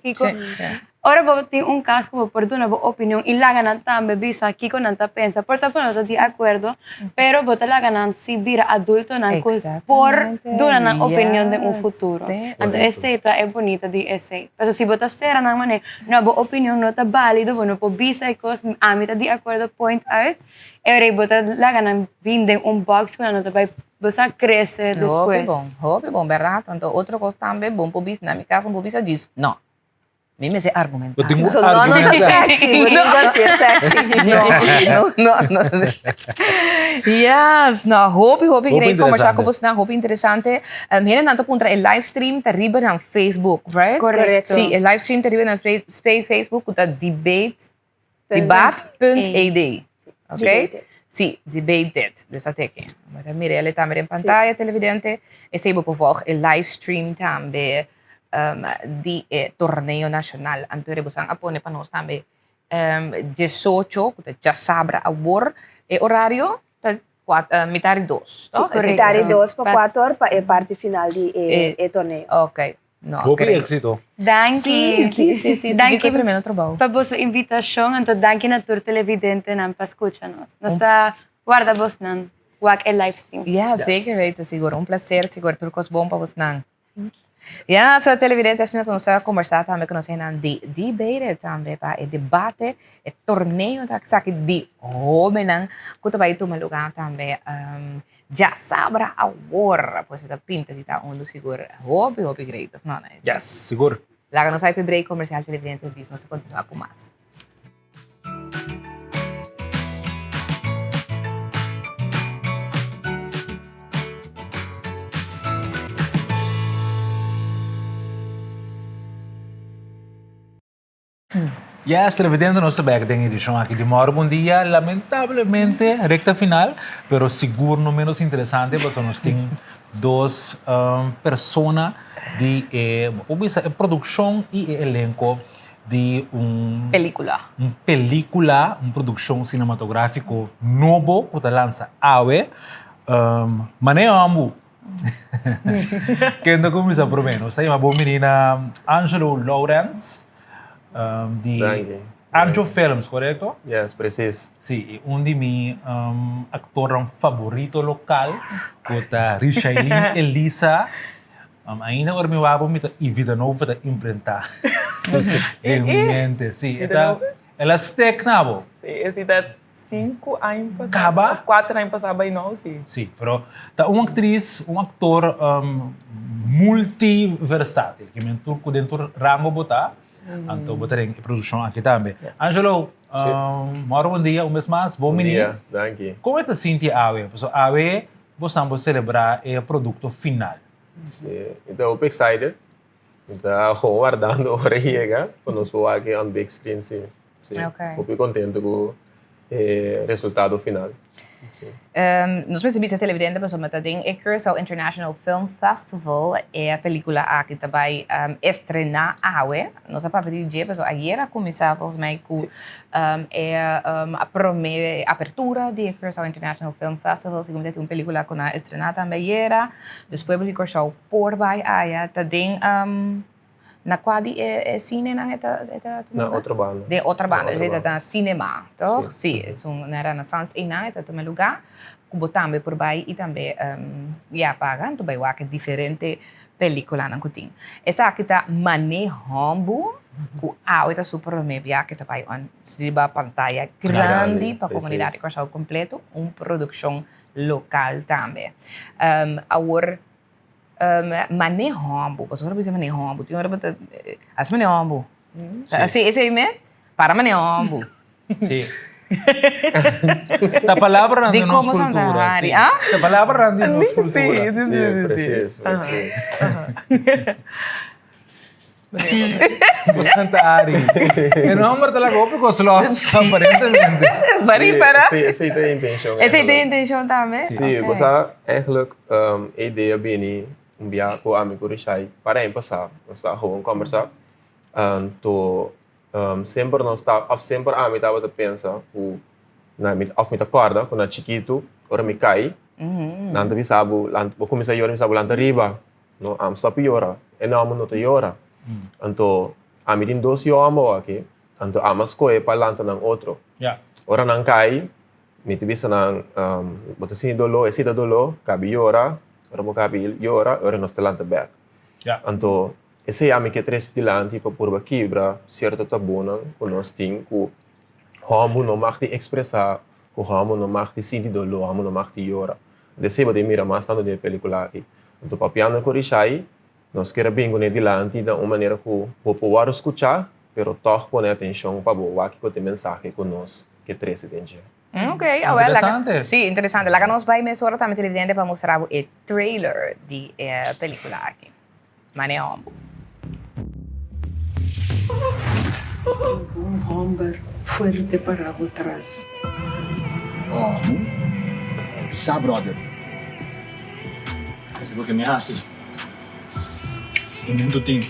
Ora vou ter um caso como perdona a opinião e lá ganan também bisa kiko não tá pensa. Portanto, não tô de acordo, pero botar lá ganan se vira adulto na coisa por dona na opinião de um futuro. Então, esse é bonita de esse. Mas se botar ser na maneira, não boa opinião não tá válido, não pode bisa coisa a mim tá de acordo point out. Eu botar lá ganan vinde um box com não tá vai você cresce depois. Hope bom, verdade? Então, outra coisa também bom para bis, na minha casa, um bisa diz, não. Mim se argumentar. Eu tenho Não sexy, não ser sexy. Não. Yes, no, hope great conversar com você, hope interessante. Hele nanto puntra el livestream terrible na Facebook, right? Correcto. Sim, el livestream terrible na Facebook, tá debate.ad, ok? Sim, debated. Dus até aqui. Mas mire, ele tá em pantalla, televidente. E se você volg el livestream também. Di torneio nacional. Antore busang apone pa nós também 18, já sabra a war e horário mitad 2. Mitad 2 para 4 para a parte final do torneio. Ok. No, Hope éxito. Danke. Sim. Danke tremendo trabalho. Para vossa invitação, então danke na tur televidente nan para escutar-nos. Nós está guarda vos nan wak e livestream. Ja, zeker weten, seguro. Prazer, seguro. Turcos bom para vos nan. Ja, sa televidente assim nós vamos conversar também com nós na debate também para o debate, o torneio da que de homem que vai tomar lugar também já sabra a war, pois está pinta de tá onde seguro hope great, não é? Yes, seguro. Lá nós vai para break comercial televidente diz nós continuar com mais. Yes, televidente, nossa backdang edição aqui de Moro Bom Dia. Lamentavelmente, recta final, pero seguro no menos interessante, porque nós temos duas pessoas de produção e elenco de película, uma produção cinematográfica novo que lança AWE, Mané Ambu. Quem não começa por menos, tem uma boa menina Angelo Lawrence. De Anjo Films, correto? Yes, preciso. Sim, um de meus atores favoritos local, que é Richelin Elisa. Ainda agora me vou me e vida nova da imprentar. Em mente, sim. Ela está nabo. Sim, esse dá 5 anos passados. Acaba? 4 anos passados, não, sim. Sim, pero tá uma atriz, um ator multiversátil, que mentor com dentro rango botar. Então, botar em produção aqui também. Yes. Angelo, moro bom dia, mês mais, bom menino. Bom dia, danke. Como é que você sente a AWE? Porque a AWE, você vai celebrar o produto final. Sim, então, eu estou excited. Então, estou aguardando a hora chega, para nós poder aqui on big screen, sim. Ok. Estou contente com resultado final. Sim. Nós percebemos televidente, mas o ding é que o International Film Festival é a película aqui também estrenar awe. Nós a papel de mas ayer a começar volgens mij com a primeira abertura de o International Film Festival. Se como uma película com a estrenar também era, depois ele cortou por vai aí, tá ding na qual é cine na Na outra banda. de outra banda, outra já está cinema, toch? Sim, é na Renaissance e na é também lugar, como também por aí e também pagan, também o que diferente película na cutin. Essa aqui está manejando o está super meia que também on riba pantalla grande para a comunidade comercial completo, produção local também. Agora manejando, você vai dizer manejando, tem hora para as manejando. Sim, esse aí mesmo? Para manejando. Sim. Esta palavra de não como nos são da cultura. área. Sim. Esta palavra não nos cultura. Sim. Bastante área. E não me talaga o porque los aparentemente. Bari para? Essa aí tem a intenção. Essa aí tem a intenção também? Sim, você eigenlijk a ideia bem um dia com o amigo Richai para empezar, nós está gewoon conversar. To sempre nós está, of sempre a mim estava a pensar, of me acorda quando chiquito, ora me cai, nanti bisa bu, vou começar a bisa bu lantai riba, no stop yora, enorme no to yora. Anto a mim tem 12 homens aqui, anto a mas coe para lantai nang outro. Ora nang cai, me te bisa nang, bota sini dolo, esita dolo, cabi yora. Ora mo cabi yora, ora nós telante back. Anto esse é que três tilante para por quebra certo tabuna com nós tem que homo não mag te expressar, que homo não mag te sentir dolo, homo não mag te yora. Desse de mira mais tanto de película aqui. Anto papiano corishai, nós quer bem com dilante da uma maneira que o povo escutar, pero toch pone atenção para o aqui que tem mensagem com nós que três tem. Ok, interessante. Sim, interessante. Lá que nós vamos mais hora também televidente para mostrar o trailer de película aqui. Manejando. Un hombre fuerte parado atrás. Sa brother. Lo que me hace. Seguimento tem.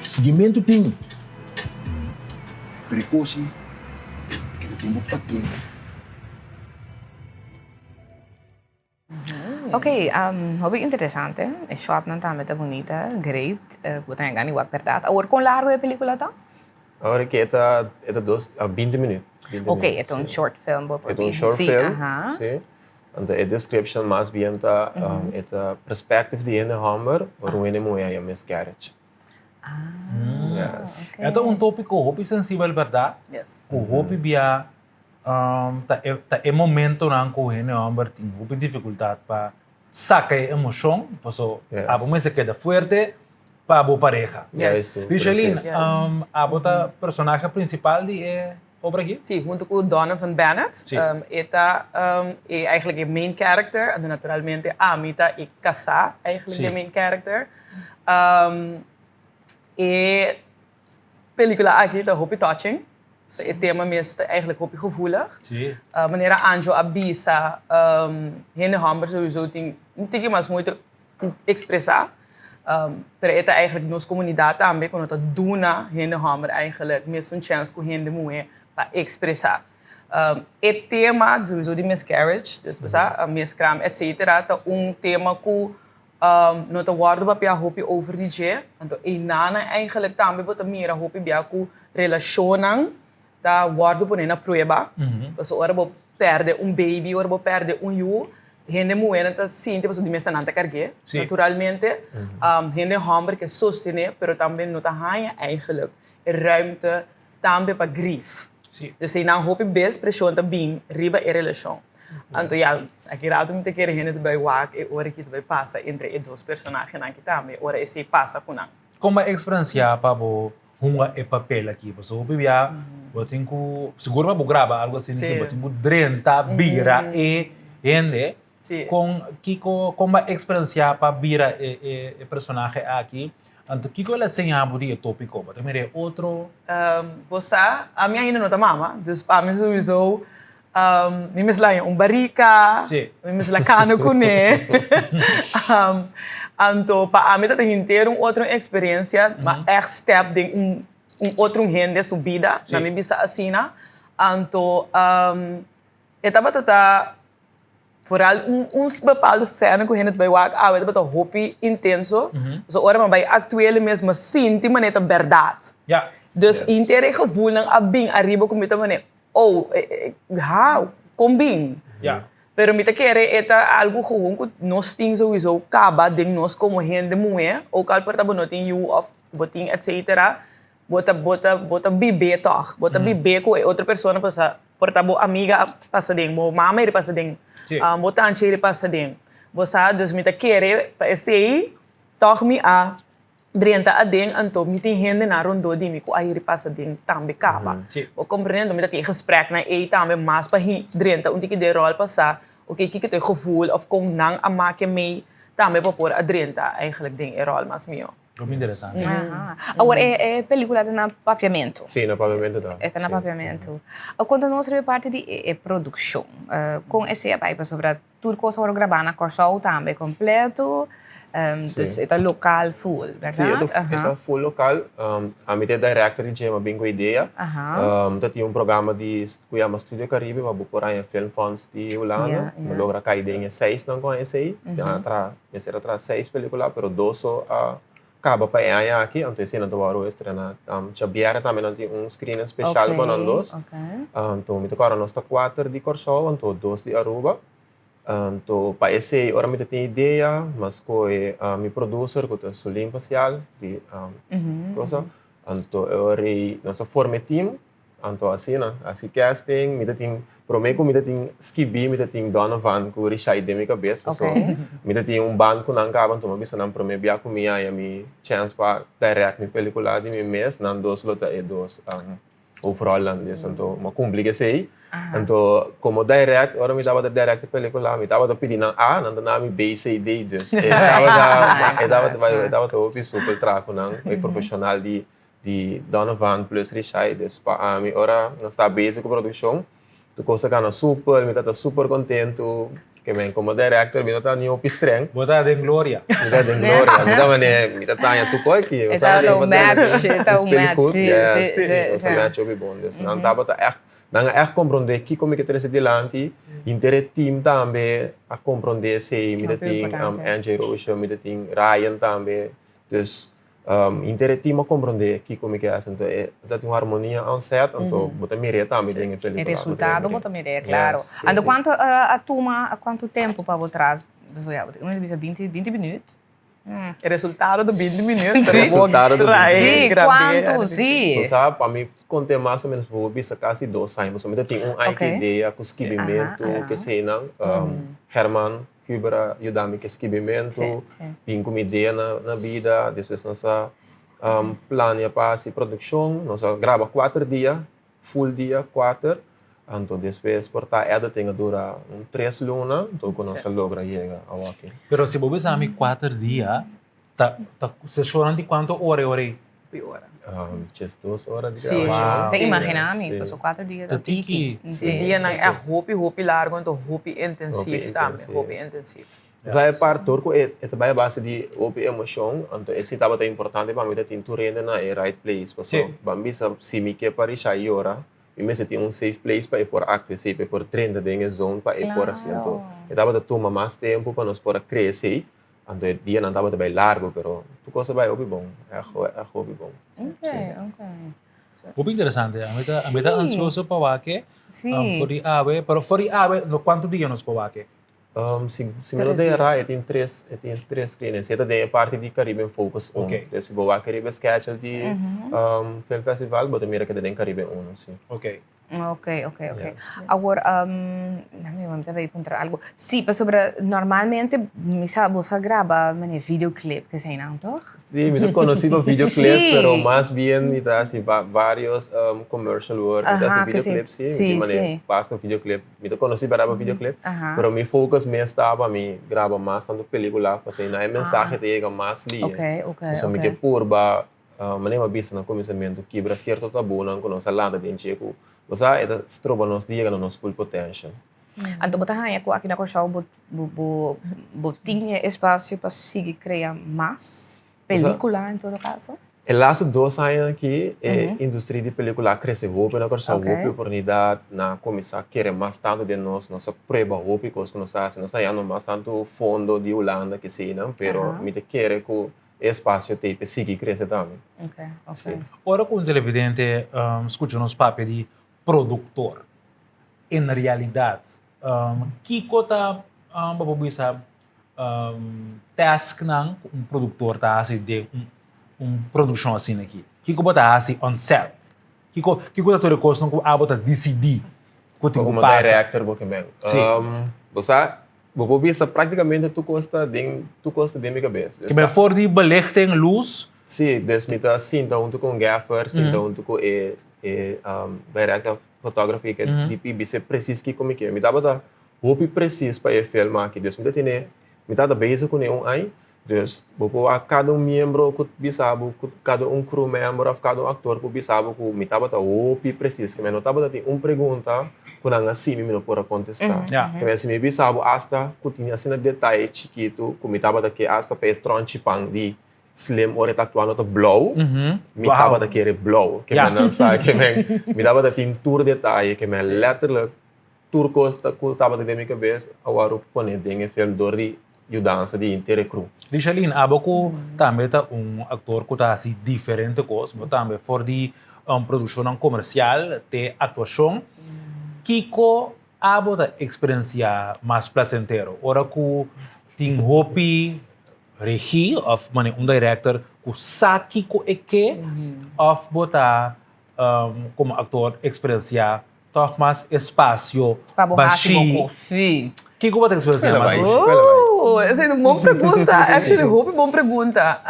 Seguimento tem. Precoce. Que não tem muito tempo. Ok, hobby interessante. É shot não tá muito bonita, great. Vou ter ganho igual verdade. Agora com largo a película tá? Agora que é 20 minutos. Ok, é um short film. É um short film, sim. And a description mais bem tá é a perspective de ene hammer, or ene moe a miscarriage. Yes. Ito un tópico hobby sensível, verdade? Yes. O hobby biya é momento na ko hene amber ting hobby dificuldade para sacar emoção, paso abo me se queda fuerte para abo pareja. Yes. Michelin, abo ta personagem principal de obra aqui? Sim, junto com o Donovan Bennett. É eigenlijk een main character. En naturalmente a Amita e Kassa, eigenlijk de main character. E película aqui tá hopi touching. So, het tema meest eigenlijk hopi gevoelig. Wanneer Anjo abisa, hene hamber sowieso ting, niet tegen mas moeite expressar. Pero het eigenlijk nos comunidade também quando tá duna hene hamber eigenlijk meest een chance com hende moe para expressar. Het tema sowieso de miscarriage, dus miskraam etc. Tá tema que no te waarde wat je hopi over die je, want een nana eigenlijk também wat meer hopi bia ku relacionang da waarde por na prueba. Dus ora bo perde baby, ora bo perde you, hende moena ta sinte paso di mesa nanta carge. Naturalmente, hende hamber que sostene, pero também no ta hanya eigenlijk ruimte também para grief. Dus een na hopi best pressão ta bim riba e relação. Então, aqui rato me te quer gente de baiuac e ora que te passa entre os dois personagens aqui também, ora esse passa com não. Como a experiência para o hunga e papel aqui, porque o bebia, eu tenho seguro para gravar algo assim, eu tenho drenta bira e gente com a experiência para bira e personagem aqui, Então, que coisa senhabo de tópico? Mas também é outro... Você, a minha ainda não tá mama, dus para mim sowieso, mimis lá barica, mimis lá cano cune, então para mim tá inteiro outra experiência, mas step de outro rende subida, na minha bisa assina, então etapa tá vooral bepaalde scène que a gente vai ver, é muito hopi intenso. So ora mas vai actuele mesmo sim, de maneira verdade. Ja. Dus inteiro gevoel não a bem arriba como então maneira, how, combin. Ja. Pero mita querer eta algo gewoon que nós temos sowieso acaba de nós como gente mulher, ou cal por tabu não tem you of boting etc. Bota bebê toch, bota bebê com outra pessoa por tabu amiga passa ding, mo mama ele passa ding. Botante ele passa dentro. Você, dus mita querer, esse aí, toch me a drenta a dentro, então me tem gente na rondo de mim, que aí ele passa dentro, também acaba. Eu compreendo, me tem gesprek na aí também, mas para aí drenta, onde que de rol passar, o que que tem gevoel, of com não a make mee, também para pôr a drenta, eigenlijk ding rol, mas meu. Muito interessante. Agora, é película de papiamento. Sim, no papiamento dá. É no papiamento. Quando nós recebemos parte de produção, com esse apoio sobre tudo que nós vamos gravar na show também completo, dus é local full, verdade? Sim, é full local. A minha director tinha uma boa ideia. Tinha programa de chama Studio Caribe, para procurar em Film Funds de Holanda. Logra cair em 6 não conhece aí. Atrás 6 películas, mas 2 só acaba para aí aqui, então esse não estou a estrenar. Chabiara também não tem screen especial para nós dois. Então me tocaram nós 4 de Corsol, então 2 de Aruba. Então para esse hora me tem ideia, mas coi meu producer que é Sulim Pacial de coisa. Então eu rei nossa forma team, então assim casting, me tem prometo me tem Skibi, me tem Donovan que o Richard de minha cabeça, me tem band que não acaba, então me bisa não prometo via comigo e me chance para direct minha película de meu mês, não 2 lota e 2 overall lang, então uma complica sei. Então como direct, ora me dava direct película, me dava pedindo não dá me B C D, dus dava to super traco não, é profissional de Donovan plus Richard, dus para mim ora nós está basic com produção. Tu coisa que super, me tá super contento, que me como director, me tá nem opistreng. Botar de glória. Me tá de glória, me tá mané, me tá tanya tu coi que, você sabe o match, tá o match, sim, match obi bom, dus não tá bota echt compreender que como que ter esse delante, intere team também a compreender se me tem Angie Rocha, me tem Ryan também, dus team a compreender que como que é assim, então tem uma harmonia on set, então bota mirar também tem a película. O resultado bota mirar, claro. Ando quanto a turma, quanto tempo para botar? Não é 20 minutos? O resultado de 20 minutos. O resultado de 20 minutos. Sim, quanto, sim. Então, sabe, para mim, contei mais ou menos, vou ver quase 2 anos. Mas tem ideia com esquibimento, que sei não, Herman Huber ajuda-me com esquibimento, tem como ideia na vida, depois nossa planeia para a produção, nós grava 4 dias, full dia, 4. Então, depois, por estar tem dura 3 lunas, então, quando nós logra chegar ao aqui. Mas se você sabe 4 dias, você chora de quanto hora? Just 2 horas de gravação. Você imagina, amigo, são 4 dias. Sim, dia não é roupa largo, então roupa intensivo também, roupa intensivo. Essa é parte turco é também a base de roupa emoção, então esse estava importante para mim ter tu renda na right place, porque bambisa se me quer para ir ora. E mesmo tem safe place para ir por acto, para por treino dentro da zona para ir por assim. Então, estava tomando mais tempo para nós para crescer. Então, o dia não estava bem largo, mas tu coisa vai ouvir bom, é hobby bom. Muito interessante. A mim está ansioso para ver que for ave, pero for ave, quanto dia nos para ver? Se me lo der, tem 3 screens. Esta é parte de Caribbean Focus 1. Então, se vou a Caribbean Schedule de Film Festival, vou ter que ter Caribbean 1, sim. Ok. Ok. Agora, me estava a perguntar algo. Sim, mas sobre, normalmente, vos graba videoclip, que sei não, toch? Sí, me conocí por videoclip, Sí. pero más bien me da así varios commercial work, me da Ajá, así que sí. videoclip, sí, Sí, sí. Basta videoclip. Me conocí para videoclip, Ajá. pero mi focus me estaba me graba más tanto película, pues aí na mensagem te llega más li. Ok. So me que purba, maneira vista no começamento quebra certo tabu não com nossa landa de encheco. Você é stroba nos diga no nosso full potential. Então, botar aqui na Corchal, tinha espaço para seguir criar mais película, em todo caso? E laatste 2 anos aqui, a indústria de película cresceu muito, na Corchal, Ok. oportunidade na começar a querer mais tanto de nós, nossa prova, porque nós temos mais tanto fundo de Holanda que sim, não? Pero me te quer que o espaço te seguir crescer também. Ok. Ora, com o televidente escuta nos papel de produtor. Em realidade, que cota bisa task nang produtor tá assim de produção assim aqui. Que tá assim on set. Que cota todo coisa não abota decidir. Como director, porque bem. Você bisa praticamente tu costa de minha cabeça. Que bem for de belichting luz. Sim, desmita sinta junto com gaffer, sinta junto com director photography que de PBC preciso que como que me dava hope preciso para filmar aqui desmita tem me dava base com aí dus bopo a cada membro que bisabo cada crew member of cada ator que bisabo que me dava hope preciso que me notava tem pergunta que não assim me não pode contestar que me assim me bisabo hasta que tinha assim detalhe chiquito que me dava que hasta para tronchi pang di slim ora tatuando to blow me tava daquele blow que me não sabe que me dava da team tour detalhe que me letterlijk tour costa que tava da minha cabeça agora o pone em filme de dança de inteira crew. Richelin, aboko também tá ator que tá assim diferente coisa, mas também for de produção comercial, de atuação, Kiko abo da experiência mais placentero. Ora que tem hobby regie of director que sabe que of botar como ator experiência toch mais espaço baixo. Sim. Que como tem experiência mais? Essa é uma boa pergunta. Actually, uma boa pergunta.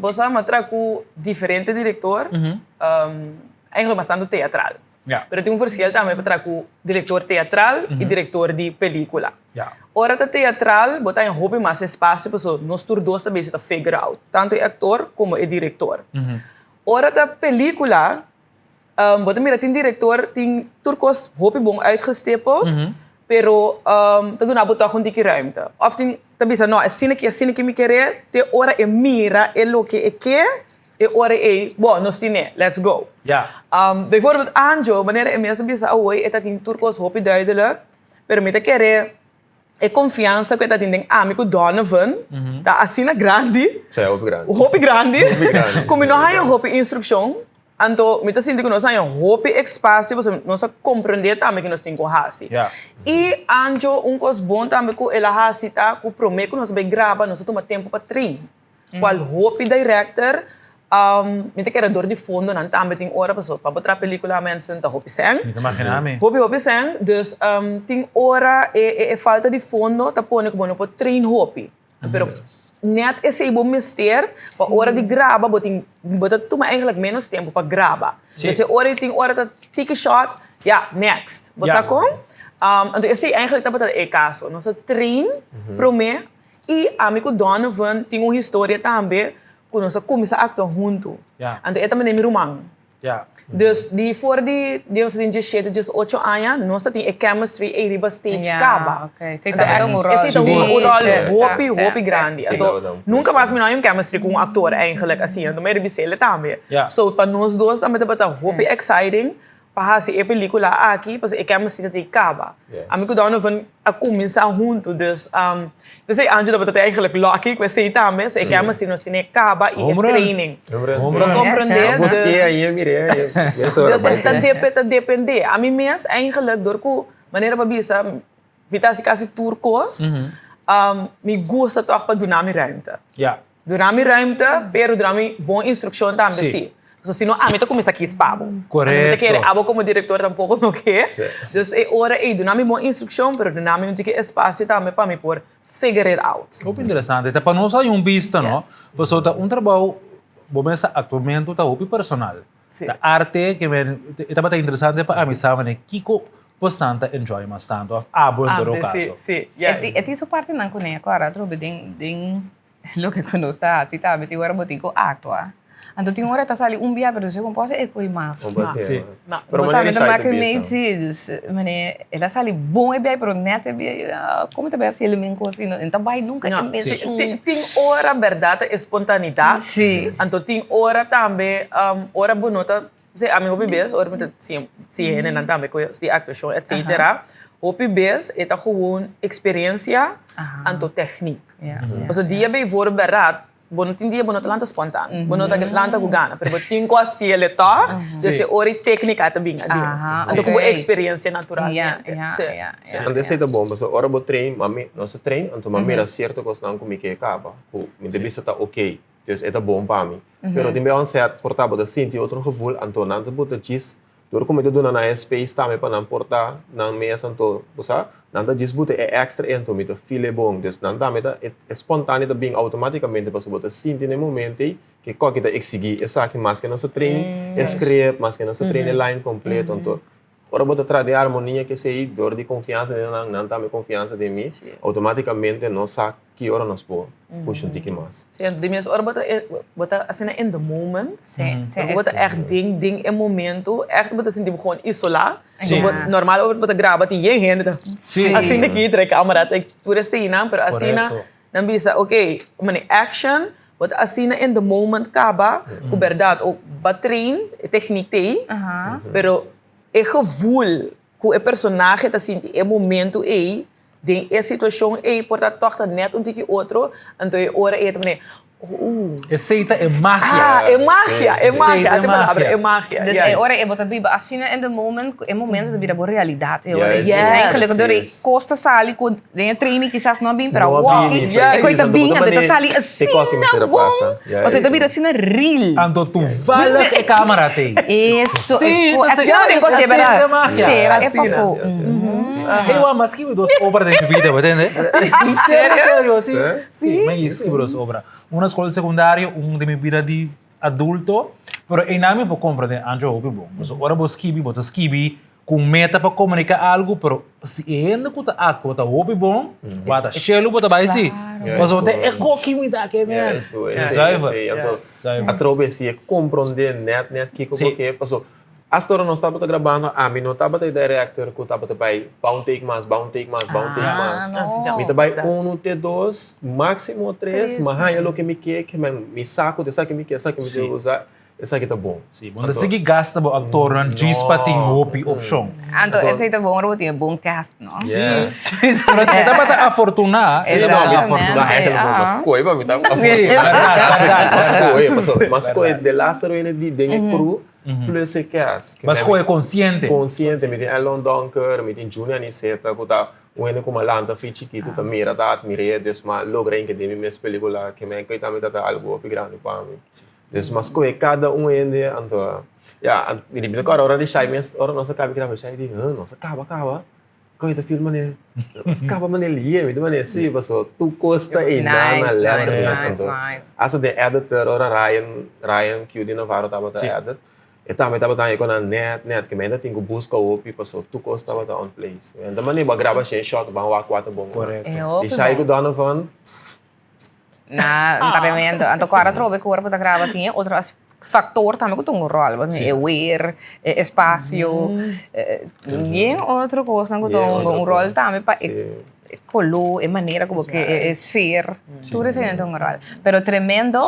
Você matra com diferente diretor, eigenlijk bastante teatral. Pero tem verschil também para com diretor teatral e diretor de película. Ora da teatral, botar em hobby mais espaço para nós todos também se figure out, tanto o ator como o diretor. Ora da película, botar mira tem diretor tem turcos hobby bom uitgestippeld, pero dat doen aboto gewoon dikke ruimte. Of tem também não, assim que me querer, te ora e mira e lo que quer. E ora e, bom, no cine, let's go. Bijvoorbeeld Anjo, wanneer je mensen bisa away, het in Turkos hoop je duidelijk, pero me te querer e confiança que tá tendo amigo Donovan, tá assim grande. Hoop grande. Como não há hoop instrução, então me tá sentindo que nós há hoop espaço, você nós compreender também que nós temos que fazer. E Anjo cos bom também que ela faz tá, que promete que nós vai gravar, nós toma tempo para trein. Qual hoop director me te quero dor de fundo, não também tem hora para botar película mensen tá hoop sang. Hoop sang, dus tem hora e falta de fundo, tá pone que bom para trein hoop. Pero net esse bom mister, para hora de grava, botar toma eigenlijk menos tempo para gravar. Dus tem hora tá take shot, next. Você com? Então esse eigenlijk tá botar é caso, nós trein prome e amigo Donovan tem uma história também que nós começamos a actuar junto. Então é também meu irmão. Dus die voor die ons in 17, 18 anos, nós temos a chemistry e riba stage acaba. Você tá dando um rol hopi grande. Então nunca mais me não chemistry com ator eigenlijk assim, então me riba ele também. So para nós dois também tá bata hopi exciting. Para fazer a película aqui, porque a chemistry tem acaba. Amigo Donovan a começar junto, dus você Angela bata eigenlijk lucky, que você também, a chemistry nós tem acaba e training. Para compreender. Busquei aí, mirei. Tá depende. A mim mesmo eigenlijk door que maneira para bisa, vitasi kasi turcos, me gusta toch para donar minha ruimte. Donar minha ruimte, pero donar minha boa instrução também sim. Se não, a mim tá começa aqui espabo. Correto. Que abo como diretor tampouco não quer. Então, é hora aí, não há uma instrução, mas não há um espaço também para me por figure it out. Muito interessante. Então, para nós aí vista, não? Pois um trabalho, vou pensar, atualmente, tá o personal. A arte que é bastante interessante para mim, sabe, né? Kiko bastante enjoy mais tanto. Abo em todo caso. Sim, E isso parte não conhece agora, trobe den lo que conosco assim, tá? Mas agora botico actua. Então tem hora tá sali dia, pero se composto é coi mais. Sim. Pero também não é que me diz, mané, ela sali bom é bem, pero net é bem, como te parece ele me assim, então vai nunca tem hora verdade, espontaneidade. Sim. Então tem hora também, hora bonita, se a minha bebês, hora muito sim né, também com de actuação, etc. O bebês é tá gewoon experiência, então técnica. Então dia bem voor verdade. Bono tin dia bono talanta spontan. Bono talanta gugana, pero tin ko si ele tá, desse ori técnica também ali. Então como experiência natural. Ande sei tá bom, mas ora bo trein, mami, nossa trein, então mami era certo que não comi que acaba. Me devia tá ok. Então é tá bom para mim. Pero tem bem um certo portava da sentir outro gevoel, então não te bota diz. Door como eu dou na space também para não portar na mesa então, você não tá disputa é extra então me file bom, dus não tá me tá espontâneo bem automaticamente para você sentir no momento que qualquer tá exigir essa aqui mais que nosso treino escreve mais que nosso treino line completo então ora bota trazer a harmonia que sei dor de confiança não tá me confiança de mim automaticamente não sabe que hora nós pôr puxa um tique mais certo de minhas ora bota assim in the moment bota echt ding é momento echt bota sentir gewoon isolar normal bota grava tem gente assim daqui tra câmera tem por assim não pero assim não bisa ok mani action bota assim in the moment acaba o verdade o batrin technique pero é gevoel que o personagem está sentindo é momento aí de a situação é portanto toca net um tique outro então é hora é também Aceita é magia. É magia. A palavra é magia. Dus é hora é botar biba assim in the moment é momento de vida boa realidade. É hora eigenlijk door die kosten sali com de training que já não bem para walking. É coisa bem de sali assim na bom. Você tá vira assim na real. Ando tu fala que câmera tem. Isso. Assim não tem coisa verdade. Será é para fo. Eu amo escrever duas obras de vida, entende? Sério, sim. Mas escrevo duas obras. Uma escola secundária, de minha vida de adulto, pero em nome para compreender anjo hobby bom. Mas agora vou escrever com meta para comunicar algo, pero se ainda que ato tá hobby bom, bota chelo bota vai sim. Mas o é que me dá que né? A travessia é compreender net que como que passou. A história nós estava gravando, a mim não estava de director, que estava também bound take mais. Me também dois, máximo três, mas aí é o que me quer, que me saco, essa que me quer, essa que me quer usar, essa que tá bom. Sim, quando você gasta o ator, não diz para ter opção. Então, esse é bom, eu tenho bom cast, não? Yes. Pero kita para afortunar. Afortunar é mas coisa, me dá mas coisa, the last one de cru. Plus é cast. Mas foi consciente. Consciente, me tem Elon Donker, me tem Junior Niseta, que tá um como lanta fichi que tu também era dado, mire, desma logra que de minha película que me que também tá algo grande para mim. Desmas coisa cada ainda, então, já, de repente agora de sai, mas agora nossa cabe grava sai de, nossa acaba. Coisa filma né. Acaba manelia, me dá assim, passou tu costa e na letra, então. Essa de editor ora Ryan que o de Navarro tava edit. E também estava aí com a net que ainda tem que buscar o pipa só tu costa estava on place. Então mas nem grava sem shot, vão lá quatro bom. Correto. E sai com Donovan. Na tremendo. Então agora trobe que o corpo da grava tinha outro factor também que tem um rol, é wear, espaço, e outra coisa que tem um rol também para color, a maneira como que é esfera, tudo isso tem um rol. Pero tremendo,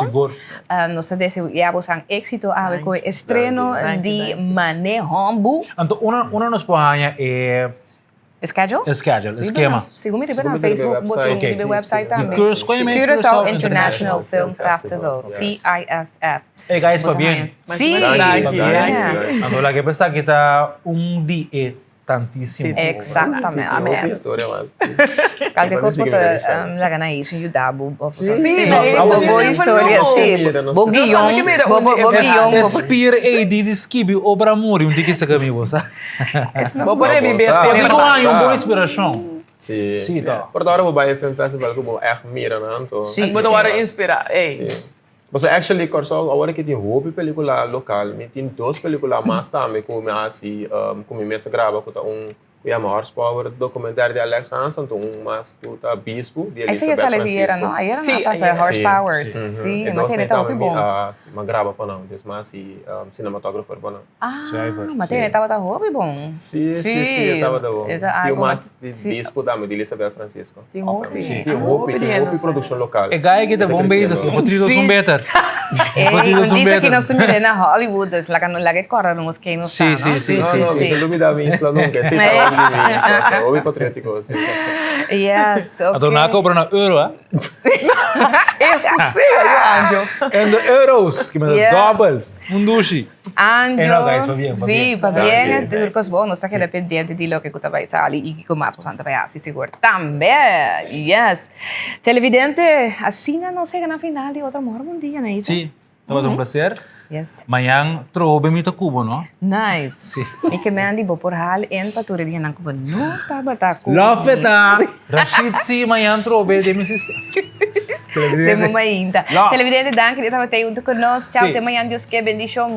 não sei se já você tem êxito a ver com o estreno de Manehambu. Então, uma nos põe é esquema. Segundo me na Facebook, botou no website também. Curaçao International Film Festival, CIFF. Hey guys, va bien. Sí. Ando la que pasa que está un día Importantíssimo. Exactamente. Amen. História, mas... Qualquer Mas coisa sige, pode Marisha. lagar na isso, ajudar. Boa história, sim. Bo guion, bo guion. Despir AD de skibi obra muri, um dia que kami bosa. Vou poder viver Sempre sempre. com uma boa inspiração. Sim. Sim, tá. Por agora eu vou ao Film Festival que eu echt mira, não? Sim, mas agora inspirar. Ei. Mas actually, corso, agora que tem hobby película local, me tem duas películas mais também como assim, como me grava com Kuyama Horsepower, documentário de Alex Hansen, mais com o Bispo de Essa Elizabeth é a legiera, Francisco. não? Aí era na passa Horsepower. Sim, mas tem tão bom. Mas grava para não, des mais cinematographer para não. Ah, mas tem tava hobby bom. Sim, tava da bom. Tinha mais de Bispo também de Elizabeth Francisco. Tem hobby. Tem hobby produção local. É gaia que tá bom beijo, que Rodrigo são better. Dice que nós estamos na Hollywood, lá que corre nos que não Sim. Não me dá isso nunca. Sim, hobby patriótico assim. Yes, okay. Adona cobra na euro, ah? Isso sim, Anjo. And the euros, que me double, dushi. Anjo, sì, va bene, turcos buono, sta che era pendiente di lo che tu vai sali e che mais possiamo vai assim seguro. Também, yes. Televidente, assim não chega na final de outro amor um dia, né? Sim, estava um prazer. Yes. Manhã trobe mi Cubo, no? Nice. Sì. E che me andi bo por hal en pature di nang Cubo. No, taba ta Cubo. Love it, ah. Rashid, si, manhã trobe de mi sister. De mamainta. Televidente, danke, dit hebben we tegen ons. Ciao, Sì. te manhã, Dios que bendición.